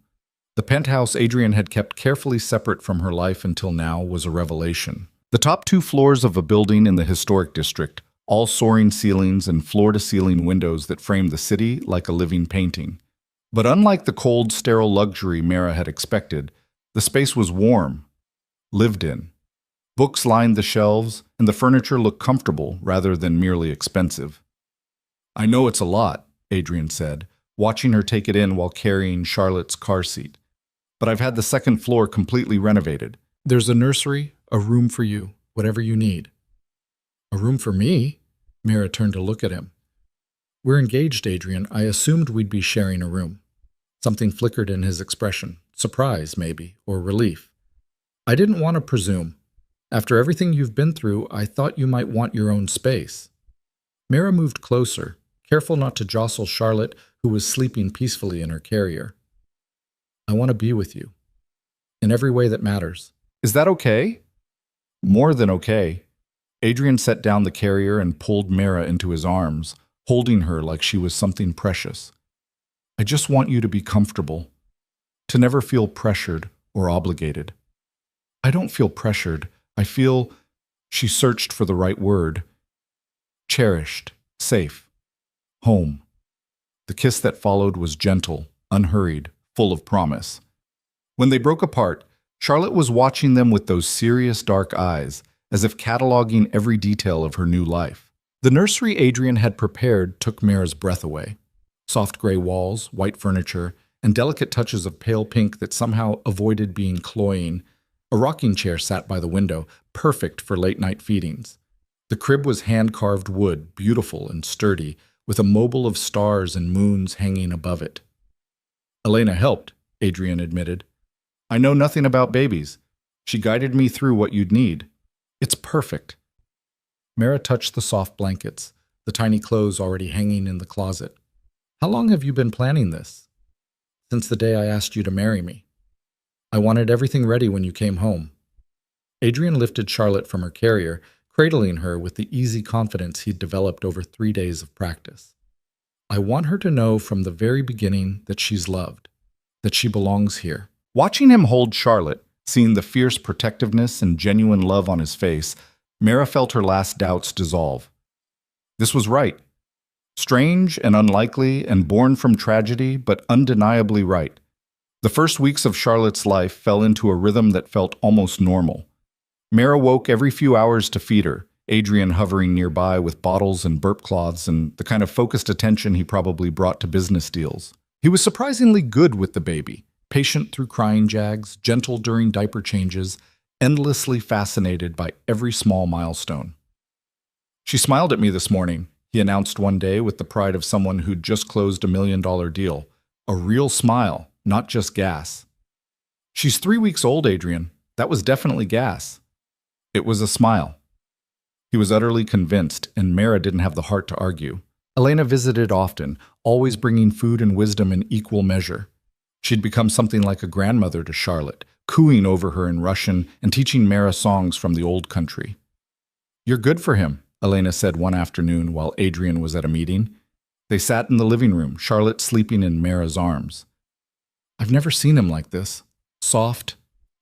The penthouse Adrian had kept carefully separate from her life until now was a revelation. The top 2 floors of a building in the historic district, all soaring ceilings and floor-to-ceiling windows that framed the city like a living painting. But unlike the cold, sterile luxury Mara had expected, the space was warm, lived in. Books lined the shelves, and the furniture looked comfortable rather than merely expensive. I know it's a lot, Adrian said, watching her take it in while carrying Charlotte's car seat. But I've had the second floor completely renovated. There's a nursery, a room for you, whatever you need. A room for me? Mara turned to look at him. We're engaged, Adrian. I assumed we'd be sharing a room. Something flickered in his expression. Surprise, maybe, or relief. I didn't want to presume. After everything you've been through, I thought you might want your own space. Mara moved closer, careful not to jostle Charlotte, who was sleeping peacefully in her carrier. I want to be with you. In every way that matters. Is that okay? More than okay. Adrian set down the carrier and pulled Mara into his arms, holding her like she was something precious. I just want you to be comfortable, to never feel pressured or obligated. I don't feel pressured. I feel, she searched for the right word, cherished, safe, home. The kiss that followed was gentle, unhurried, full of promise. When they broke apart, Charlotte was watching them with those serious dark eyes, as if cataloging every detail of her new life. The nursery Adrian had prepared took Mara's breath away. Soft gray walls, white furniture, and delicate touches of pale pink that somehow avoided being cloying. A rocking chair sat by the window, perfect for late-night feedings. The crib was hand-carved wood, beautiful and sturdy, with a mobile of stars and moons hanging above it. "Elena helped," Adrian admitted. "I know nothing about babies. She guided me through what you'd need. It's perfect." Mara touched the soft blankets, the tiny clothes already hanging in the closet. "How long have you been planning this?" "Since the day I asked you to marry me. I wanted everything ready when you came home." Adrian lifted Charlotte from her carrier, cradling her with the easy confidence he'd developed over 3 days of practice. "I want her to know from the very beginning that she's loved, that she belongs here." Watching him hold Charlotte, seeing the fierce protectiveness and genuine love on his face, Mara felt her last doubts dissolve. This was right. Strange and unlikely and born from tragedy, but undeniably right. The first weeks of Charlotte's life fell into a rhythm that felt almost normal. Mara woke every few hours to feed her, Adrian hovering nearby with bottles and burp cloths and the kind of focused attention he probably brought to business deals. He was surprisingly good with the baby, patient through crying jags, gentle during diaper changes, endlessly fascinated by every small milestone. "She smiled at me this morning," he announced one day with the pride of someone who'd just closed $1 million deal. "A real smile, not just gas." "She's 3 weeks old, Adrian. That was definitely gas." It was a smile. He was utterly convinced, and Mara didn't have the heart to argue. Elena visited often, always bringing food and wisdom in equal measure. She'd become something like a grandmother to Charlotte, cooing over her in Russian and teaching Mara songs from the old country. "You're good for him," Elena said one afternoon while Adrian was at a meeting. They sat in the living room, Charlotte sleeping in Mara's arms. "I've never seen him like this. Soft,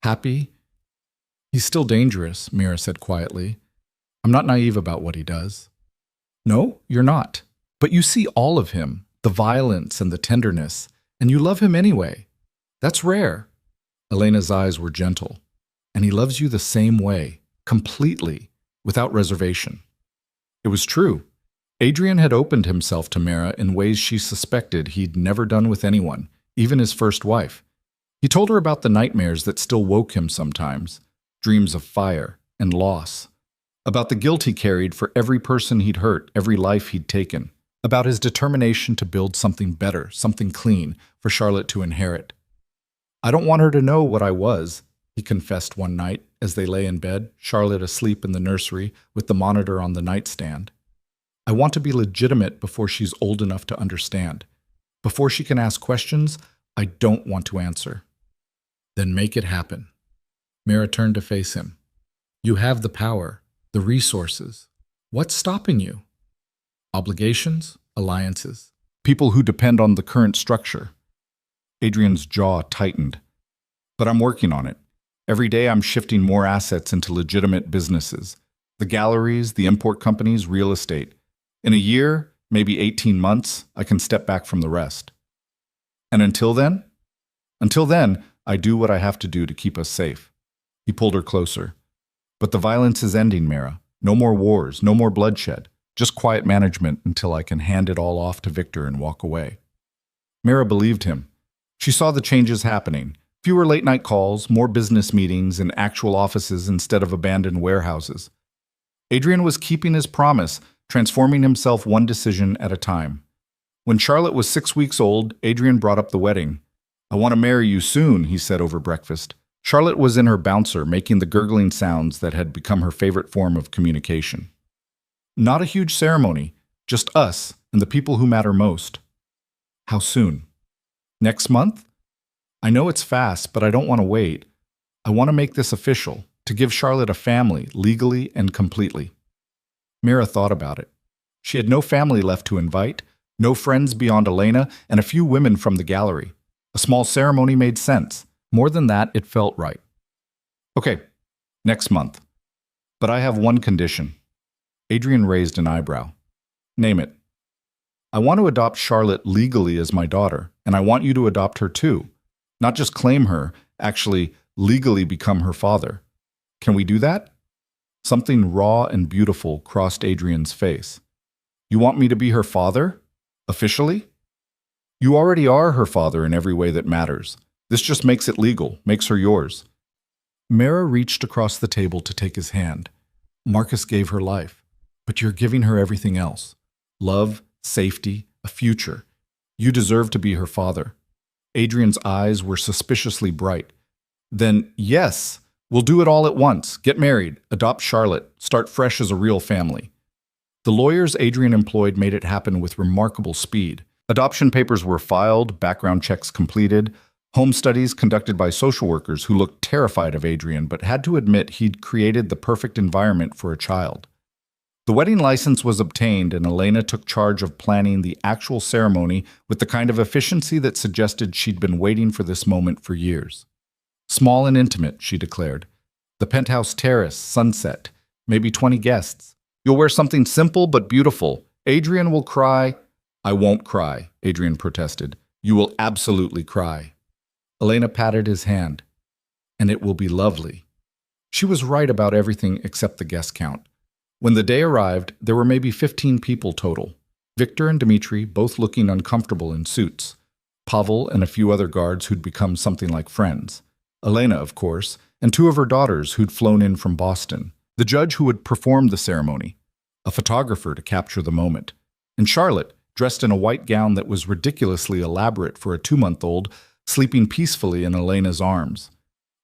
happy." "He's still dangerous," Mara said quietly. "I'm not naive about what he does." "No, you're not. But you see all of him, the violence and the tenderness, and you love him anyway. That's rare." Elena's eyes were gentle. "And he loves you the same way, completely, without reservation." It was true. Adrian had opened himself to Mara in ways she suspected he'd never done with anyone, even his first wife. He told her about the nightmares that still woke him sometimes, dreams of fire and loss, about the guilt he carried for every person he'd hurt, every life he'd taken, about his determination to build something better, something clean, for Charlotte to inherit. "I don't want her to know what I was," he confessed one night as they lay in bed, Charlotte asleep in the nursery with the monitor on the nightstand. "I want to be legitimate before she's old enough to understand. Before she can ask questions, I don't want to answer." "Then make it happen." Mara turned to face him. "You have the power, the resources. What's stopping you?" "Obligations, alliances, people who depend on the current structure." Adrian's jaw tightened. "But I'm working on it. Every day I'm shifting more assets into legitimate businesses. The galleries, the import companies, real estate. In a year, maybe 18 months, I can step back from the rest." "And until then?" "Until then, I do what I have to do to keep us safe." He pulled her closer. "But the violence is ending, Mara. No more wars, no more bloodshed. Just quiet management until I can hand it all off to Victor and walk away." Mara believed him. She saw the changes happening. Fewer late-night calls, more business meetings in actual offices instead of abandoned warehouses. Adrian was keeping his promise, transforming himself one decision at a time. When Charlotte was 6 weeks old, Adrian brought up the wedding. "I want to marry you soon," he said over breakfast. Charlotte was in her bouncer, making the gurgling sounds that had become her favorite form of communication. "Not a huge ceremony, just us and the people who matter most." "How soon?" "Next month?" "I know it's fast, but I don't want to wait. I want to make this official, to give Charlotte a family, legally and completely." Mara thought about it. She had no family left to invite, no friends beyond Elena, and a few women from the gallery. A small ceremony made sense. More than that, it felt right. "Okay, next month. But I have one condition." Adrian raised an eyebrow. Name it. I want to adopt Charlotte legally as my daughter, and I want you to adopt her too. Not just claim her, actually legally become her father. Can we do that? Something raw and beautiful crossed Adrian's face. You want me to be her father? Officially? You already are her father in every way that matters. This just makes it legal, makes her yours. Mara reached across the table to take his hand. Marcus gave her life, but you're giving her everything else. Love, safety, a future. You deserve to be her father. Adrian's eyes were suspiciously bright. Then, yes, we'll do it all at once. Get married, adopt Charlotte, start fresh as a real family. The lawyers Adrian employed made it happen with remarkable speed. Adoption papers were filed, background checks completed, home studies conducted by social workers who looked terrified of Adrian but had to admit he'd created the perfect environment for a child. The wedding license was obtained and Elena took charge of planning the actual ceremony with the kind of efficiency that suggested she'd been waiting for this moment for years. Small and intimate, she declared. The penthouse terrace, sunset, maybe 20 guests. You'll wear something simple but beautiful. Adrian will cry. I won't cry, Adrian protested. You will absolutely cry. Elena patted his hand. And it will be lovely. She was right about everything except the guest count. When the day arrived, there were maybe 15 people total. Victor and Dmitri both looking uncomfortable in suits. Pavel and a few other guards who'd become something like friends. Elena, of course, and two of her daughters who'd flown in from Boston. The judge who would perform the ceremony. A photographer to capture the moment. And Charlotte, dressed in a white gown that was ridiculously elaborate for a 2-month-old, sleeping peacefully in Elena's arms.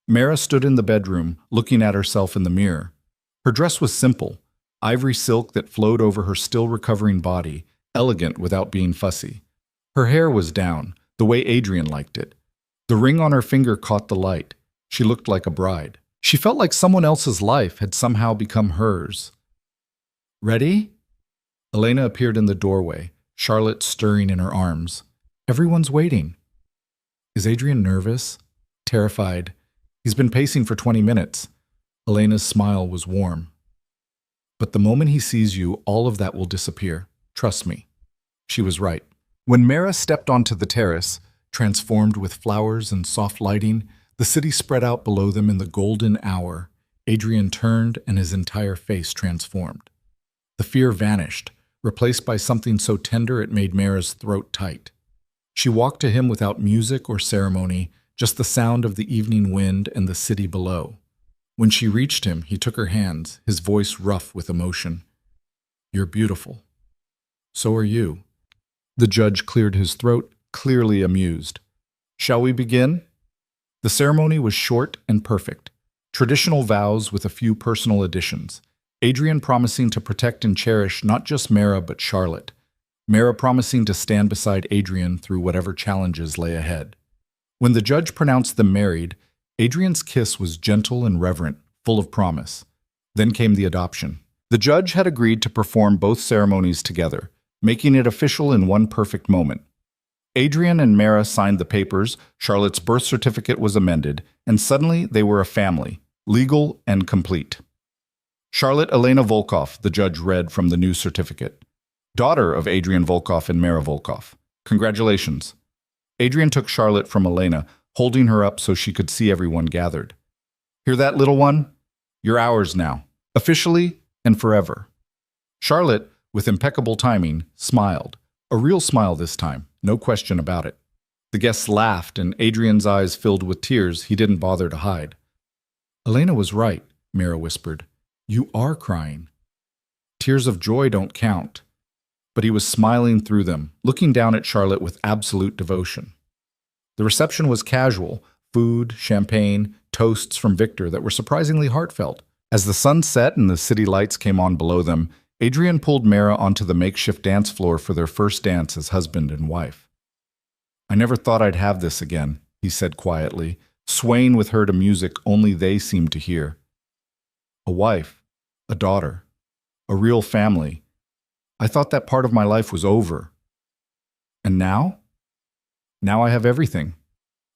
Mara stood in the bedroom, looking at herself in the mirror. Her dress was simple. Ivory silk that flowed over her still recovering body, elegant without being fussy. Her hair was down, the way Adrian liked it. The ring on her finger caught the light. She looked like a bride. She felt like someone else's life had somehow become hers. Ready? Elena appeared in the doorway, Charlotte stirring in her arms. Everyone's waiting. Is Adrian nervous? Terrified? He's been pacing for 20 minutes. Elena's smile was warm. But the moment he sees you, all of that will disappear. Trust me. She was right. When Mara stepped onto the terrace, transformed with flowers and soft lighting, the city spread out below them in the golden hour. Adrian turned and his entire face transformed. The fear vanished, replaced by something so tender it made Mara's throat tight. She walked to him without music or ceremony, just the sound of the evening wind and the city below. When she reached him, he took her hands, his voice rough with emotion. You're beautiful. So are you. The judge cleared his throat, clearly amused. Shall we begin? The ceremony was short and perfect. Traditional vows with a few personal additions. Adrian promising to protect and cherish not just Mara but Charlotte. Mara promising to stand beside Adrian through whatever challenges lay ahead. When the judge pronounced them married, Adrian's kiss was gentle and reverent, full of promise. Then came the adoption. The judge had agreed to perform both ceremonies together, making it official in one perfect moment. Adrian and Mara signed the papers, Charlotte's birth certificate was amended, and suddenly they were a family, legal and complete. Charlotte Elena Volkov, the judge read from the new certificate. Daughter of Adrian Volkov and Mara Volkov. Congratulations. Adrian took Charlotte from Elena, holding her up so she could see everyone gathered. Hear that, little one? You're ours now, officially and forever. Charlotte, with impeccable timing, smiled. A real smile this time, no question about it. The guests laughed, and Adrian's eyes filled with tears he didn't bother to hide. Elena was right, Mara whispered. You are crying. Tears of joy don't count. But he was smiling through them, looking down at Charlotte with absolute devotion. The reception was casual, food, champagne, toasts from Victor that were surprisingly heartfelt. As the sun set and the city lights came on below them, Adrian pulled Mara onto the makeshift dance floor for their first dance as husband and wife. I never thought I'd have this again, he said quietly, swaying with her to music only they seemed to hear. A wife, a daughter, a real family. I thought that part of my life was over. And now? Now I have everything.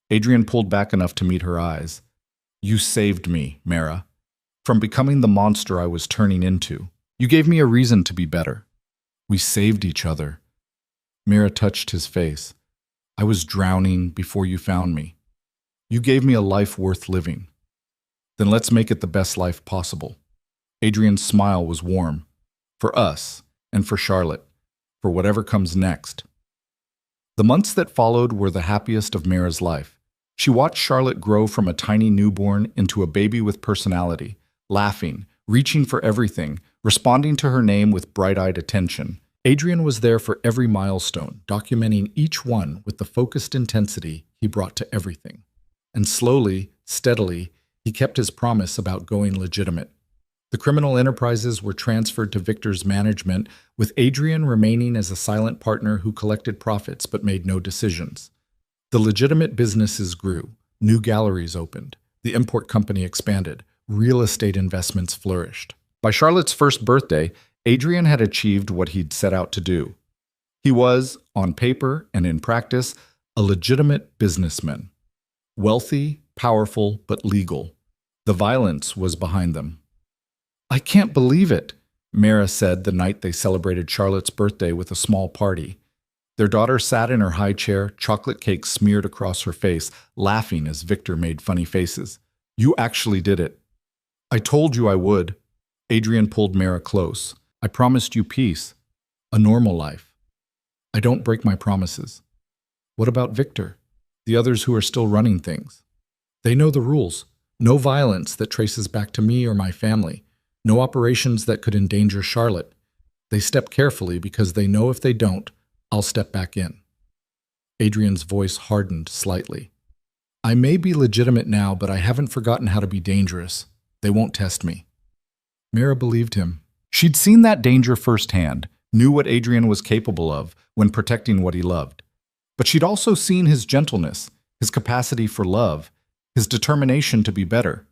Adrian pulled back enough to meet her eyes. You saved me, Mara, from becoming the monster I was turning into. You gave me a reason to be better. We saved each other. Mira touched his face. I was drowning before you found me. You gave me a life worth living. Then let's make it the best life possible. Adrian's smile was warm. For us, and for Charlotte, for whatever comes next. The months that followed were the happiest of Mira's life. She watched Charlotte grow from a tiny newborn into a baby with personality, laughing, reaching for everything, responding to her name with bright-eyed attention. Adrian was there for every milestone, documenting each one with the focused intensity he brought to everything. And slowly, steadily, he kept his promise about going legitimate. The criminal enterprises were transferred to Victor's management, with Adrian remaining as a silent partner who collected profits but made no decisions. The legitimate businesses grew, new galleries opened, the import company expanded, real estate investments flourished. By Charlotte's first birthday, Adrian had achieved what he'd set out to do. He was, on paper and in practice, a legitimate businessman. Wealthy, powerful, but legal. The violence was behind them. I can't believe it, Mira said the night they celebrated Charlotte's birthday with a small party. Their daughter sat in her high chair, chocolate cake smeared across her face, laughing as Victor made funny faces. You actually did it. I told you I would. Adrian pulled Mira close. I promised you peace, a normal life. I don't break my promises. What about Victor? The others who are still running things? They know the rules. No violence that traces back to me or my family. No operations that could endanger Charlotte. They step carefully because they know if they don't, I'll step back in. Adrian's voice hardened slightly. I may be legitimate now, but I haven't forgotten how to be dangerous. They won't test me. Mira believed him. She'd seen that danger firsthand, knew what Adrian was capable of when protecting what he loved. But she'd also seen his gentleness, his capacity for love, his determination to be better.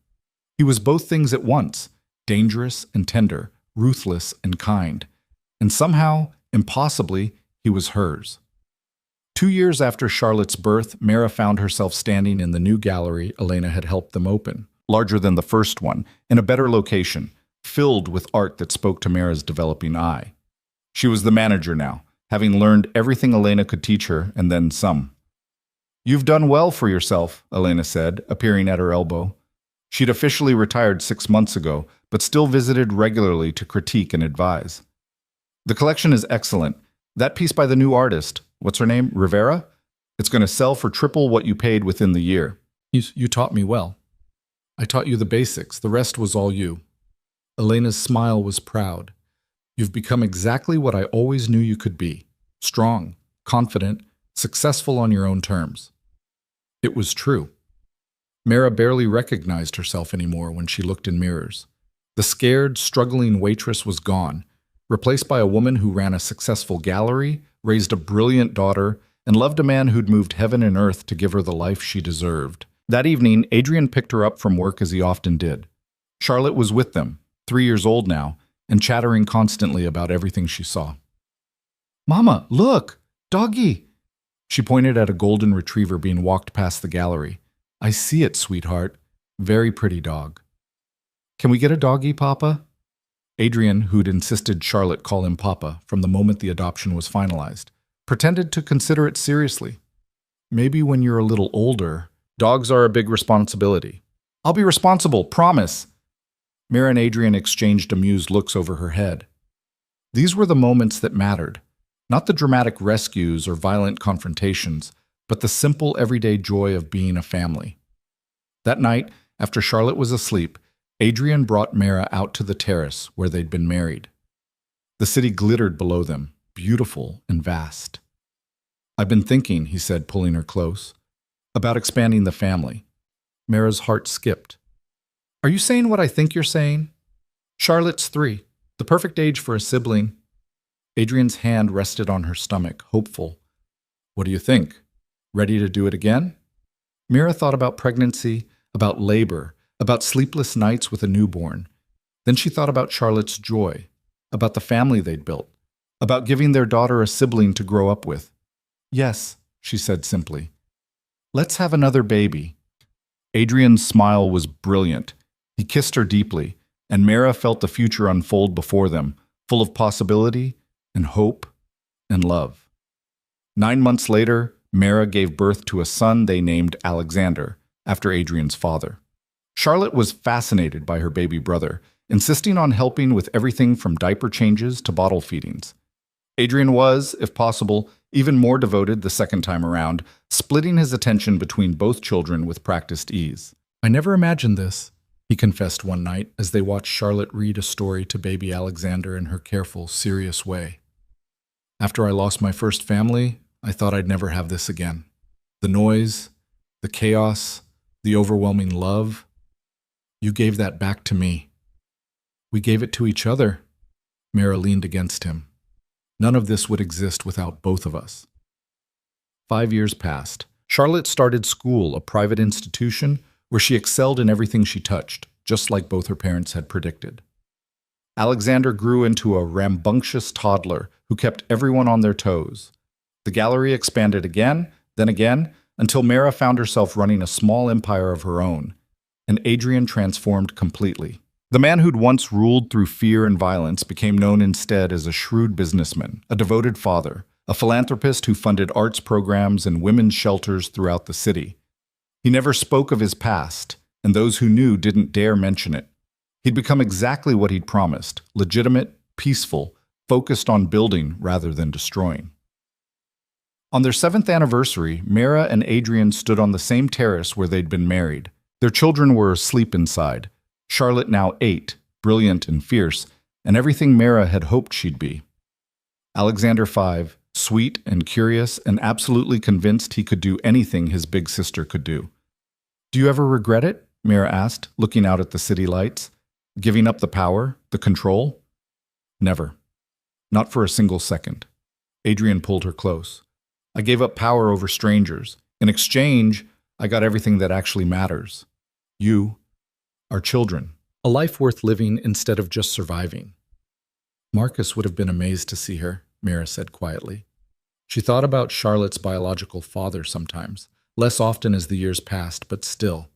He was both things at once, dangerous and tender, ruthless and kind. And somehow, impossibly, he was hers. 2 years after Charlotte's birth, Mira found herself standing in the new gallery Elena had helped them open, larger than the first one, in a better location, filled with art that spoke to Mira's developing eye. She was the manager now, having learned everything Elena could teach her, and then some. You've done well for yourself, Elena said, appearing at her elbow. She'd officially retired 6 months ago, but still visited regularly to critique and advise. The collection is excellent. That piece by the new artist, what's her name, Rivera? It's going to sell for triple what you paid within the year. You taught me well. I taught you the basics. The rest was all you. Elena's smile was proud. You've become exactly what I always knew you could be. Strong, confident, successful on your own terms. It was true. Mira barely recognized herself anymore when she looked in mirrors. The scared, struggling waitress was gone, replaced by a woman who ran a successful gallery, raised a brilliant daughter, and loved a man who'd moved heaven and earth to give her the life she deserved. That evening, Adrian picked her up from work as he often did. Charlotte was with them, 3 years old now, and chattering constantly about everything she saw. Mama, look! Doggy! She pointed at a golden retriever being walked past the gallery. I see it, sweetheart. Very pretty dog. Can we get a doggy, Papa? Adrian, who'd insisted Charlotte call him Papa from the moment the adoption was finalized, pretended to consider it seriously. Maybe when you're a little older, dogs are a big responsibility. I'll be responsible, promise. Mira and Adrian exchanged amused looks over her head. These were the moments that mattered, not the dramatic rescues or violent confrontations, but the simple everyday joy of being a family. That night, after Charlotte was asleep, Adrian brought Mira out to the terrace where they'd been married. The city glittered below them, beautiful and vast. I've been thinking, he said, pulling her close, about expanding the family. Mira's heart skipped. Are you saying what I think you're saying? Charlotte's 3, the perfect age for a sibling. Adrian's hand rested on her stomach, hopeful. What do you think? Ready to do it again? Mira thought about pregnancy, about labor, about sleepless nights with a newborn. Then she thought about Charlotte's joy, about the family they'd built, about giving their daughter a sibling to grow up with. Yes, she said simply. Let's have another baby. Adrian's smile was brilliant. He kissed her deeply, and Mira felt the future unfold before them, full of possibility, and hope and love. 9 months later, Mara gave birth to a son they named Alexander, after Adrian's father. Charlotte was fascinated by her baby brother, insisting on helping with everything from diaper changes to bottle feedings. Adrian was, if possible, even more devoted the second time around, splitting his attention between both children with practiced ease. "I never imagined this," he confessed one night as they watched Charlotte read a story to baby Alexander in her careful, serious way. "After I lost my first family, I thought I'd never have this again. The noise, the chaos, the overwhelming love. You gave that back to me. We gave it to each other." Mara leaned against him. "None of this would exist without both of us." 5 years passed. Charlotte started school, a private institution where she excelled in everything she touched, just like both her parents had predicted. Alexander grew into a rambunctious toddler who kept everyone on their toes. The gallery expanded again, until Mara found herself running a small empire of her own, and Adrian transformed completely. The man who'd once ruled through fear and violence became known instead as a shrewd businessman, a devoted father, a philanthropist who funded arts programs and women's shelters throughout the city. He never spoke of his past, and those who knew didn't dare mention it. He'd become exactly what he'd promised: legitimate, peaceful, focused on building rather than destroying. On their 7th anniversary, Mara and Adrian stood on the same terrace where they'd been married. Their children were asleep inside. Charlotte, now 8, brilliant and fierce, and everything Mara had hoped she'd be. Alexander, 5, sweet and curious and absolutely convinced he could do anything his big sister could do. "Do you ever regret it?" Mara asked, looking out at the city lights. "Giving up the power, the control?" "Never. Not for a single second." Adrian pulled her close. "I gave up power over strangers. In exchange, I got everything that actually matters. You, our children. A life worth living instead of just surviving." Marcus would have been amazed to see her, Mara said quietly. She thought about Charlotte's biological father sometimes, less often as the years passed, but still.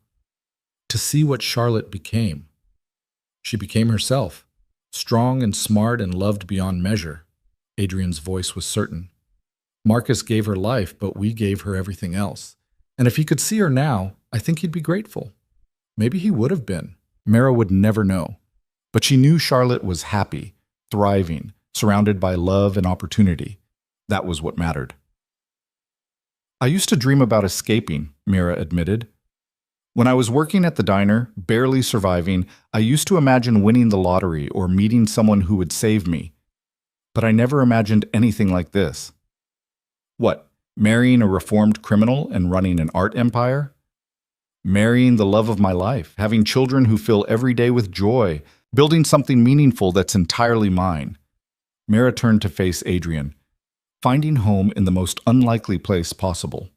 To see what Charlotte became. She became herself, strong and smart and loved beyond measure. Adrian's voice was certain. "Marcus gave her life, but we gave her everything else. And if he could see her now, I think he'd be grateful." Maybe he would have been. Mara would never know. But she knew Charlotte was happy, thriving, surrounded by love and opportunity. That was what mattered. "I used to dream about escaping," Mara admitted. "When I was working at the diner, barely surviving, I used to imagine winning the lottery or meeting someone who would save me. But I never imagined anything like this." "What, marrying a reformed criminal and running an art empire?" "Marrying the love of my life, having children who fill every day with joy, building something meaningful that's entirely mine." Mara turned to face Adrian. "Finding home in the most unlikely place possible."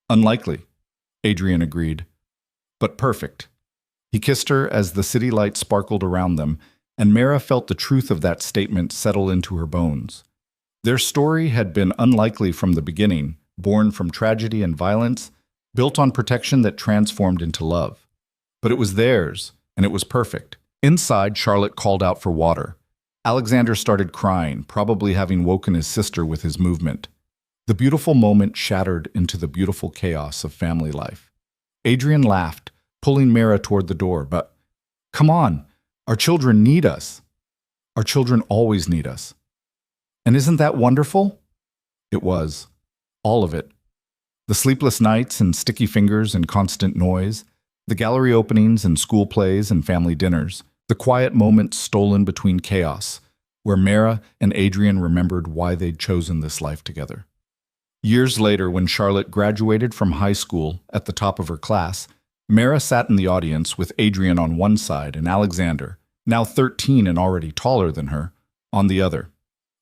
"Unlikely," Adrian agreed, "but perfect." He kissed her as the city lights sparkled around them, and Mara felt the truth of that statement settle into her bones. Their story had been unlikely from the beginning, born from tragedy and violence, built on protection that transformed into love. But it was theirs, and it was perfect. Inside, Charlotte called out for water. Alexander started crying, probably having woken his sister with his movement. The beautiful moment shattered into the beautiful chaos of family life. Adrian laughed, pulling Mara toward the door, but, "Come on, our children need us. Our children always need us." And isn't that wonderful? It was. All of it. The sleepless nights and sticky fingers and constant noise, the gallery openings and school plays and family dinners, the quiet moments stolen between chaos, where Mara and Adrian remembered why they'd chosen this life together. Years later, when Charlotte graduated from high school at the top of her class, Mara sat in the audience with Adrian on one side and Alexander, now 13 and already taller than her, on the other.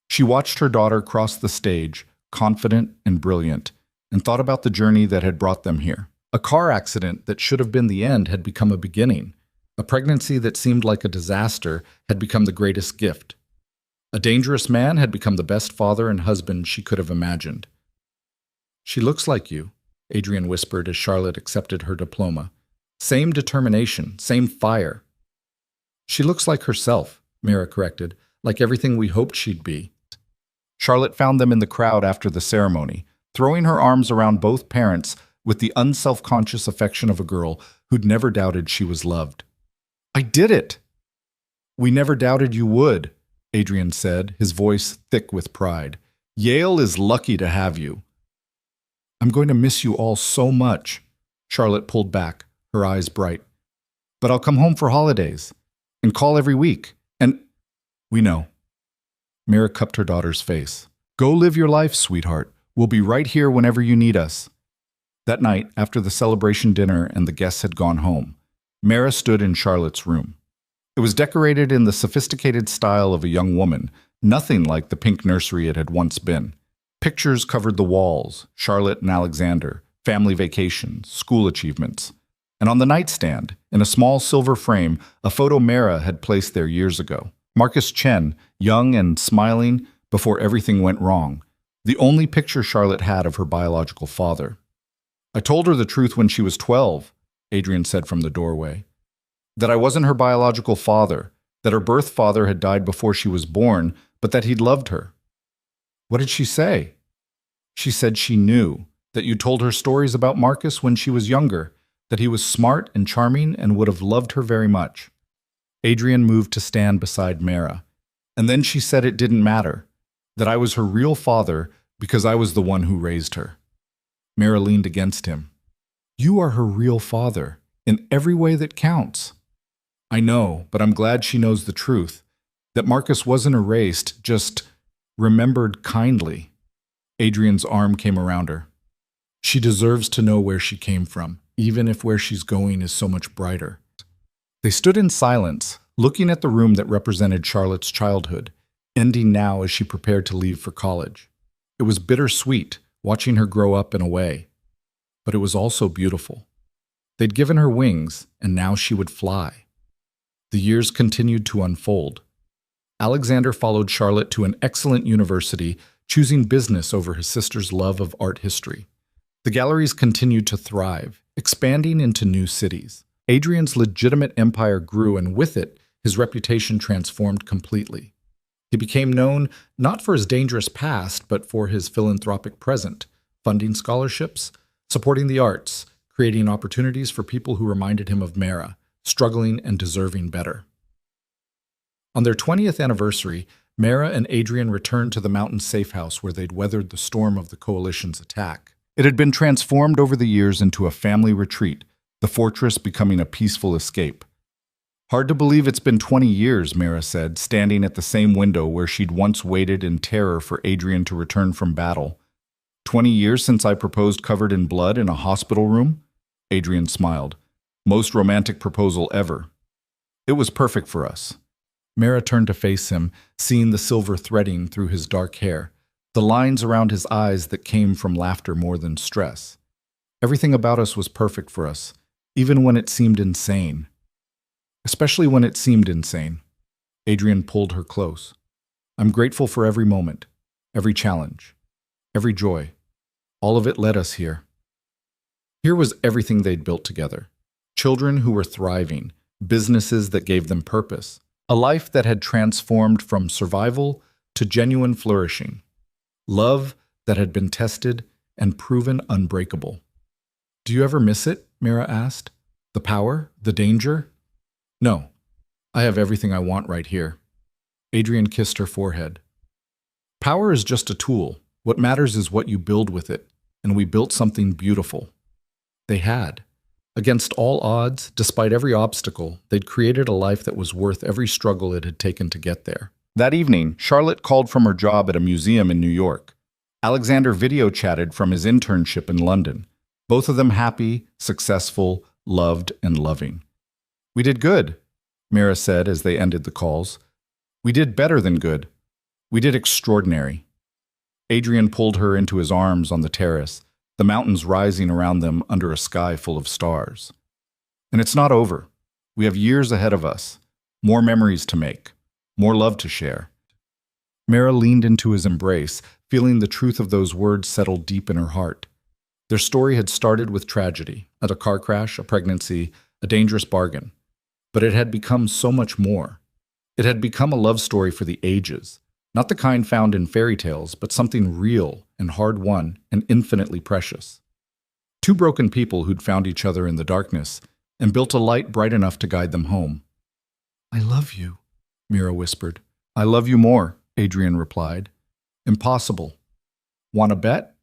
She watched her daughter cross the stage, confident and brilliant, and thought about the journey that had brought them here. A car accident that should have been the end had become a beginning. A pregnancy that seemed like a disaster had become the greatest gift. A dangerous man had become the best father and husband she could have imagined. "She looks like you," Adrian whispered as Charlotte accepted her diploma. "Same determination, same fire." "She looks like herself," Mara corrected, "like everything we hoped she'd be." Charlotte found them in the crowd after the ceremony, throwing her arms around both parents with the unselfconscious affection of a girl who'd never doubted she was loved. "I did it!" "We never doubted you would," Adrian said, his voice thick with pride. "Yale is lucky to have you." "I'm going to miss you all so much." Charlotte pulled back, her eyes bright. "But I'll come home for holidays and call every week. And we know." Mira cupped her daughter's face. "Go live your life, sweetheart. We'll be right here whenever you need us." That night, after the celebration dinner and the guests had gone home, Mira stood in Charlotte's room. It was decorated in the sophisticated style of a young woman, nothing like the pink nursery it had once been. Pictures covered the walls, Charlotte and Alexander, family vacations, school achievements. And on the nightstand, in a small silver frame, a photo Mira had placed there years ago. Marcus Chen, young and smiling before everything went wrong, the only picture Charlotte had of her biological father. "I told her the truth when she was 12, Adrian said from the doorway. "That I wasn't her biological father, that her birth father had died before she was born, but that he'd loved her." "What did she say?" "She said she knew, that you told her stories about Marcus when she was younger, that he was smart and charming and would have loved her very much." Adrian moved to stand beside Mira. "And then she said it didn't matter, that I was her real father because I was the one who raised her." Mira leaned against him. "You are her real father, in every way that counts." "I know, but I'm glad she knows the truth, that Marcus wasn't erased, just remembered kindly." Adrian's arm came around her. "She deserves to know where she came from, even if where she's going is so much brighter." They stood in silence, looking at the room that represented Charlotte's childhood, ending now as she prepared to leave for college. It was bittersweet, watching her grow up in a way, but it was also beautiful. They'd given her wings, and now she would fly. The years continued to unfold. Alexander followed Charlotte to an excellent university, choosing business over his sister's love of art history. The galleries continued to thrive, expanding into new cities. Adrian's legitimate empire grew, and with it, his reputation transformed completely. He became known not for his dangerous past, but for his philanthropic present, funding scholarships, supporting the arts, creating opportunities for people who reminded him of Mira, struggling and deserving better. On their 20th anniversary, Mira and Adrian returned to the mountain safe house where they'd weathered the storm of the coalition's attack. It had been transformed over the years into a family retreat, the fortress becoming a peaceful escape. "Hard to believe it's been 20 years, Mira said, standing at the same window where she'd once waited in terror for Adrian to return from battle. 20 years since I proposed covered in blood in a hospital room?" Adrian smiled. "Most romantic proposal ever. It was perfect for us." Mira turned to face him, seeing the silver threading through his dark hair, the lines around his eyes that came from laughter more than stress. "Everything about us was perfect for us, even when it seemed insane." "Especially when it seemed insane." Adrian pulled her close. "I'm grateful for every moment, every challenge, every joy. All of it led us here." Here was everything they'd built together. Children who were thriving, businesses that gave them purpose, a life that had transformed from survival to genuine flourishing, love that had been tested and proven unbreakable. "Do you ever miss it?" Mira asked. "The power? The danger?" "No. I have everything I want right here." Adrian kissed her forehead. "Power is just a tool. What matters is what you build with it, and we built something beautiful." They had. Against all odds, despite every obstacle, they'd created a life that was worth every struggle it had taken to get there. That evening, Charlotte called from her job at a museum in New York. Alexander video chatted from his internship in London. Both of them happy, successful, loved, and loving. "We did good," Mira said as they ended the calls. "We did better than good. We did extraordinary." Adrian pulled her into his arms on the terrace, the mountains rising around them under a sky full of stars. "And it's not over. We have years ahead of us, more memories to make, more love to share." Mira leaned into his embrace, feeling the truth of those words settle deep in her heart. Their story had started with tragedy, a car crash, a pregnancy, a dangerous bargain. But it had become so much more. It had become a love story for the ages, Not the kind found in fairy tales, but something real and hard-won and infinitely precious. Two broken people who'd found each other in the darkness and built a light bright enough to guide them home. "I love you," Mira whispered. "I love you more," Adrian replied. "Impossible. Want to bet?"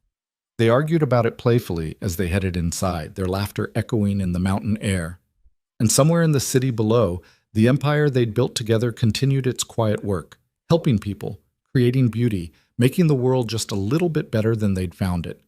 They argued about it playfully as they headed inside, their laughter echoing in the mountain air. And somewhere in the city below, the empire they'd built together continued its quiet work, helping people, creating beauty, making the world just a little bit better than they'd found it.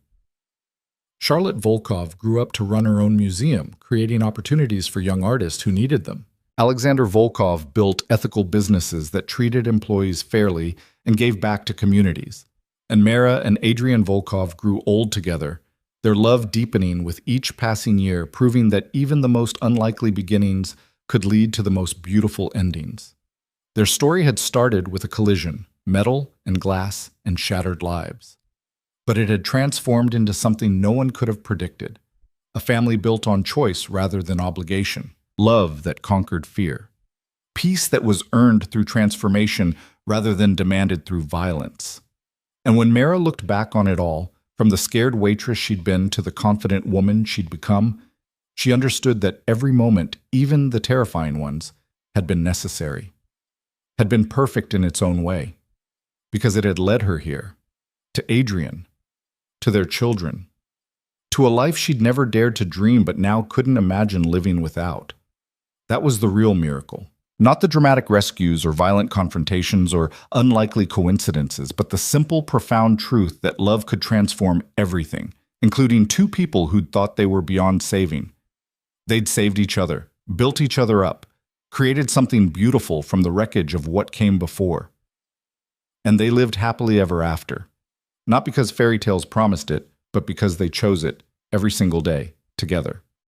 Charlotte Volkov grew up to run her own museum, creating opportunities for young artists who needed them. Alexander Volkov built ethical businesses that treated employees fairly and gave back to communities. And Mara and Adrian Volkov grew old together, their love deepening with each passing year, proving that even the most unlikely beginnings could lead to the most beautiful endings. Their story had started with a collision, metal and glass and shattered lives. But it had transformed into something no one could have predicted. A family built on choice rather than obligation. Love that conquered fear. Peace that was earned through transformation rather than demanded through violence. And when Mara looked back on it all, from the scared waitress she'd been to the confident woman she'd become, she understood that every moment, even the terrifying ones, had been necessary. Had been perfect in its own way. Because it had led her here. To Adrian. To their children. To a life she'd never dared to dream but now couldn't imagine living without. That was the real miracle. Not the dramatic rescues or violent confrontations or unlikely coincidences, but the simple, profound truth that love could transform everything, including two people who'd thought they were beyond saving. They'd saved each other, built each other up, created something beautiful from the wreckage of what came before. And they lived happily ever after. Not because fairy tales promised it, but because they chose it every single day, together.